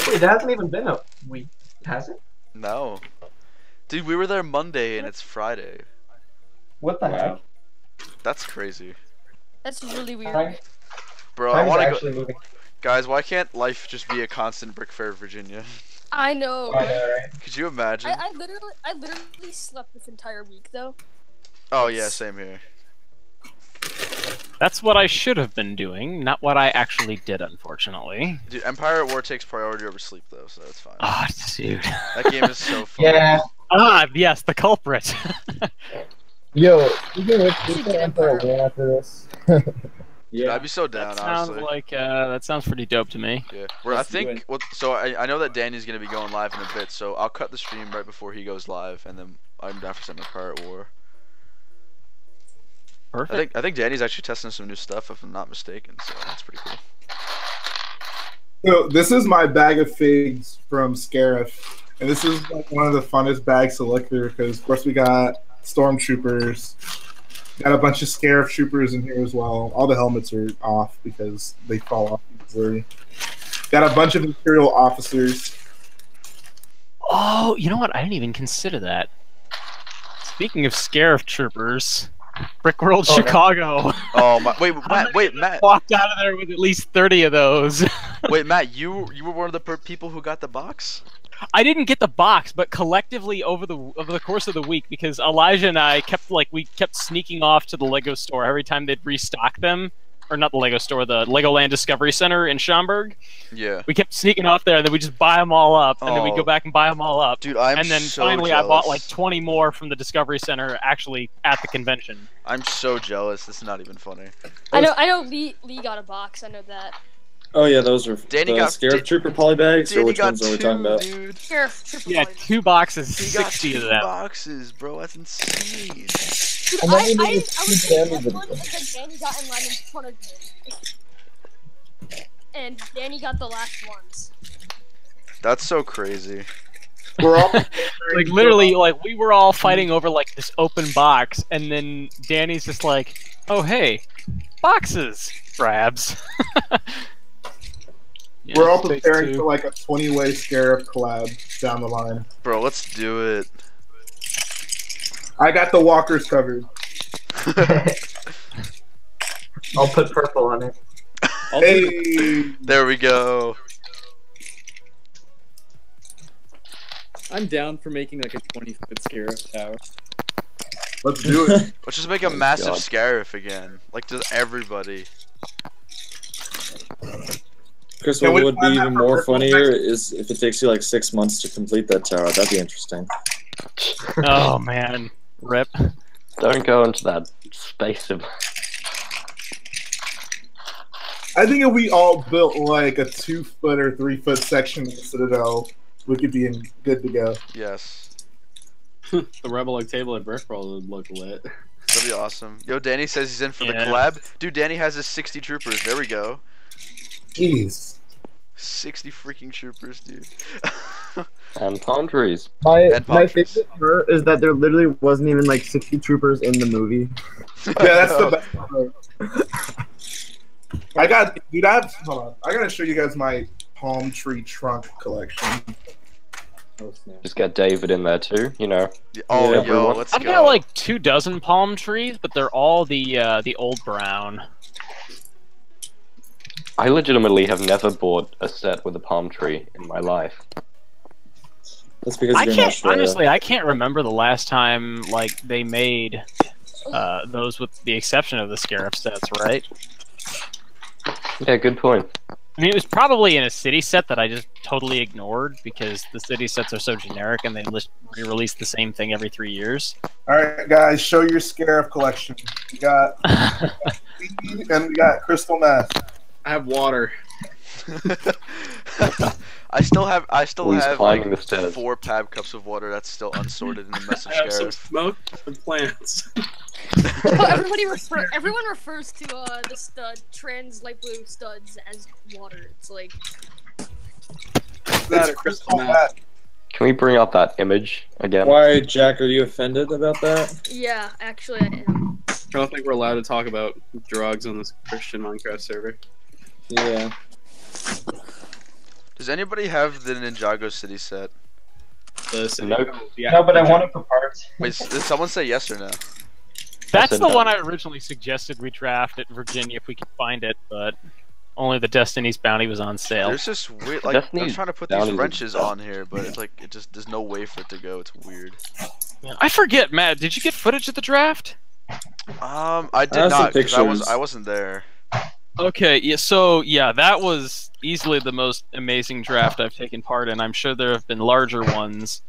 Wait, that hasn't even been a week, has it? No. Dude, we were there Monday and it's Friday. What the heck? That's crazy. That's really weird. Bro, I Time's want to actually go. moving. Guys, why can't life just be a constant BrickFair Virginia? I know. I know, right? Could you imagine? I literally slept this entire week though. Oh yeah, same here. That's what I should have been doing, not what I actually did, unfortunately. Dude, Empire at War takes priority over sleep though, so that's fine. Ah, dude. That game is so fun. Yeah. Ah, yes, the culprit. Yo, you can Empire at War after this. Yeah, I'd be so down. That sounds honestly. like that sounds pretty dope to me. Yeah, I think. Well, so I know that Danny's gonna be going live in a bit, so I'll cut the stream right before he goes live, and then I'm down for some Empire at War. Perfect. I think Danny's actually testing some new stuff, if I'm not mistaken. So that's pretty cool. So this is my bag of figs from Scarif, and this is like one of the funnest bags to look through because, of course, we got stormtroopers, got a bunch of Scarif troopers in here as well. All the helmets are off because they fall off easily. Got a bunch of Imperial officers. Oh, you know what? I didn't even consider that. Speaking of Scarif troopers, Brickworld Chicago. Oh my! Wait, Matt. Walked out of there with at least 30 of those. Wait, Matt, you were one of the people who got the box? I didn't get the box, but collectively over the course of the week, because Elijah and I kept sneaking off to the Lego store every time they'd restock them, or not the Lego store, the Legoland Discovery Center in Schaumburg. Yeah. We kept sneaking off there, and then we just buy them all up, and then we go back and buy them all up. Dude, I'm and then so finally, jealous. I bought like 20 more from the Discovery Center actually at the convention. I'm so jealous. This is not even funny. I know. Lee got a box. I know that. Oh yeah, those are Danny the got- Scarif Trooper polybags, or Danny which got ones are we two, talking about? dude. Yeah, 2 boxes, He got 60 of 2 them. boxes, bro. That's insane. Dude, And then we made I was two the Danny one videos. because Danny got in line in front of me. And Danny got the last ones. That's so crazy. We're all Like literally, like we were all fighting over like this open box, and then Danny's just like, "Oh hey, boxes, grabs." We're all preparing for like a 20-way Scarif collab down the line. Bro, let's do it. I got the walkers covered. I'll put purple on it. Hey, there we go. I'm down for making like a 20-foot Scarif tower. Let's do it. Let's just make a massive Scarif again. Like, just everybody. Chris, what would be even more funnier is if it takes you like 6 months to complete that tower. That'd be interesting. Oh man, rip. Don't go into that space of. I think if we all built like a 2-foot or 3-foot section of the Citadel, we could be good to go. Yes. The Rebel table at BrickFair would look lit. That'd be awesome. Yo, Danny says he's in for the collab. Dude, Danny has his 60 troopers. There we go. Jeez. 60 freaking troopers, dude. And palm trees. My favorite part is that there literally wasn't even like 60 troopers in the movie. Yeah, that's the best part. Hold on. I gotta show you guys my palm tree trunk collection. Just get David in there too, you know. Oh, Yeah, yo, let's I've go. got like 24 palm trees, but they're all the old brown. I legitimately have never bought a set with a palm tree in my life. That's because I you're in can't Australia. honestly. I can't remember the last time like they made those, with the exception of the Scarif sets, right? Yeah, good point. I mean, it was probably in a city set that I just totally ignored because the city sets are so generic and they re-release the same thing every 3 years. All right, guys, show your Scarif collection. We got and we got crystal meth. I have water. I still have climbing the like stairs. 4 Pab cups of water that's still unsorted in the message I have some Scarif. smoke and plants. Everyone refers to the stud trans light blue studs as water. It's like That or crystal meth. Can we bring up that image again? Why, Jack, are you offended about that? yeah, actually I am. I don't think we're allowed to talk about drugs on this Christian Minecraft server. Yeah. Does anybody have the Ninjago City set? Nope. Yeah. No, but I want it for parts. Wait, did someone say yes or no? That's said the no. one I originally suggested we draft at Virginia if we could find it, but only the Destiny's Bounty was on sale. There's just weird, like, I'm Destiny's trying to put Bounty these was wrenches on here, but it's like, it just, there's no way for it to go, it's weird. I forget, Matt, did you get footage of the draft? I did have some not, because pictures. I wasn't there. Okay, yeah, so, yeah, that was easily the most amazing draft I've taken part in. I'm sure there have been larger ones,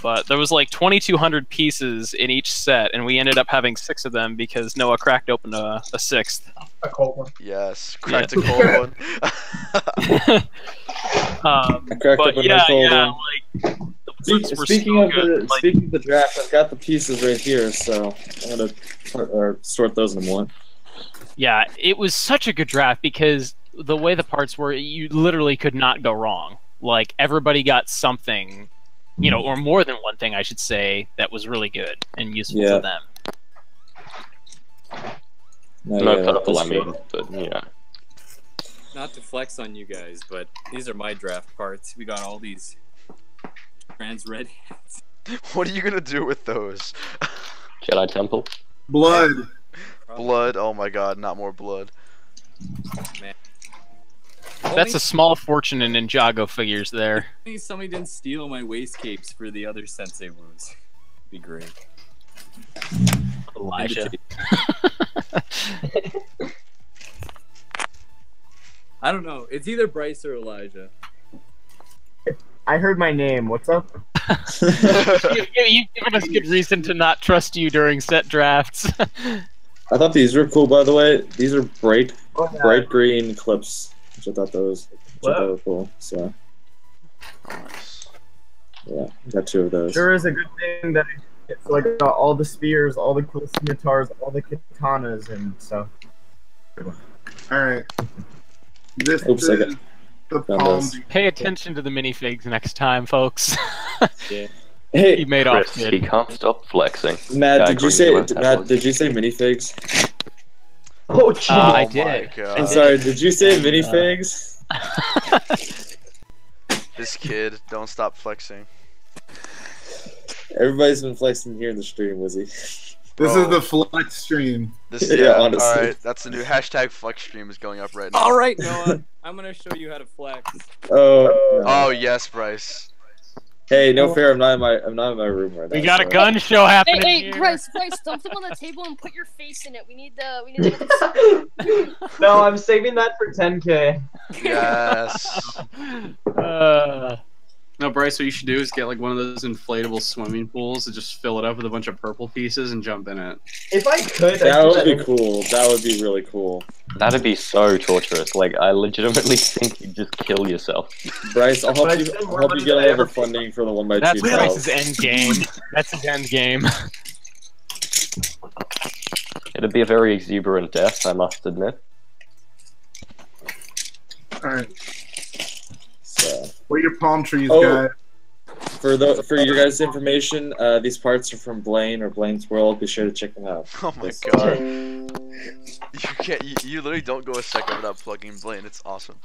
but there was like 2,200 pieces in each set, and we ended up having 6 of them because Noah cracked open a 6th. A cold one. Yes, cracked a cold one. I cracked But open yeah, my cold yeah, one. like, the ones were Speaking so of good. the Like, speaking of the draft, I've got the pieces right here, so I'm gonna sort those in one. yeah, it was such a good draft because the way the parts were, you literally could not go wrong. Like, everybody got something, you know, or more than one thing, I should say, that was really good and useful Yeah. to them. No yeah, purple, I that's mean, true. but yeah. Not to flex on you guys, but these are my draft parts. We got all these trans red hands. What are you gonna do with those? Jedi Temple. Blood. Blood, oh my god, not more blood. Man. That's a small fortune in Ninjago figures there. Only somebody didn't steal my waist capes for the other sensei wounds. Be great. Elijah. I don't know. It's either Bryce or Elijah. I heard my name. What's up? You've given us good reason to not trust you during set drafts. I thought these were cool, by the way. These are bright yeah. bright green clips, which I thought those were cool. So Nice. yeah, got 2 of those. Sure is a good thing that it's like all the spears, all the cool scimitars, all the katanas and stuff. All right. This Oops, I is The palm. Pay attention to the minifigs next time, folks. Yeah. Hey, he made Chris, off good. he can't stop flexing. Matt, Yeah, did you agree say with that Matt? one. Did you say minifigs? Oh, geez. I Oh did. my God. I'm sorry. Did you say minifigs? This kid, don't stop flexing. Everybody's been flexing here in the stream, Wizzy. This is the flex stream. This, Yeah, yeah, honestly. alright, that's the new hashtag flex stream is going up right now. All right, Noah. I'm gonna show you how to flex. Oh. No. Oh yes, Bryce. Hey, no fair. I'm not in my room right now. We got a so- gun show happening Hey, here. Bryce, dump them on the table and put your face in it. We need the. No, I'm saving that for 10K. Yes. No, Bryce, what you should do is get like one of those inflatable swimming pools and just fill it up with a bunch of purple pieces and jump in it. If I could, That would be cool. That would be really cool. That'd be so torturous. Like, I legitimately think you'd just kill yourself. Bryce, I'll help But I you. spend I'll more help money you get than I all ever the funding for the 1x2 That's tiles. Bryce's end game. That's his end game. It'd be a very exuberant death, I must admit. Alright. So, Where your palm trees, Oh. guys? for your guys' information, these parts are from Blaine or Blaine's World. Be sure to check them out. Oh my God. You can't. You literally don't go a second without plugging Blaine. It's awesome.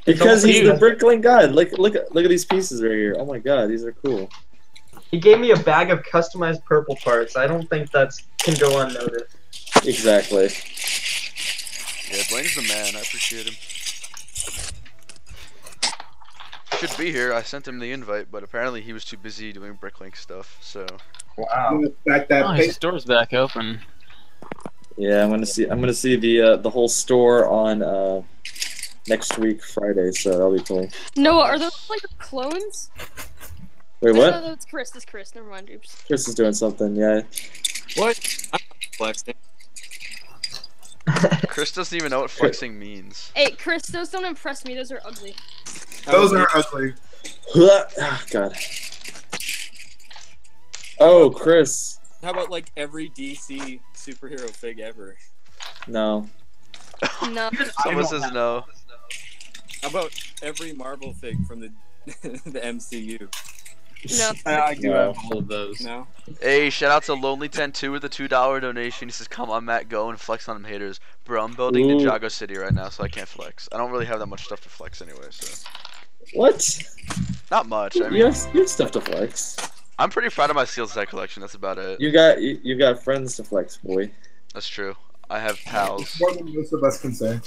Because he's the Bricklink god. Look at these pieces right here. Oh my God, these are cool. He gave me a bag of customized purple parts. I don't think that can go unnoticed. Exactly. Yeah, Blaine's the man. I appreciate him. Should be here. I sent him the invite, but apparently he was too busy doing Bricklink stuff. So. Wow. Oh, his store's back open. Yeah, I'm gonna see the whole store on next week Friday, so that'll be cool. Noah, are those like clones? Wait, No, what? no, it's Chris. It's Chris. Never mind. Oops. Chris is doing something. Yeah. What? I'm flexing. Chris doesn't even know what flexing means. Hey, Chris, those don't impress me. Those are ugly. Those are ugly. Oh, God. Oh, Chris. How about like every DC superhero fig ever? No. No. Someone says no. How about every Marvel fig from the the MCU? No. I do No. have all of those. No. Hey, shout out to Lonely102 with a $2 donation. He says, "Come on, Matt, go and flex on them haters." Bro, I'm building Ooh. Ninjago City right now, so I can't flex. I don't really have that much stuff to flex anyway, so What? not much. I mean, You have stuff to flex. I'm pretty proud of my Steel Set collection. That's about it. You got friends to flex, boy. That's true. I have pals. More than most of us can say.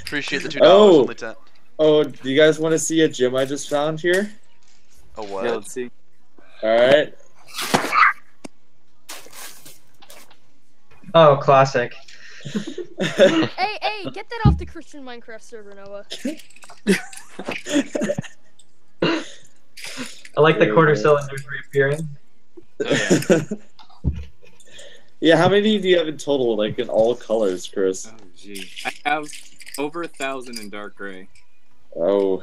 Appreciate the $2. Oh. Only 10. Oh, do you guys want to see a gem I just found here? A what? Yeah, let's see. Alright. Oh, classic. Hey, get that off the Christian Minecraft server, Noah. I like the There quarter we go. cylinders reappearing. Yeah, how many do you have in total, like in all colors, Chris? Oh gee, I have over 1,000 in dark gray. Oh.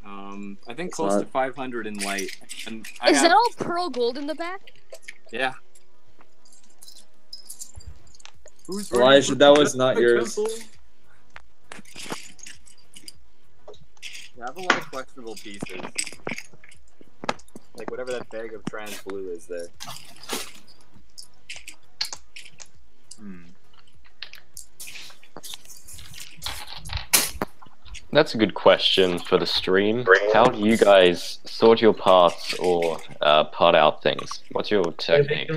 I think It's close not- to 500 in light. And I Is have, that all pearl gold in the back? Yeah. Who's ready Elijah, for that was not the yours. temple? Yeah, I have a lot of questionable pieces. Like whatever that bag of trans blue is there. That's a good question for the stream. How do you guys sort your parts or part out things? What's your technique?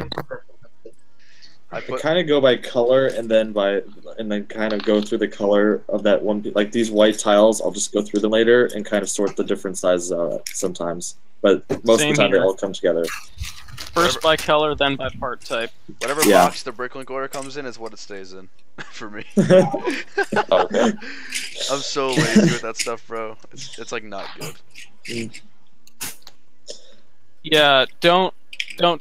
I kind of go by color and then kind of go through the color of that one. Like these white tiles, I'll just go through them later and kind of sort the different sizes out sometimes. But most Same of the time, here. they all come together. First by color, then by part type. Whatever Yeah. box the Bricklink order comes in is what it stays in. For me. Okay. I'm so lazy with that stuff, bro. It's like not good. Yeah, don't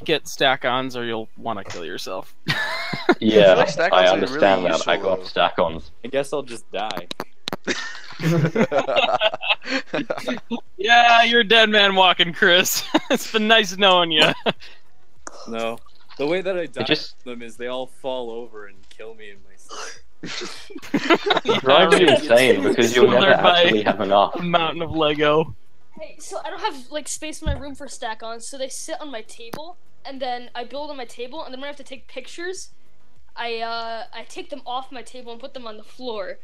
get stack-ons or you'll want to kill yourself. Yeah, like stack-ons I are understand really that. I useful, got though. stack-ons. I guess I'll just die. Yeah, you're a dead man walking, Chris. It's been nice knowing you. No. The way that I die just- from them is they all fall over and kill me in my sleep. It drives you insane because you'll never actually have enough. A mountain of Lego. Hey, so I don't have like space in my room for stack-ons, so they sit on my table, and then I build on my table, and then when I have to take pictures, I take them off my table and put them on the floor.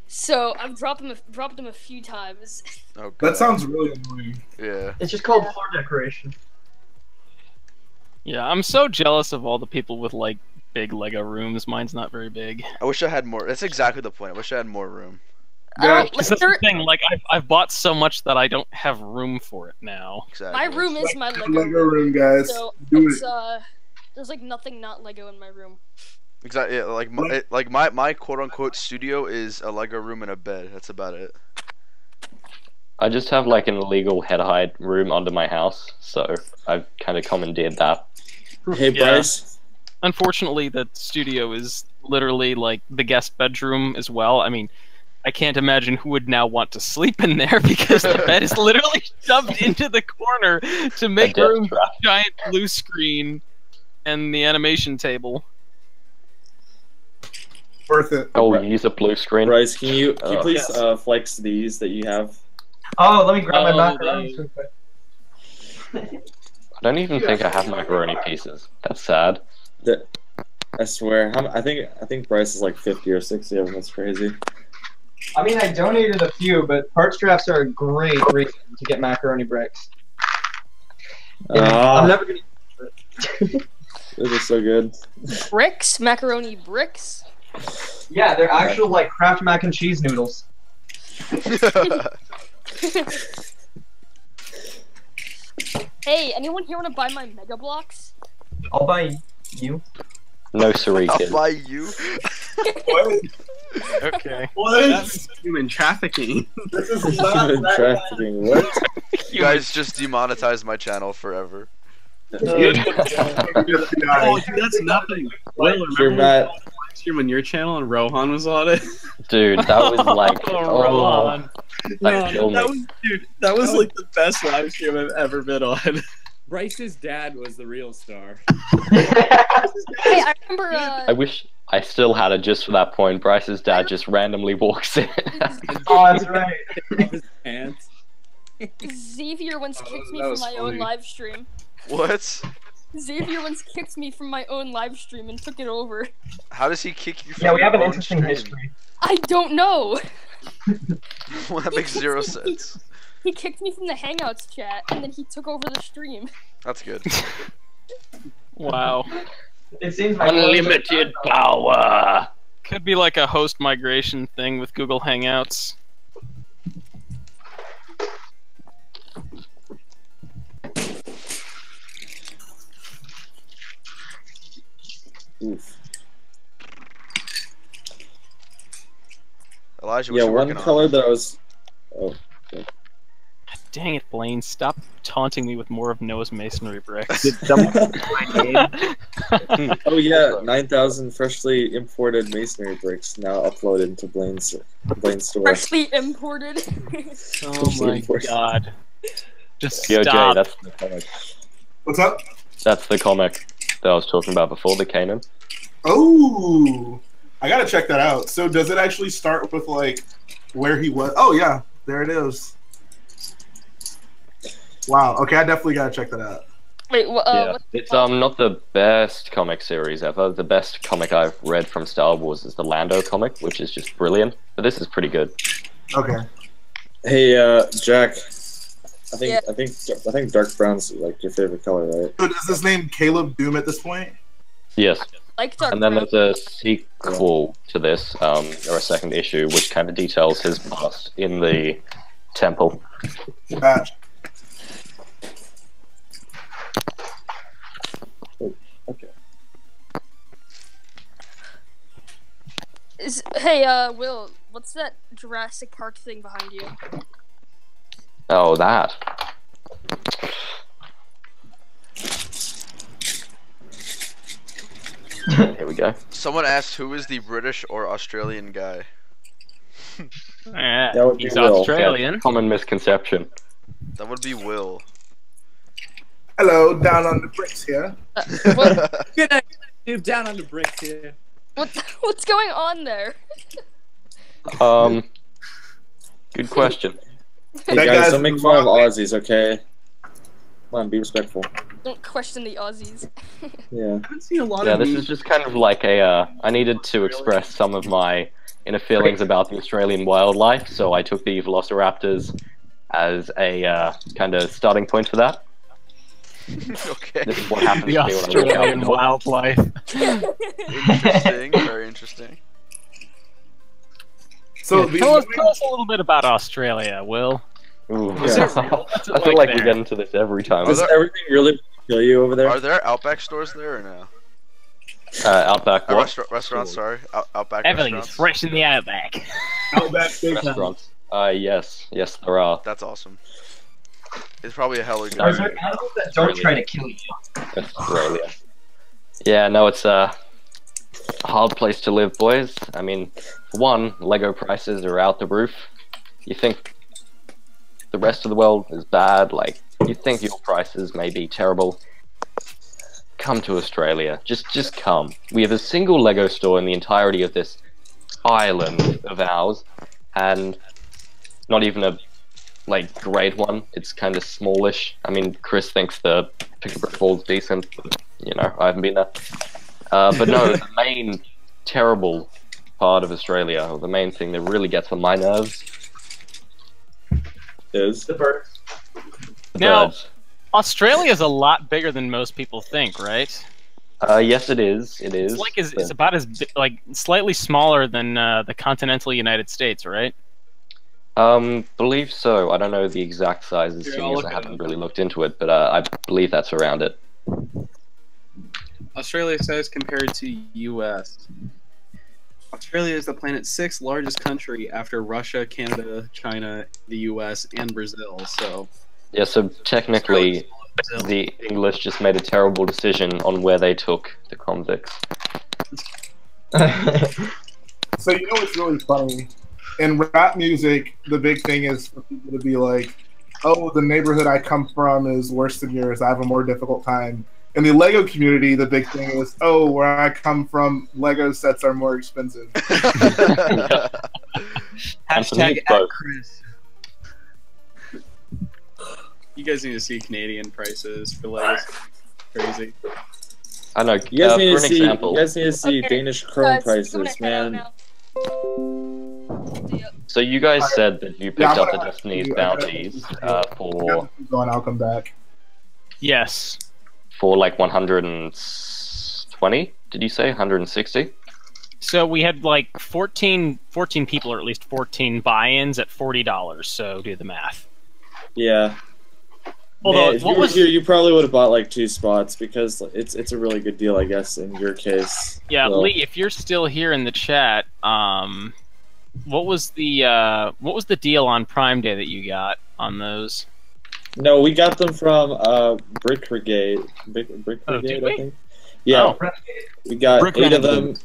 So I've dropped them a few times. Oh, That sounds really annoying. Yeah. It's just called floor decoration. Yeah, I'm so jealous of all the people with like big Lego rooms. Mine's not very big. I wish I had more. That's exactly the point. I wish I had more room. That's the thing. Like I've bought so much that I don't have room for it now. Exactly. My room is my Lego room, guys. So Do it's, it. there's like nothing not Lego in my room. Exactly. Yeah, like my quote unquote studio is a Lego room and a bed. That's about it. I just have like an illegal head height room under my house, so I've kind of commandeered that. Hey, Bryce. Unfortunately, the studio is literally like the guest bedroom as well. I mean, I can't imagine who would now want to sleep in there because the bed is literally shoved into the corner to make room for a giant blue screen and the animation table. Worth it. Oh, use a blue screen. Bryce, can you please flex these that you have? Oh, let me grab my macaroni real quick. I don't even think I have macaroni pieces. That's sad. I swear, I think Bryce is like 50 or 60 of them. That's crazy. I mean, I donated a few, but parts drafts are a great reason to get macaroni bricks. I'm never gonna. Those are so good. Bricks, macaroni bricks. Yeah, they're actual like Kraft mac and cheese noodles. Hey, anyone here want to buy my Mega Blocks? I'll buy you. No, sorry, kid. I'll buy you. What? Okay. What? That's human trafficking. This is not Human trafficking. What? You guys just demonetized my channel forever. Oh, dude, that's nothing. Will, remember Matt. live stream on your channel and Rohan was on it? Dude, that was like, Rohan. That was like the best live stream I've ever been on. Bryce's dad was the real star. Hey, I remember. I wish I still had it just for that point. Bryce's dad just randomly walks in. Oh, that's right. His pants. Xavier once kicked me from my own live stream. What? Xavier once kicked me from my own live stream and took it over. How does he kick you from Yeah, we have an your own interesting stream? history. I don't know. Well, that makes zero sense. He kicked me from the Hangouts chat, and then he took over the stream. That's good. Wow. It seems like Unlimited power. Could be like a host migration thing with Google Hangouts. Oof. Elijah, what Yeah, you one working color on? that I was. Oh. Dang it, Blaine! Stop taunting me with more of Noah's masonry bricks. Oh yeah, 9,000 freshly imported masonry bricks now uploaded to Blaine's store. Freshly imported. Oh my god! Just Yo, Jay, stop. that's the comic. What's up? That's the comic that I was talking about before, the Kanan. Oh, I gotta check that out. So does it actually start with like where he was? Oh yeah, there it is. Wow. Okay, I definitely gotta check that out. Wait, Yeah, it's not the best comic series ever. The best comic I've read from Star Wars is the Lando comic, which is just brilliant. But this is pretty good. Okay. Hey, Jack. I think dark brown's like your favorite color, right? So is his name Caleb Doom at this point? Yes. Like Dark And then Brown. there's a sequel to this, or a second issue, which kind of details his past in the temple. Gotcha. Okay. Hey, Will, what's that Jurassic Park thing behind you? Oh, that. Here we go. Someone asked who is the British or Australian guy. Yeah, That would be he's Will. Australian. Common misconception. That would be Will. Hello, down on the bricks here. Good night, dude. Down on the bricks here. What's going on there? Good question. Hey guys, don't make fun of Aussies, okay? Come on, be respectful. Don't question the Aussies. Yeah. I haven't seen a lot Yeah, of this memes. is just kind of like a, I needed to express some of my inner feelings about the Australian wildlife, so I took the velociraptors as a kind of starting point for that. Okay. This is what happens The to me when I look out Australian the door. wildlife. Interesting. Very interesting. So Yeah, tell us a little bit about Australia, Will. Ooh, Is yeah. it real? What's it I feel like we there? get into this every time. Does everything really kill you over there? Are there Outback stores there or no? Outback what? Restaurants, sorry. Outback Everything is restaurants. fresh in the Outback. Outback Steakhouse. Restaurants. Yes, there are. That's awesome. It's probably a hella good. Are there animals that don't try to kill you? Australia. Yeah, no, it's a hard place to live, boys. I mean, for one, Lego prices are out the roof. You think the rest of the world is bad, like, you think your prices may be terrible. Come to Australia. Just come. We have a single Lego store in the entirety of this island of ours, and not even a great one. It's kind of smallish. I mean, Chris thinks the Pick-a-Brick Ball's decent, but, you know, I haven't been there. But no, the main terrible part of Australia, or the main thing that really gets on my nerves, is the birds. Now, Australia's a lot bigger than most people think, right? Yes, it is. It is. It's about as slightly smaller than the continental United States, right? Believe so. I don't know the exact sizes, Here, seeing I'll as I look it haven't really looked into it, but I believe that's around it. Australia size compared to U.S. Australia is the planet's 6th largest country after Russia, Canada, China, the U.S., and Brazil. So Yeah, so technically, the English just made a terrible decision on where they took the convicts. So you know what's really funny? In rap music, the big thing is for people to be like, "Oh, the neighborhood I come from is worse than yours. I have a more difficult time." In the Lego community, the big thing is, "Oh, where I come from, Lego sets are more expensive." Hashtag at Chris. You guys need to see Canadian prices for Legos. Crazy. I know. You guys need for to an see. example, You guys need to see Danish Chrome prices, man. so you guys said that you picked I'm up the gonna- Destiny's yeah, bounties for Going, I'll come back. Yes. for like 120. Did you say 160? So we had like 14 people, or at least 14 buy-ins at $40. So do the math. Yeah. Although, Man, if you were here, you probably would have bought like 2 spots because it's a really good deal, I guess, in your case. Yeah, Will. Lee, if you're still here in the chat, what was the deal on Prime Day that you got on those? No, we got them from Brick Brigade. Brick Brigade, I think. Yeah, we got Brick 8 of Renegade. them.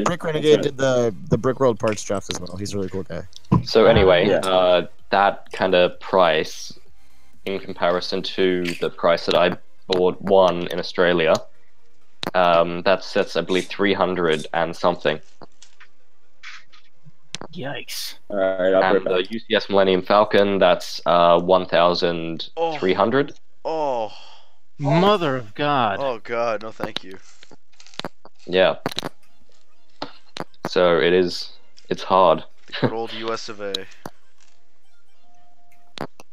Brick Renegade did the Brick World parts draft as well. He's a really cool guy. So anyway, Yeah. that kind of price, in comparison to the price that I bought one in Australia, that sets, I believe, 300 and something. Yikes! All right, I'll And put the it back. UCS Millennium Falcon, that's 1,300. Oh. Mother of God! Oh God, no, thank you. Yeah. So it's hard. Good old US of A.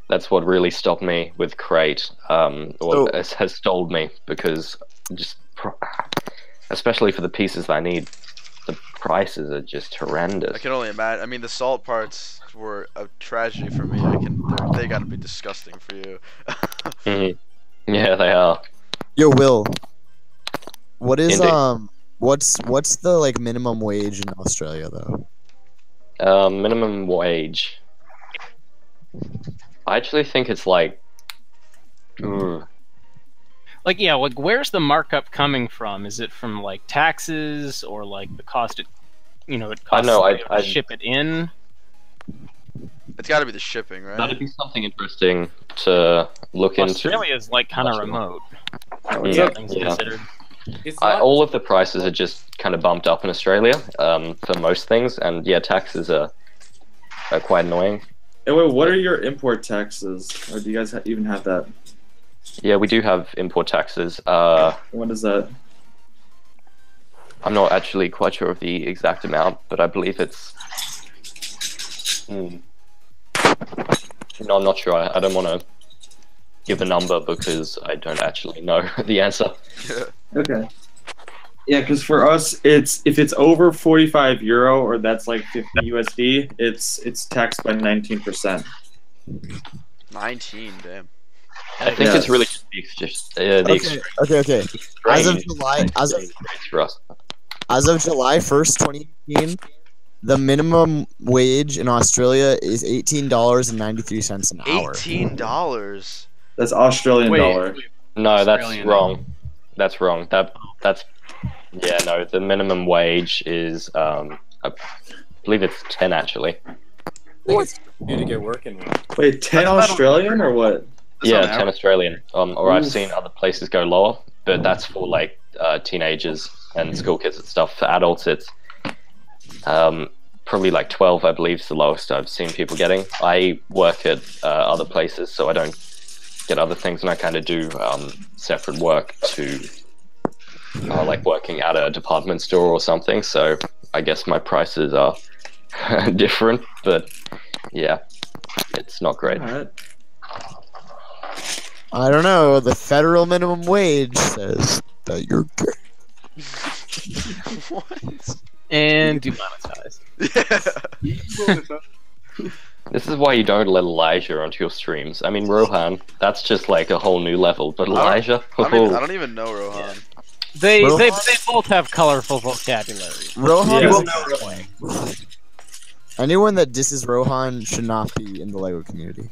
That's what really stopped me with Crate, or has stalled me, because especially for the pieces that I need, the prices are just horrendous. I can only imagine. I mean, the salt parts were a tragedy for me. They gotta be disgusting for you. Mhm. Yeah, they are. Yo, Will. What is Indeed. what's the like minimum wage in Australia though? Minimum wage. I actually think it's like. Like, yeah, like where's the markup coming from? Is it from like taxes or like the cost it costs to ship it in? It's got to be the shipping, right? That'd be something interesting to look into. Australia is like kind of remote. Yeah, Things yeah. considered. All of the prices are just kind of bumped up in Australia for most things, and yeah, taxes are quite annoying. Hey, wait, what are your import taxes? Or do you guys even have that? Yeah, we do have import taxes. What is that? I'm not actually quite sure of the exact amount, but I believe it's... No, I'm not sure. I don't want to give a number because I don't actually know the answer. Okay. Yeah, because for us, if it's over 45 euro or that's like 50 USD, it's taxed by 19%. 19, damn. I think it's really just the Okay. As of July 1st, 2018, the minimum wage in Australia is $18.93 an hour. $18. That's Australian dollar. No, that's wrong. That's wrong. That's yeah, no. The minimum wage is I believe it's 10 actually. What? You to get working. Wait, 10 Australian or what? Yeah, 10 Australian. Or I've seen other places go lower, but that's for like teenagers and school kids and stuff. For adults, it's probably like 12, I believe, is the lowest I've seen people getting. I work at other places, so I don't get other things, and I kind of do separate work to like working at a department store or something. So I guess my prices are different, but yeah, it's not great. I don't know. The federal minimum wage says that you're good. What? And demonetized. This is why you don't let Elijah onto your streams. I mean, Rohan, that's just like a whole new level. But Elijah, I don't even know Rohan. They both have colorful vocabulary. Rohan will is know. Anyone that disses Rohan should not be in the LEGO community.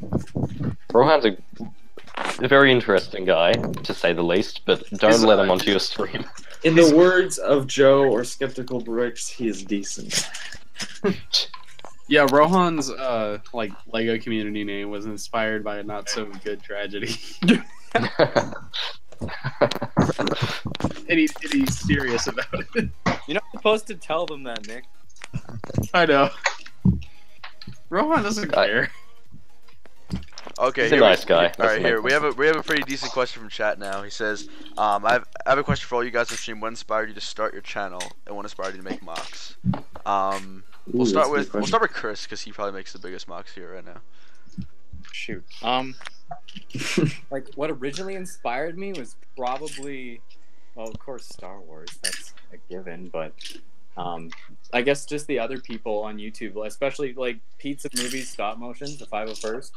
Rohan's a very interesting guy, to say the least, but don't let him onto your stream. In the words of Joe or Skeptical Bricks, he is decent. Yeah, Rohan's like Lego community name was inspired by a not so good tragedy. and he's serious about it. You're not supposed to tell them that, Nick. I know. Rohan doesn't care. Okay, he's a nice guy. All right, here we have a pretty decent question from chat now. He says, I have a question for all you guys on stream. What inspired you to start your channel, and what inspired you to make mocks? We'll start with Chris because he probably makes the biggest mocks here right now. Shoot. Like what originally inspired me was probably, well, of course, Star Wars. That's a given, but I guess just the other people on YouTube, especially like Pizza Movies stop motions, the 501st,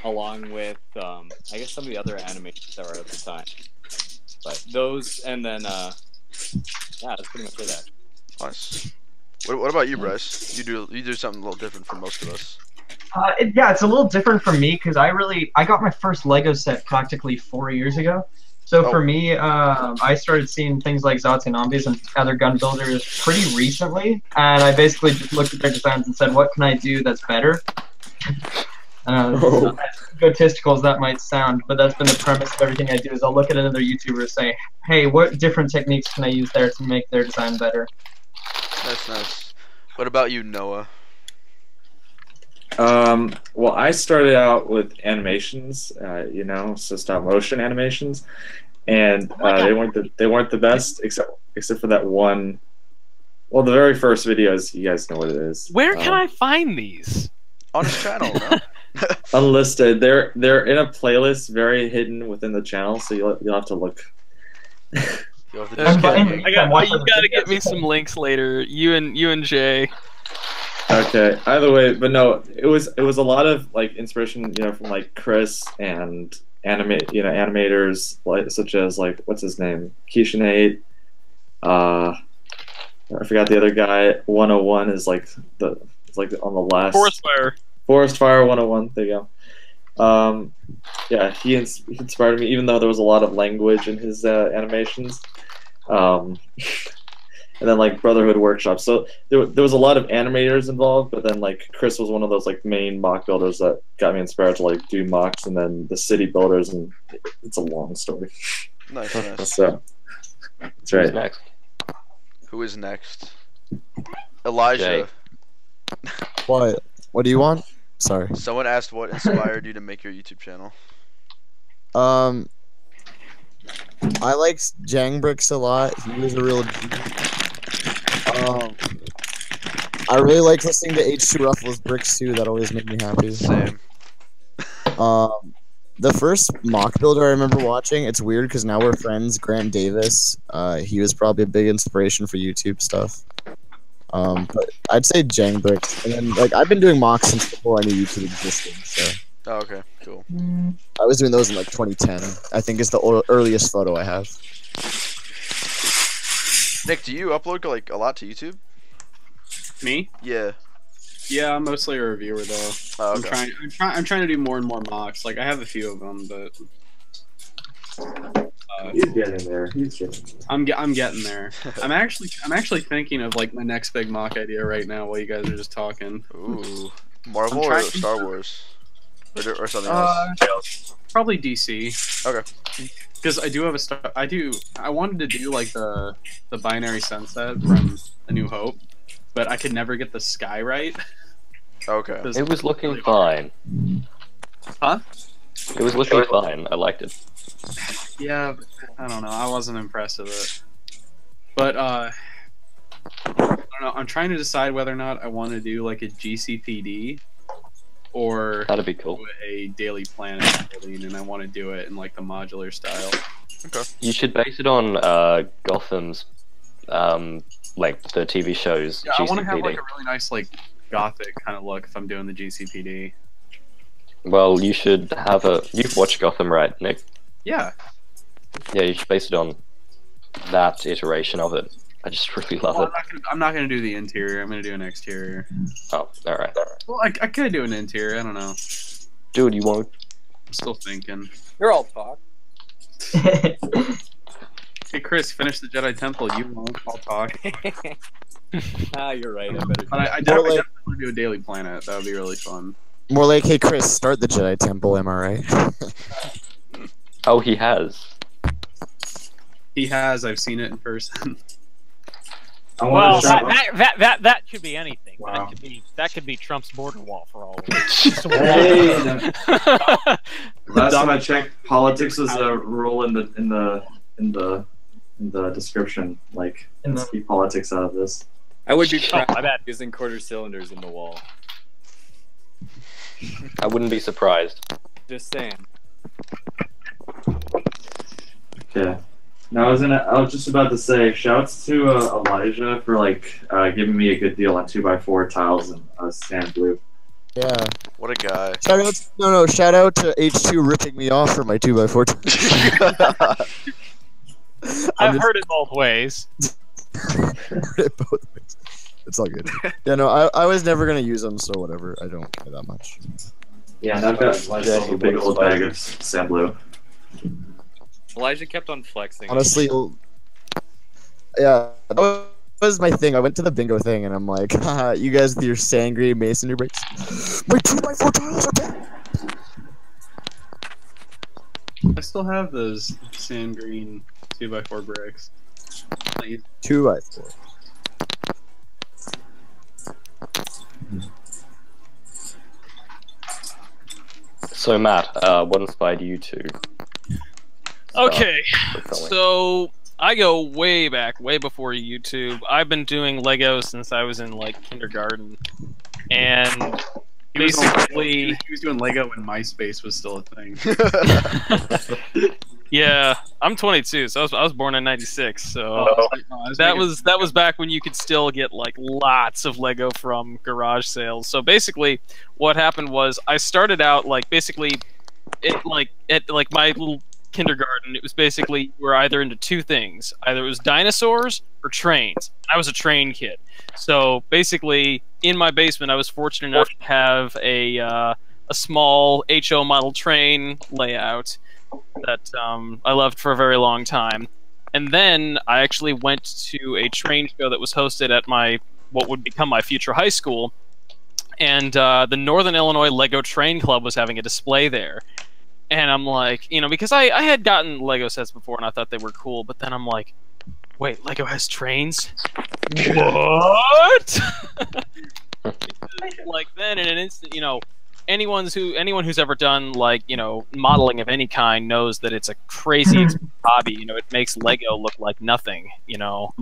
along with I guess some of the other animations that were at the time. But those, and then yeah, that's pretty much it. Nice. What about you, Bryce? You do something a little different from most of us. Yeah, it's a little different for me because I got my first Lego set practically 4 years ago. So for me, I started seeing things like Zombies and other gun builders pretty recently, and I basically just looked at their designs and said, what can I do that's better? As egotistical as that might sound, but that's been the premise of everything I do is I'll look at another YouTuber and say, hey, what different techniques can I use there to make their design better? That's nice. What about you, Noah? Well, I started out with animations, you know, so stop motion animations, and they weren't the best except for that one. Well, the very first videos, you guys know what it is. Where can I find these? On his channel, no? Unlisted. They're in a playlist, very hidden within the channel, so you'll have to look. You gotta get me some links later. You and Jay. Okay. Either way, but no, it was a lot of like inspiration, you know, from like Chris and animators like such as like what's his name, Keishanate. I forgot the other guy. 101 is like on the last. Forest Fire 101. There you go. Yeah, he inspired me, even though there was a lot of language in his animations. And then like Brotherhood Workshop. So there was a lot of animators involved, but then like Chris was one of those like main mock builders that got me inspired to like do mocks, and then the city builders, and it's a long story. Nice. So That's right. Who's next? Who is next? Elijah. What? What do you want? Sorry. Someone asked what inspired you to make your YouTube channel. I like Bricks a lot. He was a real. I really like listening to H2 Ruffles Bricks too. That always made me happy. Same. The first mock builder I remember watching. It's weird because now we're friends. Grant Davis. He was probably a big inspiration for YouTube stuff. But I'd say Bricks, and then like I've been doing mocks since before I knew YouTube existed. So. Oh, okay, cool. I was doing those in like 2010. I think is the earliest photo I have. Nick, do you upload like a lot to YouTube? Me? Yeah. Yeah, I'm mostly a reviewer though. Oh, okay. I'm trying to do more and more mocks. Like I have a few of them, but He's getting there. He's getting there. I'm getting there. I'm actually thinking of like my next big mock idea right now while you guys are just talking. Ooh, Marvel or Star Wars, or something else. Probably DC. Okay. Because I do have I wanted to do like the binary sunset from A New Hope, but I could never get the sky right. Okay. It was looking fine. Huh? It was looking fine. I liked it. Yeah, but I don't know. I wasn't impressed with it. But I don't know. I'm trying to decide whether or not I want to do like a GCPD or that'd be cool. A Daily Planet building, and I want to do it in like the modular style. Okay. You should base it on Gotham's, like the TV shows. Yeah, GCPD. I want to have like a really nice like gothic kind of look if I'm doing the GCPD. Well, you should have a. You've watched Gotham, right, Nick? Yeah. Yeah, you should base it on that iteration of it. I just really love it. I'm not gonna do the interior. I'm gonna do an exterior. Oh, all right. Well, I could do an interior. I don't know. Dude, you won't. I'm still thinking. You're all talk. Hey, Chris, finish the Jedi Temple. You won't. I'll talk. You're right. I better. But I definitely want to do a Daily Planet. That would be really fun. More like, hey Chris, start the Jedi Temple. Am I right? Oh, he has. He has. I've seen it in person. Well, that could be anything. Wow. That could be Trump's border wall for all of Hey, last time I checked, politics was a rule in the description. Like, let's keep politics out of this. I would be my proud bad. using quarter cylinders in the wall. I wouldn't be surprised. Just saying. Okay. Now I was just about to say, shouts to Elijah for like giving me a good deal on 2x4 tiles and sand blue. Yeah. What a guy. Shout out to H2 ripping me off for my 2x4. I've heard it both ways. Heard it both ways. It's all good. Yeah, no, I was never gonna use them, so whatever. I don't care that much. Yeah, and I've got myself a big old bag of sand blue. Elijah kept on flexing. Honestly, yeah, that was my thing. I went to the bingo thing, and I'm like, haha, you guys with your sand green masonry bricks. My 2x4 tiles are back. I still have those sand green 2x4 bricks. 2x4. So Matt, what inspired you to? Okay, so I go way back, way before YouTube. I've been doing Lego since I was in like kindergarten, and basically he was doing Lego when MySpace was still a thing. Yeah, I'm 22, so I was born in '96. So that was back when you could still get like lots of Lego from garage sales. So basically, what happened was I started out like basically at my little kindergarten. It was basically you were either into two things: either it was dinosaurs or trains. I was a train kid, so basically in my basement, I was fortunate enough to have a small HO model train layout that I loved for a very long time. And then I actually went to a train show that was hosted at what would become my future high school, and the Northern Illinois Lego Train Club was having a display there. And I'm like, because I had gotten Lego sets before and I thought they were cool, but then I'm like, wait, Lego has trains? What? Like then in an instant, you know, anyone who's ever done like, you know, modeling of any kind knows that it's a crazy hobby. You know, it makes Lego look like nothing, you know.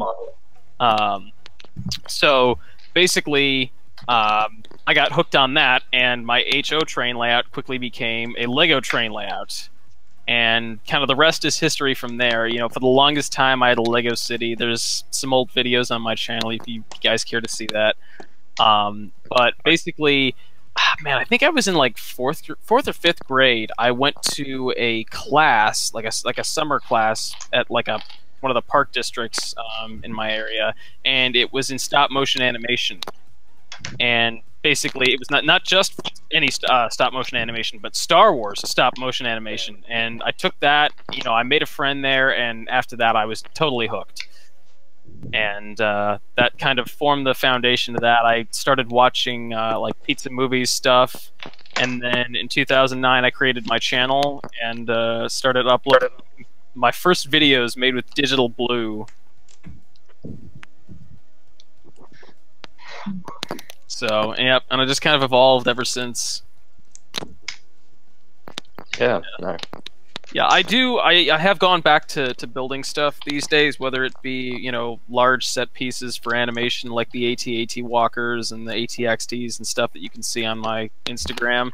So basically, I got hooked on that, and my HO train layout quickly became a Lego train layout. And kind of the rest is history from there. You know, for the longest time, I had a Lego City. There's some old videos on my channel if you guys care to see that. But basically, man, I think I was in like fourth or fifth grade. I went to a class, like a summer class at like one of the park districts in my area, and it was in stop motion animation. And basically, it was not just any stop motion animation, but Star Wars stop motion animation. And I took that, you know, I made a friend there, and after that, I was totally hooked. And that kind of formed the foundation of that. I started watching like pizza movies stuff, and then in 2009, I created my channel and started uploading my first videos made with digital blue. So, yep, and I just kind of evolved ever since. Yeah, no. Yeah, I have gone back to building stuff these days, whether it be, you know, large set pieces for animation like the AT-AT walkers and the AT-XTs and stuff that you can see on my Instagram.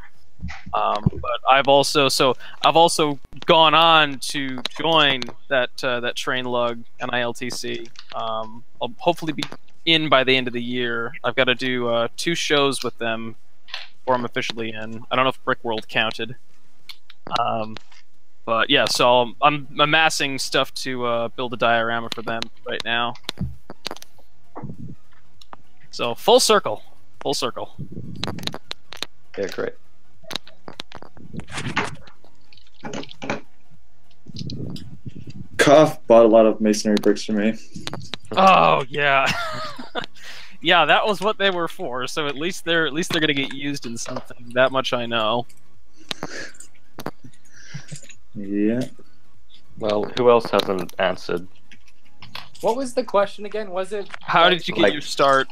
But I've also gone on to join that train lug NILTC. I'll hopefully be in by the end of the year. I've got to do 2 shows with them before I'm officially in. I don't know if Brick World counted. But yeah, so I'm amassing stuff to build a diorama for them right now. So full circle. Yeah, great. Koff bought a lot of masonry bricks for me. Oh yeah. Yeah, that was what they were for. So at least they're gonna get used in something. That much I know. Yeah. Well, who else hasn't answered? What was the question again? Was it? How did you get your start?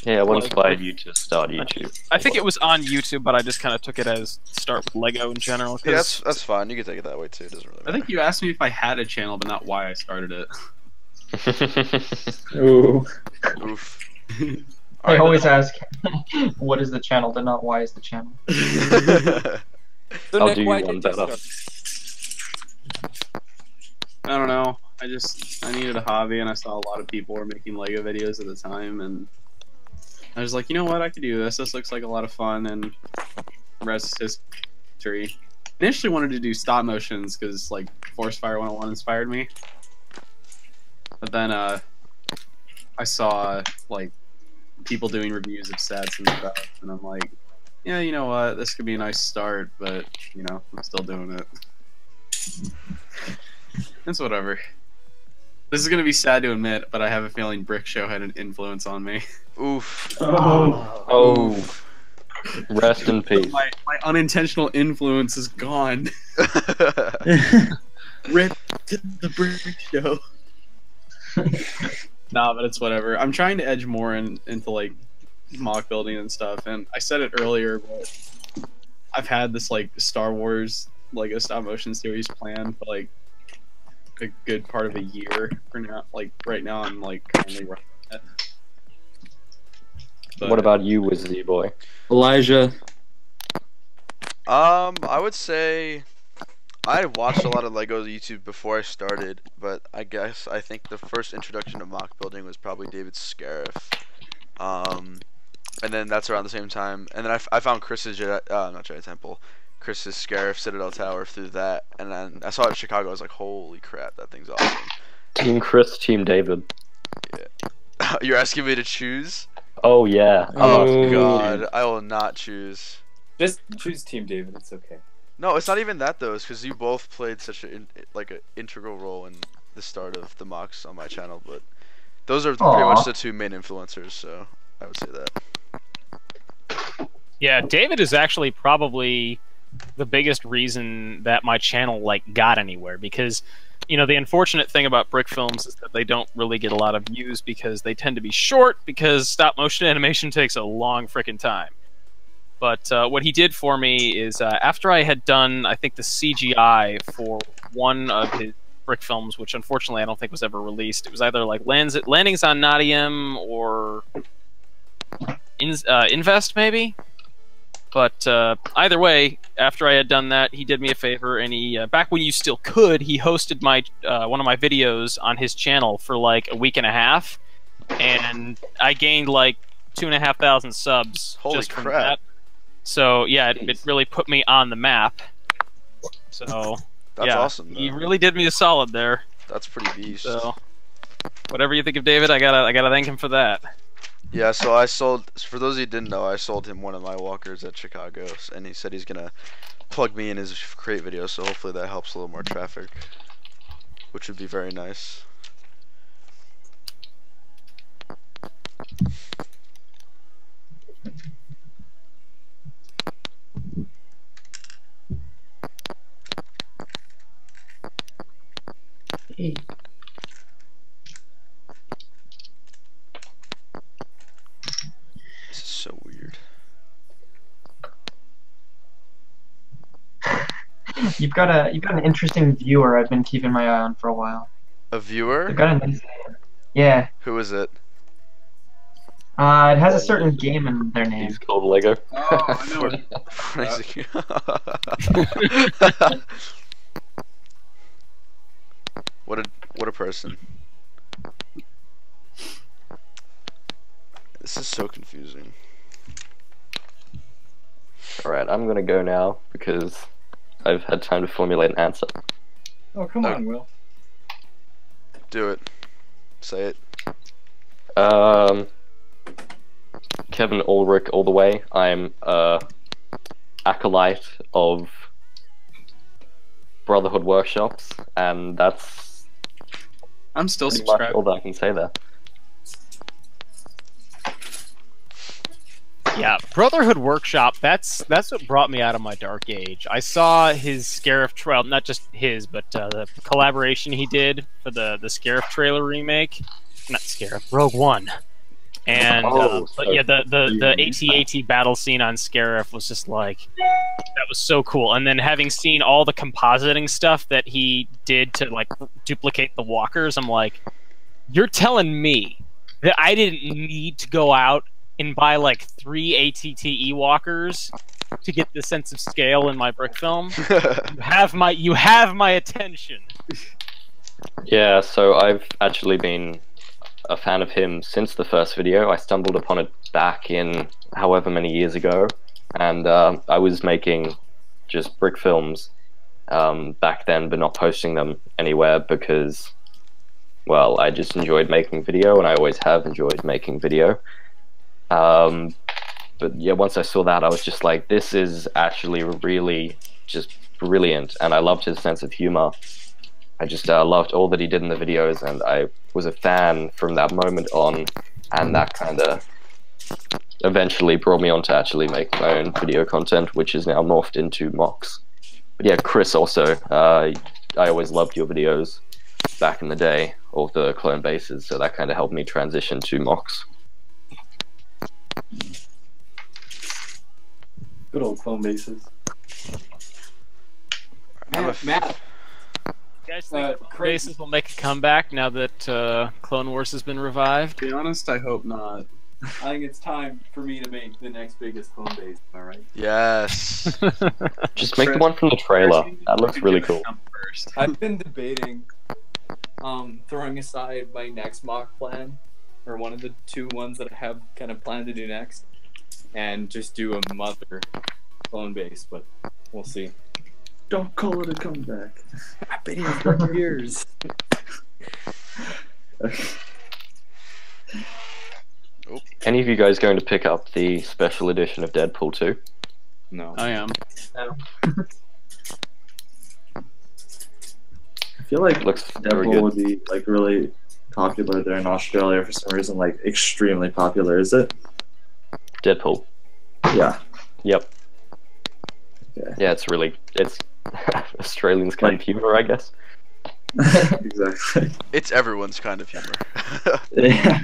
Yeah, what inspired you to start YouTube? I think it was on YouTube, but I just kind of took it as start with Lego in general. Yeah, that's fine. You can take it that way too. It doesn't really matter. I think you asked me if I had a channel, but not why I started it. Ooh. Oof. I always ask, what is the channel, but not why is the channel. So I'll Nick, do why you one did you better. start? I don't know. I needed a hobby, and I saw a lot of people were making Lego videos at the time, and I was like, you know what, I could do this. This looks like a lot of fun, and the rest is history. I initially wanted to do stop motions because like Force Fire 101 inspired me, but then I saw like people doing reviews of sets and stuff, and I'm like, yeah, you know what, this could be a nice start, but you know, I'm still doing it. It's whatever. This is gonna be sad to admit, but I have a feeling Brick Show had an influence on me. Oof. Oh. Rest in peace. My unintentional influence is gone. Rip to the Brick Show. Nah, but it's whatever. I'm trying to edge more into like mock building and stuff, and I said it earlier, but I've had this like Star Wars Lego stop motion series planned for like a good part of a year for now. Like right now, I'm like currently running it. But What about you, Wizardy Boy? Elijah. I would say I watched a lot of Lego YouTube before I started, but I think the first introduction to mock building was probably David Scarif. And then that's around the same time. And then I found Chris's not Jedi Temple, Chris's Scarif Citadel Tower through that. And then I saw it in Chicago. I was like, holy crap, that thing's awesome. Team Chris, Team David. Yeah. You're asking me to choose? Oh yeah. Oh god, I will not choose. Just choose Team David. It's okay. No, it's not even that though. It's because you both played such an integral role in the start of the mocks on my channel. But those are pretty much the two main influencers. So I would say that. Yeah, David is actually probably the biggest reason that my channel like got anywhere, because you know the unfortunate thing about Brick Films is that they don't really get a lot of views because they tend to be short, because stop motion animation takes a long frickin' time. But what he did for me is after I had done, I think, the CGI for one of his Brick Films, which unfortunately I don't think was ever released. It was either like Landings on Nottingham or Invest, maybe? But either way, after I had done that, he did me a favor, and he back when you still could, he hosted my one of my videos on his channel for like a week and a half, and I gained like 2,500 subs. Holy just from crap. that. So yeah, it really put me on the map. So That's yeah, awesome, he though. really did me a solid there. That's pretty beast. So whatever you think of David, I gotta thank him for that. Yeah, so I sold, for those of you who didn't know, I sold him one of my walkers at Chicago, and he said he's gonna plug me in his crate video, so hopefully that helps a little more traffic, which would be very nice. Hey. This is so weird. You've got an interesting viewer I've been keeping my eye on for a while. A viewer? They've got a nice name. Yeah. Who is it? It has a certain game in their name. He's called Lego. Oh, I know it. What a person. This is so confusing. Alright, I'm gonna go now because I've had time to formulate an answer. Oh, come on, Will. Do it. Say it. Kevin Ulrich all the way. I'm a acolyte of Brotherhood Workshops, and that's I'm still pretty much subscribed. all that I can say there. Yeah, Brotherhood Workshop, that's what brought me out of my dark age. I saw his Scarif trail, not just his, but the collaboration he did for the Scarif trailer remake. Not Scarif, Rogue One. And but yeah, the AT-AT battle scene on Scarif was just like, that was so cool. And then having seen all the compositing stuff that he did to like duplicate the walkers, I'm like, you're telling me that I didn't need to go out and buy like 3 ATTE walkers to get the sense of scale in my brick film. You have my attention. Yeah, so I've actually been a fan of him since the first video. I stumbled upon it back in however many years ago, and I was making just brick films back then, but not posting them anywhere because, well, I just enjoyed making video, and I always have enjoyed making video. But yeah, once I saw that, I was just like, this is actually really just brilliant, and I loved his sense of humor. I just loved all that he did in the videos, and I was a fan from that moment on, and that kind of eventually brought me on to actually make my own video content, which is now morphed into mocks. But yeah, Chris also, I always loved your videos back in the day, all the clone bases, so that kind of helped me transition to mocks. Good old clone bases. Matt. You guys think Clone Bases will make a comeback now that Clone Wars has been revived? To be honest, I hope not. I think it's time for me to make the next biggest clone base, am I right? Yes. Just make the one from the trailer. That looks really cool. I've been debating throwing aside my next mock plan, or one of the two ones that I have kind of planned to do next, and just do a mother clone base, but we'll see. Don't call it a comeback. I've been here for years. Any of you guys going to pick up the special edition of Deadpool 2? No. I am. I feel like Looks very Deadpool good. would be like really popular there in Australia for some reason, like extremely popular. Is it? Deadpool. Yeah. Yep. Yeah, it's Australians kind of humor, I guess. Exactly. It's everyone's kind of humor. Yeah.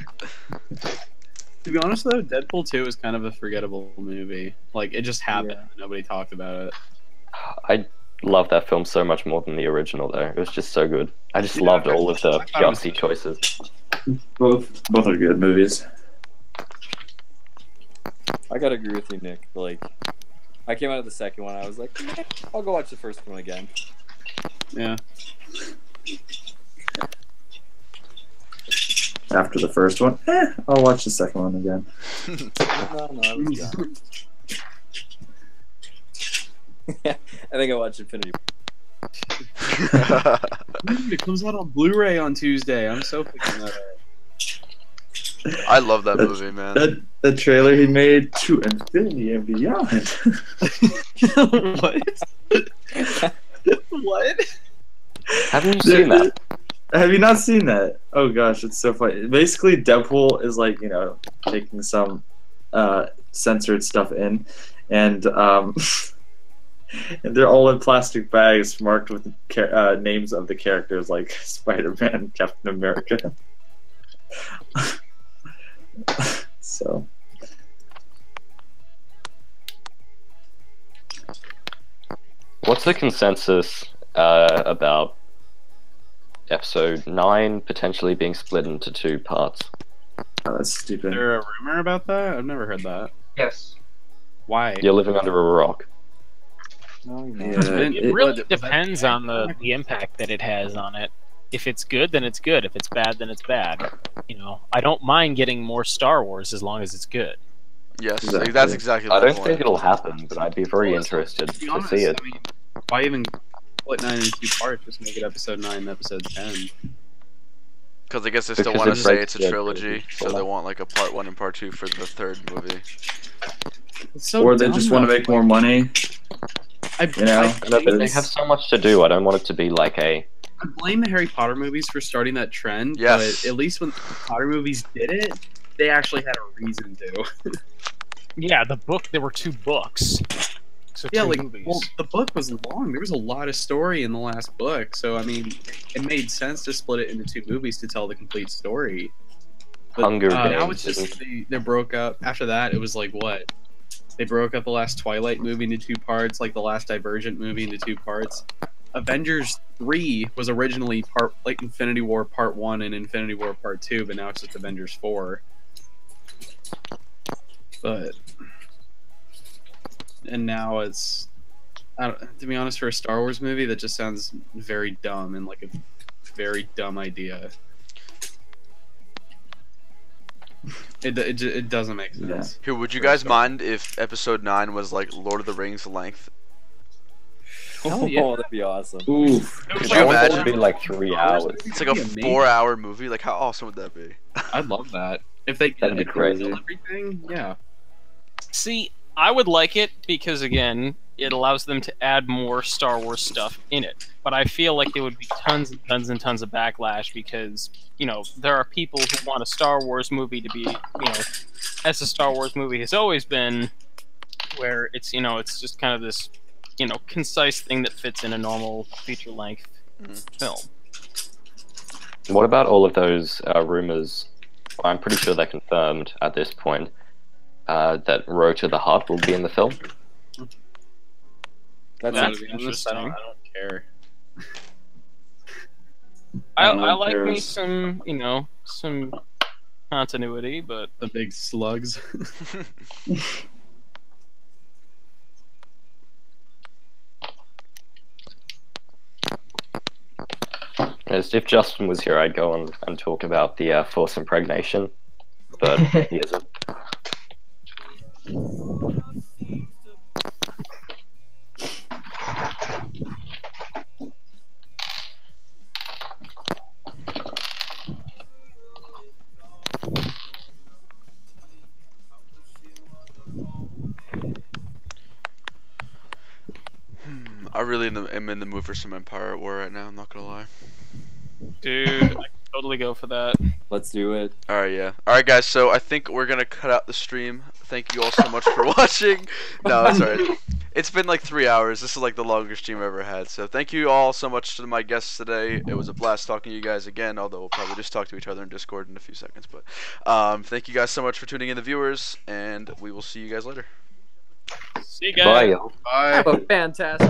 To be honest though, Deadpool 2 is kind of a forgettable movie. Like it just happened. Nobody talked about it. I love that film so much more than the original, though. It was just so good. I just loved all of the gutsy choices. Both are good movies. I gotta agree with you, Nick. Like, I came out of the second one, I was like, I'll go watch the first one again. Yeah. After the first one, I'll watch the second one again. No, I was done. I think I watched Infinity War. It comes out on Blu-ray on Tuesday. I'm so picking that up. I love that movie, man. The trailer he made to Infinity and Beyond. What? What? Haven't you seen that? Have you not seen that? Oh gosh, it's so funny. Basically, Deadpool is like, you know, taking some censored stuff in, and and they're all in plastic bags marked with names of the characters like Spider-Man, Captain America. So. What's the consensus about episode 9 potentially being split into 2 parts? Oh, that's stupid. Is there a rumor about that? I've never heard that. Yes. Why? You're living under a rock. It really depends on the impact that it has on it. If it's good, then it's good. If it's bad, then it's bad. You know, I don't mind getting more Star Wars as long as it's good. Yes, that's exactly. I don't think it'll happen, but I'd be very interested to honest, see it. I mean, why even split 9 into 2 parts? Just make it episode 9 and episode 10. Because I guess they still want to say it's a trilogy, so they want like a part 1 and part 2 for the third movie. Or they just want to make more money. You know, they have so much to do. I don't want it to be like a. I blame the Harry Potter movies for starting that trend, yes. But at least when the Potter movies did it, they actually had a reason to. Yeah, the book, there were 2 books. So yeah, 2 like, movies. well, the book was long. There was a lot of story in the last book, so I mean, it made sense to split it into 2 movies to tell the complete story. But, Hunger now Games, it's just they broke up. After that, it was like what? They broke up the last Twilight movie into 2 parts, like the last Divergent movie into 2 parts. Avengers 3 was originally like Infinity War Part 1 and Infinity War Part 2, but now it's just Avengers 4. But and now it's, to be honest, for a Star Wars movie, that just sounds very dumb and like a very dumb idea. It doesn't make sense. Here, would you guys mind if episode 9 was like Lord of the Rings length? Oh, yeah. Oh, that'd be awesome. Oof. Could you imagine? It'd be like 3 hours. It's like a 4-hour movie. Like, how awesome would that be? I'd love that. If they That'd be crazy. Everything, yeah. See, I would like it because, again, it allows them to add more Star Wars stuff in it. But I feel like there would be tons and tons and tons of backlash because, you know, there are people who want a Star Wars movie to be, you know, as a Star Wars movie has always been, where it's, you know, it's just kind of this, you know, concise thing that fits in a normal feature-length film. What about all of those rumors? I'm pretty sure they're confirmed at this point. That Road to the Heart will be in the film. That's interesting. I don't care. I like me some, you know, some continuity, but the big slugs. As if Justin was here, I'd go on and talk about the force impregnation, but he isn't. I really am in the mood for some Empire at War right now, I'm not gonna lie. dude, I can totally go for that. Let's do it. Alright, yeah. Alright, guys, so I think we're gonna cut out the stream. Thank you all so much for watching. No, it's alright. It's been like 3 hours. This is like the longest stream I've ever had. So thank you all so much to my guests today. It was a blast talking to you guys again, although we'll probably just talk to each other in Discord in a few seconds. But thank you guys so much for tuning in, the viewers, and we will see you guys later. See you guys. Bye. Have a fantastic